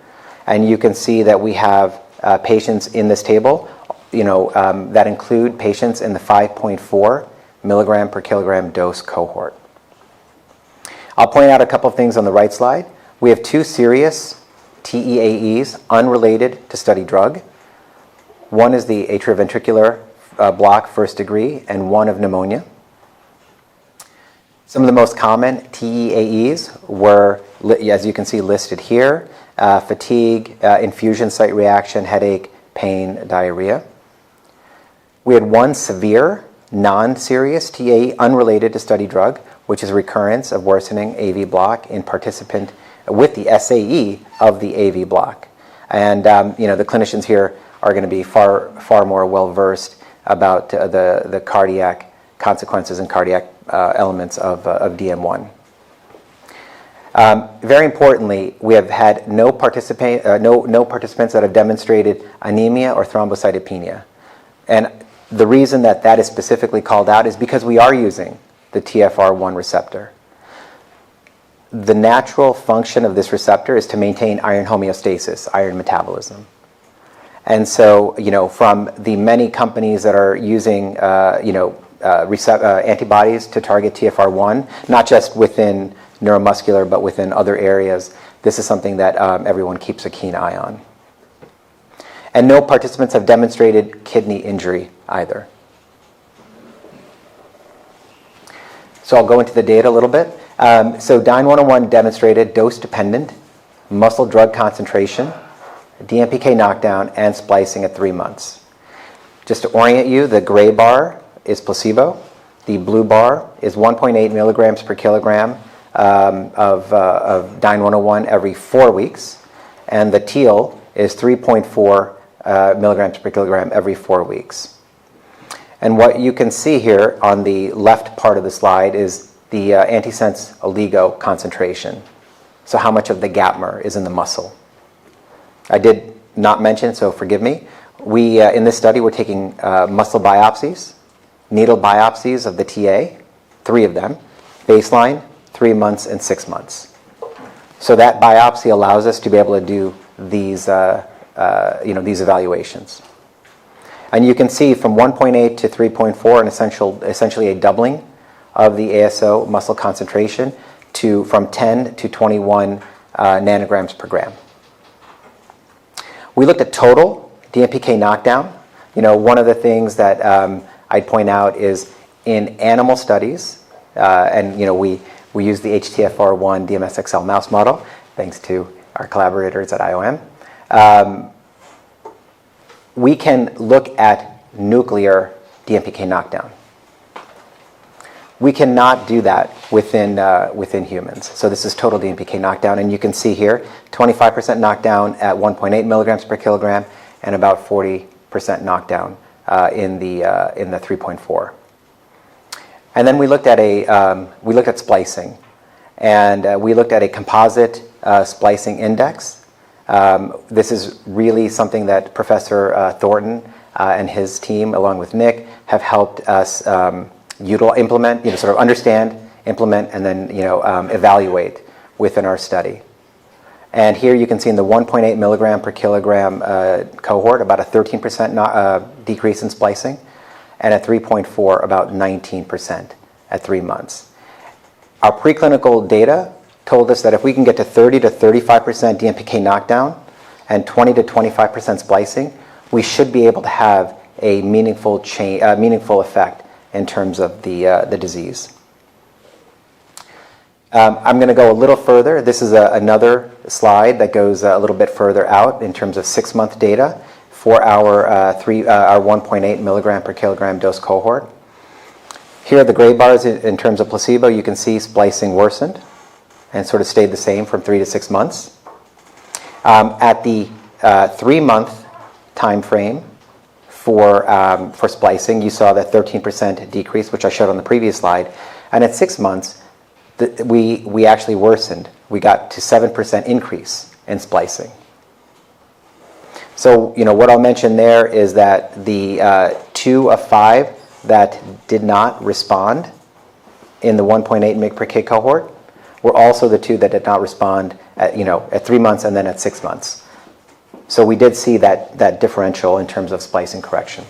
S13: And you can see that we have patients in this table, that include patients in the 5.4 milligram per kilogram dose cohort. I'll point out a couple of things on the right slide. We have 2 serious TEAEs unrelated to study drug. One is the atrioventricular block, first degree, and one of pneumonia. Some of the most common TEAEs were, as you can see listed here, fatigue, infusion site reaction, headache, pain, diarrhea. We had 1 severe, non-serious TEAE unrelated to study drug, which is recurrence of worsening AV block in participant with the SAE of the AV block. And the clinicians here are going to be far more well versed about the cardiac consequences and cardiac elements of DM1. Very importantly, we have had no participants that have demonstrated anemia or thrombocytopenia. And the reason that is specifically called out is because we are using the TFR1 receptor. The natural function of this receptor is to maintain iron homeostasis, iron metabolism. And so, from the many companies that are using, antibodies to target TFR1, not just within neuromuscular, but within other areas, this is something that everyone keeps a keen eye on. And no participants have demonstrated kidney injury either. So I'll go into the data a little bit. So DYNE-101 demonstrated dose-dependent muscle drug concentration, DMPK knockdown, and splicing at 3 months. Just to orient you, the gray bar is placebo. The blue bar is 1.8 milligrams per kilogram of DYNE-101 every 4 weeks. And the teal is 3.4 milligrams per kilogram every 4 weeks. And what you can see here on the left part of the slide is the antisense oligo concentration. So how much of the gapmer is in the muscle. I did not mention, so forgive me. We, in this study, we're taking muscle biopsies, needle biopsies of the TA, 3 of them, baseline, 3 months, and 6 months. So that biopsy allows us to be able to do these, these evaluations. And you can see from 1.8 to 3.4, essentially a doubling of the ASO muscle concentration from 10 to 21 nanograms per gram. We looked at total DMPK knockdown. One of the things that I'd point out is in animal studies, and we use the HTFR1 DMSXL mouse model, thanks to our collaborators at IOM. We can look at nuclear DMPK knockdown. We cannot do that within humans. So this is total DMPK knockdown, and you can see here 25% knockdown at 1.8 milligrams per kilogram, and about 40% knockdown in the 3.4. And then we looked at splicing, and we looked at a composite splicing index. This is really something that Professor Thornton and his team, along with Nick, have helped us implement, sort of understand, implement, and then evaluate within our study. And here you can see in the 1.8 milligram per kilogram cohort about a 13% decrease in splicing, and at 3.4 about 19% at 3 months. Our preclinical data told us that if we can get to 30 to 35% DMPK knockdown and 20 to 25% splicing, we should be able to have a meaningful effect in terms of the disease. I'm going to go a little further. This is another slide that goes a little bit further out in terms of 6-month data for our 1.8 milligram per kilogram dose cohort. Here are the gray bars in terms of placebo. You can see splicing worsened and sort of stayed the same from 3 to 6 months. At the 3-month time frame for splicing, you saw that 13% decrease, which I showed on the previous slide. And at 6 months, we actually worsened. We got to 7% increase in splicing. So, what I'll mention there is that the 2 of 5 that did not respond in the 1.8 mg per kg cohort were also the two that did not respond at 3 months and then at 6 months. So we did see that differential in terms of splicing correction.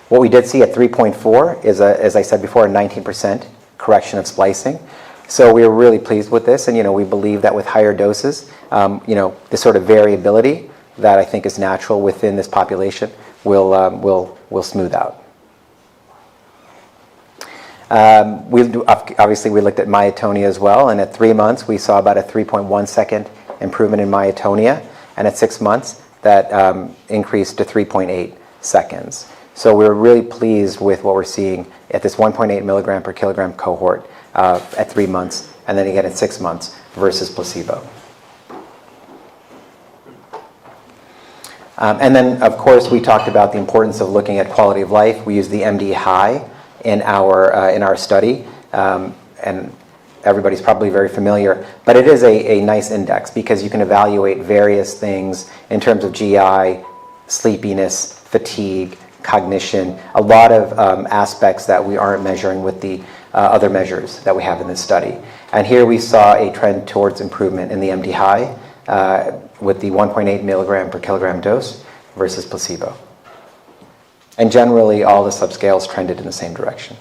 S13: What we did see at 3.4 is, as I said before, a 19% correction of splicing. So we were really pleased with this, and we believe that with higher doses, the sort of variability that I think is natural within this population will smooth out. Obviously, we looked at myotonia as well, and at 3 months, we saw about a 3.1 second improvement in myotonia, and at 6 months, that increased to 3.8 seconds. So we're really pleased with what we're seeing at this 1.8 milligram per kilogram cohort at 3 months, and then again at 6 months versus placebo. And then, of course, we talked about the importance of looking at quality of life. We used the MD high in our study, and everybody's probably very familiar, but it is a nice index because you can evaluate various things in terms of GI, sleepiness, fatigue, cognition, a lot of aspects that we aren't measuring with the other measures that we have in this study. And here we saw a trend towards improvement in the MD high with the 1.8 milligram per kilogram dose versus placebo. And generally, all the subscales trended in the same direction.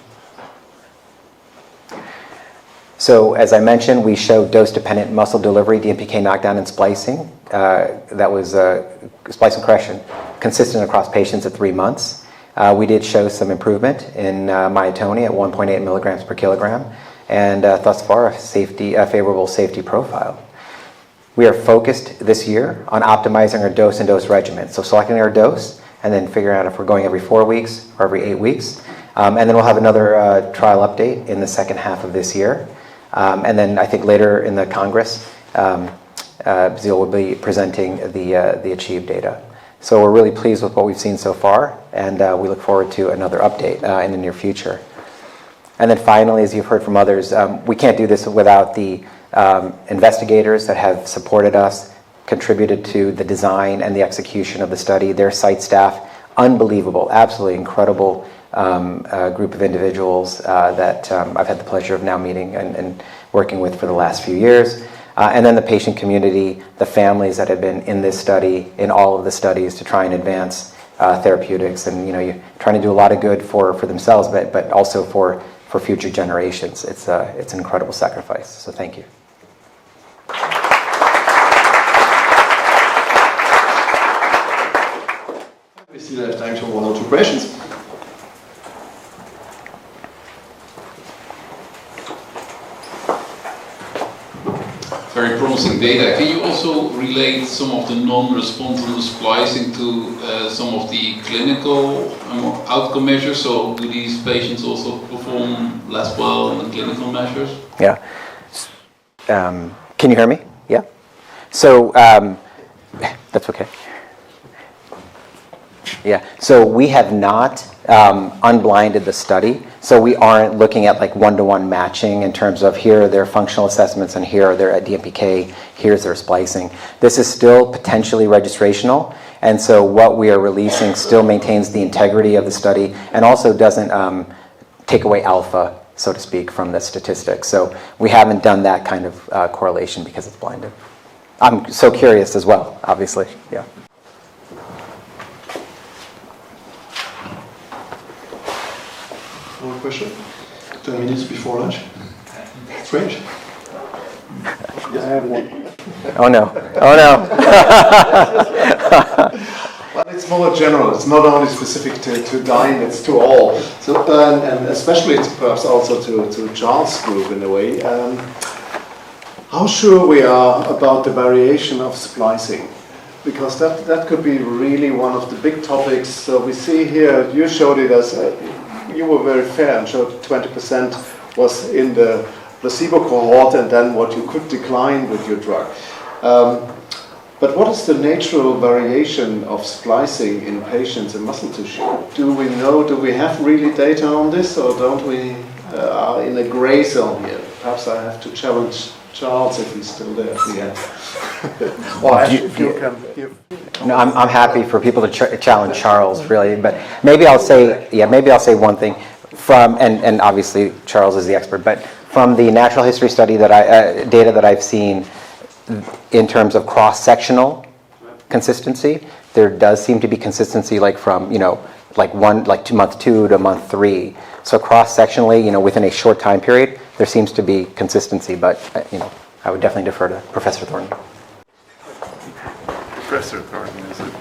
S13: So as I mentioned, we showed dose-dependent muscle delivery, DMPK knockdown, and splicing. That was splicing correction consistent across patients at 3 months. We did show some improvement in myotonia at 1.8 milligrams per kilogram, and thus far a favorable safety profile. We are focused this year on optimizing our dose and dose regimen. So selecting our dose and then figuring out if we're going every 4 weeks or every 8 weeks. And then we'll have another trial update in the second half of this year. And then I think later in the Congress, Bazil will be presenting the achieved data. So we're really pleased with what we've seen so far, and we look forward to another update in the near future. And then finally, as you've heard from others, we can't do this without the investigators that have supported us, contributed to the design and the execution of the study, their site staff, unbelievable, absolutely incredible group of individuals that I've had the pleasure of now meeting and working with for the last few years. And then the patient community, the families that have been in this study, in all of the studies to try and advance therapeutics. And you're trying to do a lot of good for themselves, but also for future generations. It's an incredible sacrifice. So thank you.
S1: We still have time for 1 or 2 questions.
S8: Very promising data. Can you also relate some of the non-response on the splicing to some of the clinical outcome measures? So do these patients also perform less well in the clinical measures?
S13: Yeah. Can you hear me? Yeah. So that's okay. Yeah. So we have not unblinded the study. So we aren't looking at like one-to-one matching in terms of here are their functional assessments and here are their DMPK, here's their splicing. This is still potentially registrational, and so what we are releasing still maintains the integrity of the study and also doesn't take away alpha, so to speak, from the statistics. So we haven't done that kind of correlation because it's blinded. I'm so curious as well, obviously. Yeah.
S1: One question? 10 minutes before lunch? Strange. Yes, I have one.
S13: Oh no. Oh no.
S2: Well, it's more general. It's not only specific to DYNE, it's to all. So, and especially it's perhaps also to Charles' group in a way. How sure we are about the variation of splicing? Because that could be really one of the big topics. So we see here, you showed it as, you were very fair and showed 20% was in the placebo cohort and then what you could decline with your drug. But what is the natural variation of splicing in patients in muscle tissue? Do we know, do we have really data on this, or don't we are in a gray zone here? Perhaps I have to challenge Charles if he's still there at the end. Or if you can give.
S13: No, I'm happy for people to challenge Charles, really, but maybe I'll say one thing from, and obviously Charles is the expert, but From the natural history study that data that I've seen, in terms of cross-sectional consistency, there does seem to be consistency, like from like month 2 to month 3. So cross-sectionally, within a short time period, there seems to be consistency. But I would definitely defer to Professor Thornton.
S18: Professor Thornton, is it?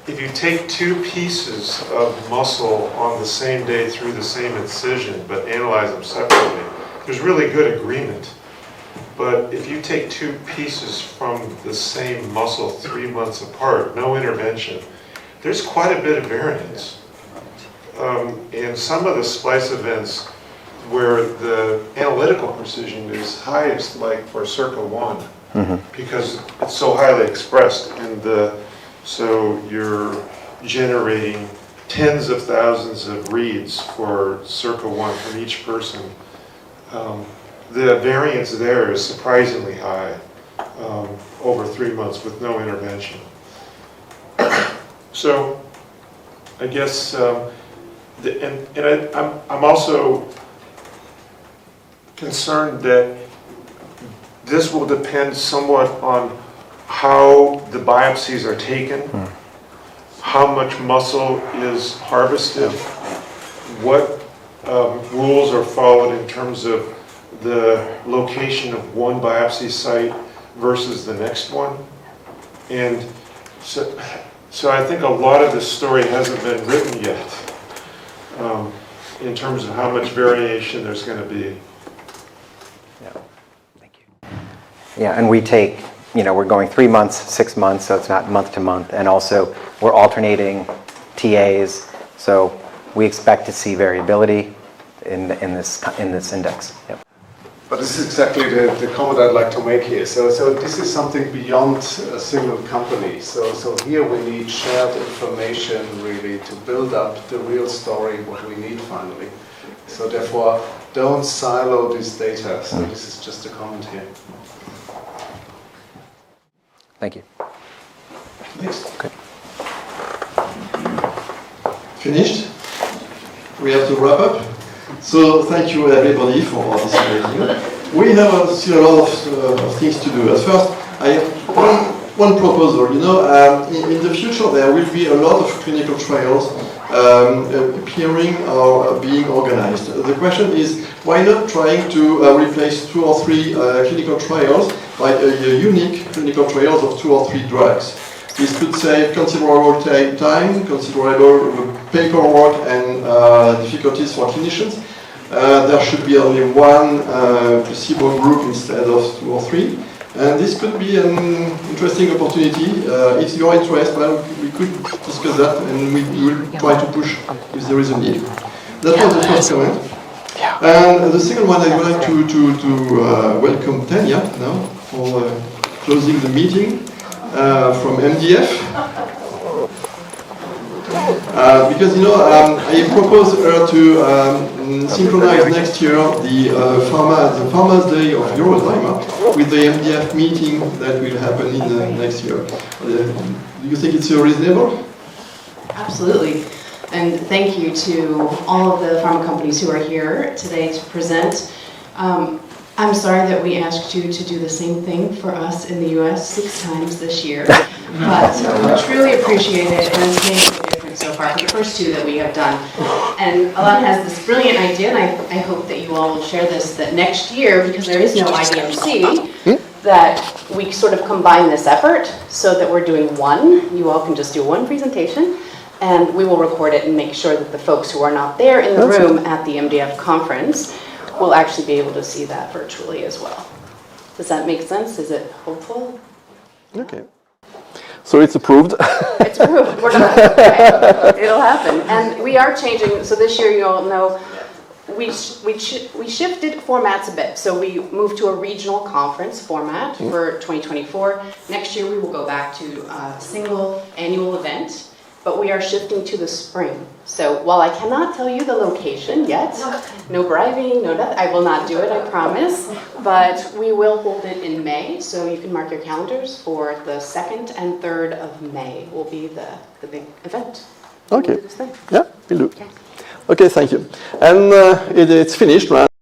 S18: If you take 2 pieces of muscle on the same day through the same incision, but analyze them separately, there's really good agreement. But if you take 2 pieces from the same muscle 3 months apart, no intervention, there's quite a bit of variance. And some of the splice events where the analytical precision is highest, like for circa-1, because it's so highly expressed, and so you're generating tens of thousands of reads for circa-1 for each person. The variance there is surprisingly high over 3 months with no intervention. So I guess, I'm also concerned that this will depend somewhat on how the biopsies are taken, how much muscle is harvested, what rules are followed in terms of the location of one biopsy site versus the next one. And so I think a lot of this story hasn't been written yet in terms of how much variation there's going to be.
S13: Yeah, and we take, we're going 3 months, 6 months, so it's not month to month, and also we're alternating TAs, so we expect to see variability in this index. Yep.
S16: But this is exactly the comment I'd like to make here. So this is something beyond a single company. So here we need shared information really to build up the real story, what we need finally. So therefore, don't silo this data. So this is just a comment here.
S13: Thank you.
S1: Next. Okay. Finished? We have to wrap up. So thank you everybody for participating. We have still a lot of things to do. At first, I have one proposal. In the future there will be a lot of clinical trials appearing or being organized. The question is, why not trying to replace 2 or 3 clinical trials by a unique clinical trials of 2 or 3 drugs? This could save considerable time, considerable paperwork and difficulties for clinicians. There should be only 1 placebo group instead of 2 or 3. And this could be an interesting opportunity. If you're interested, well, we could discuss that and we will try to push if there is a need. That was the first comment. And the second one, I would like to welcome Tanya now for closing the meeting from MDF. Because I proposed her to synchronize next year the Pharma's Day of EuroDyMa with the MDF meeting that will happen in the next year. Do you think it's reasonable?
S17: Absolutely. And thank you to all of the pharma companies who are here today to present. I'm sorry that we asked you to do the same thing for us in the US 6 times this year, but we truly appreciate it, and it's made a difference so far for the first 2 that we have done. And Alan has this brilliant idea, and I hope that you all will share this, that next year, because there is no IDMC, that we sort of combine this effort so that we're doing 1. You all can just do 1 presentation, and we will record it and make sure that the folks who are not there in the room at the MDF conference will actually be able to see that virtually as well. Does that make sense? Is it hopeful?
S1: Okay. So it's approved.
S17: It's approved. We're done. Okay. It'll happen. And we are changing. So this year, you all know, we shifted formats a bit. So we moved to a regional conference format for 2024. Next year, we will go back to a single annual event. But we are shifting to the spring. So while I cannot tell you the location yet, no bribing, no nothing, I will not do it, I promise. But we will hold it in May, so you can mark your calendars for the 2nd and 3rd of May will be the big event.
S1: Okay. Yeah, we'll do.
S17: Okay.
S1: Okay, thank you. And it's finished, right?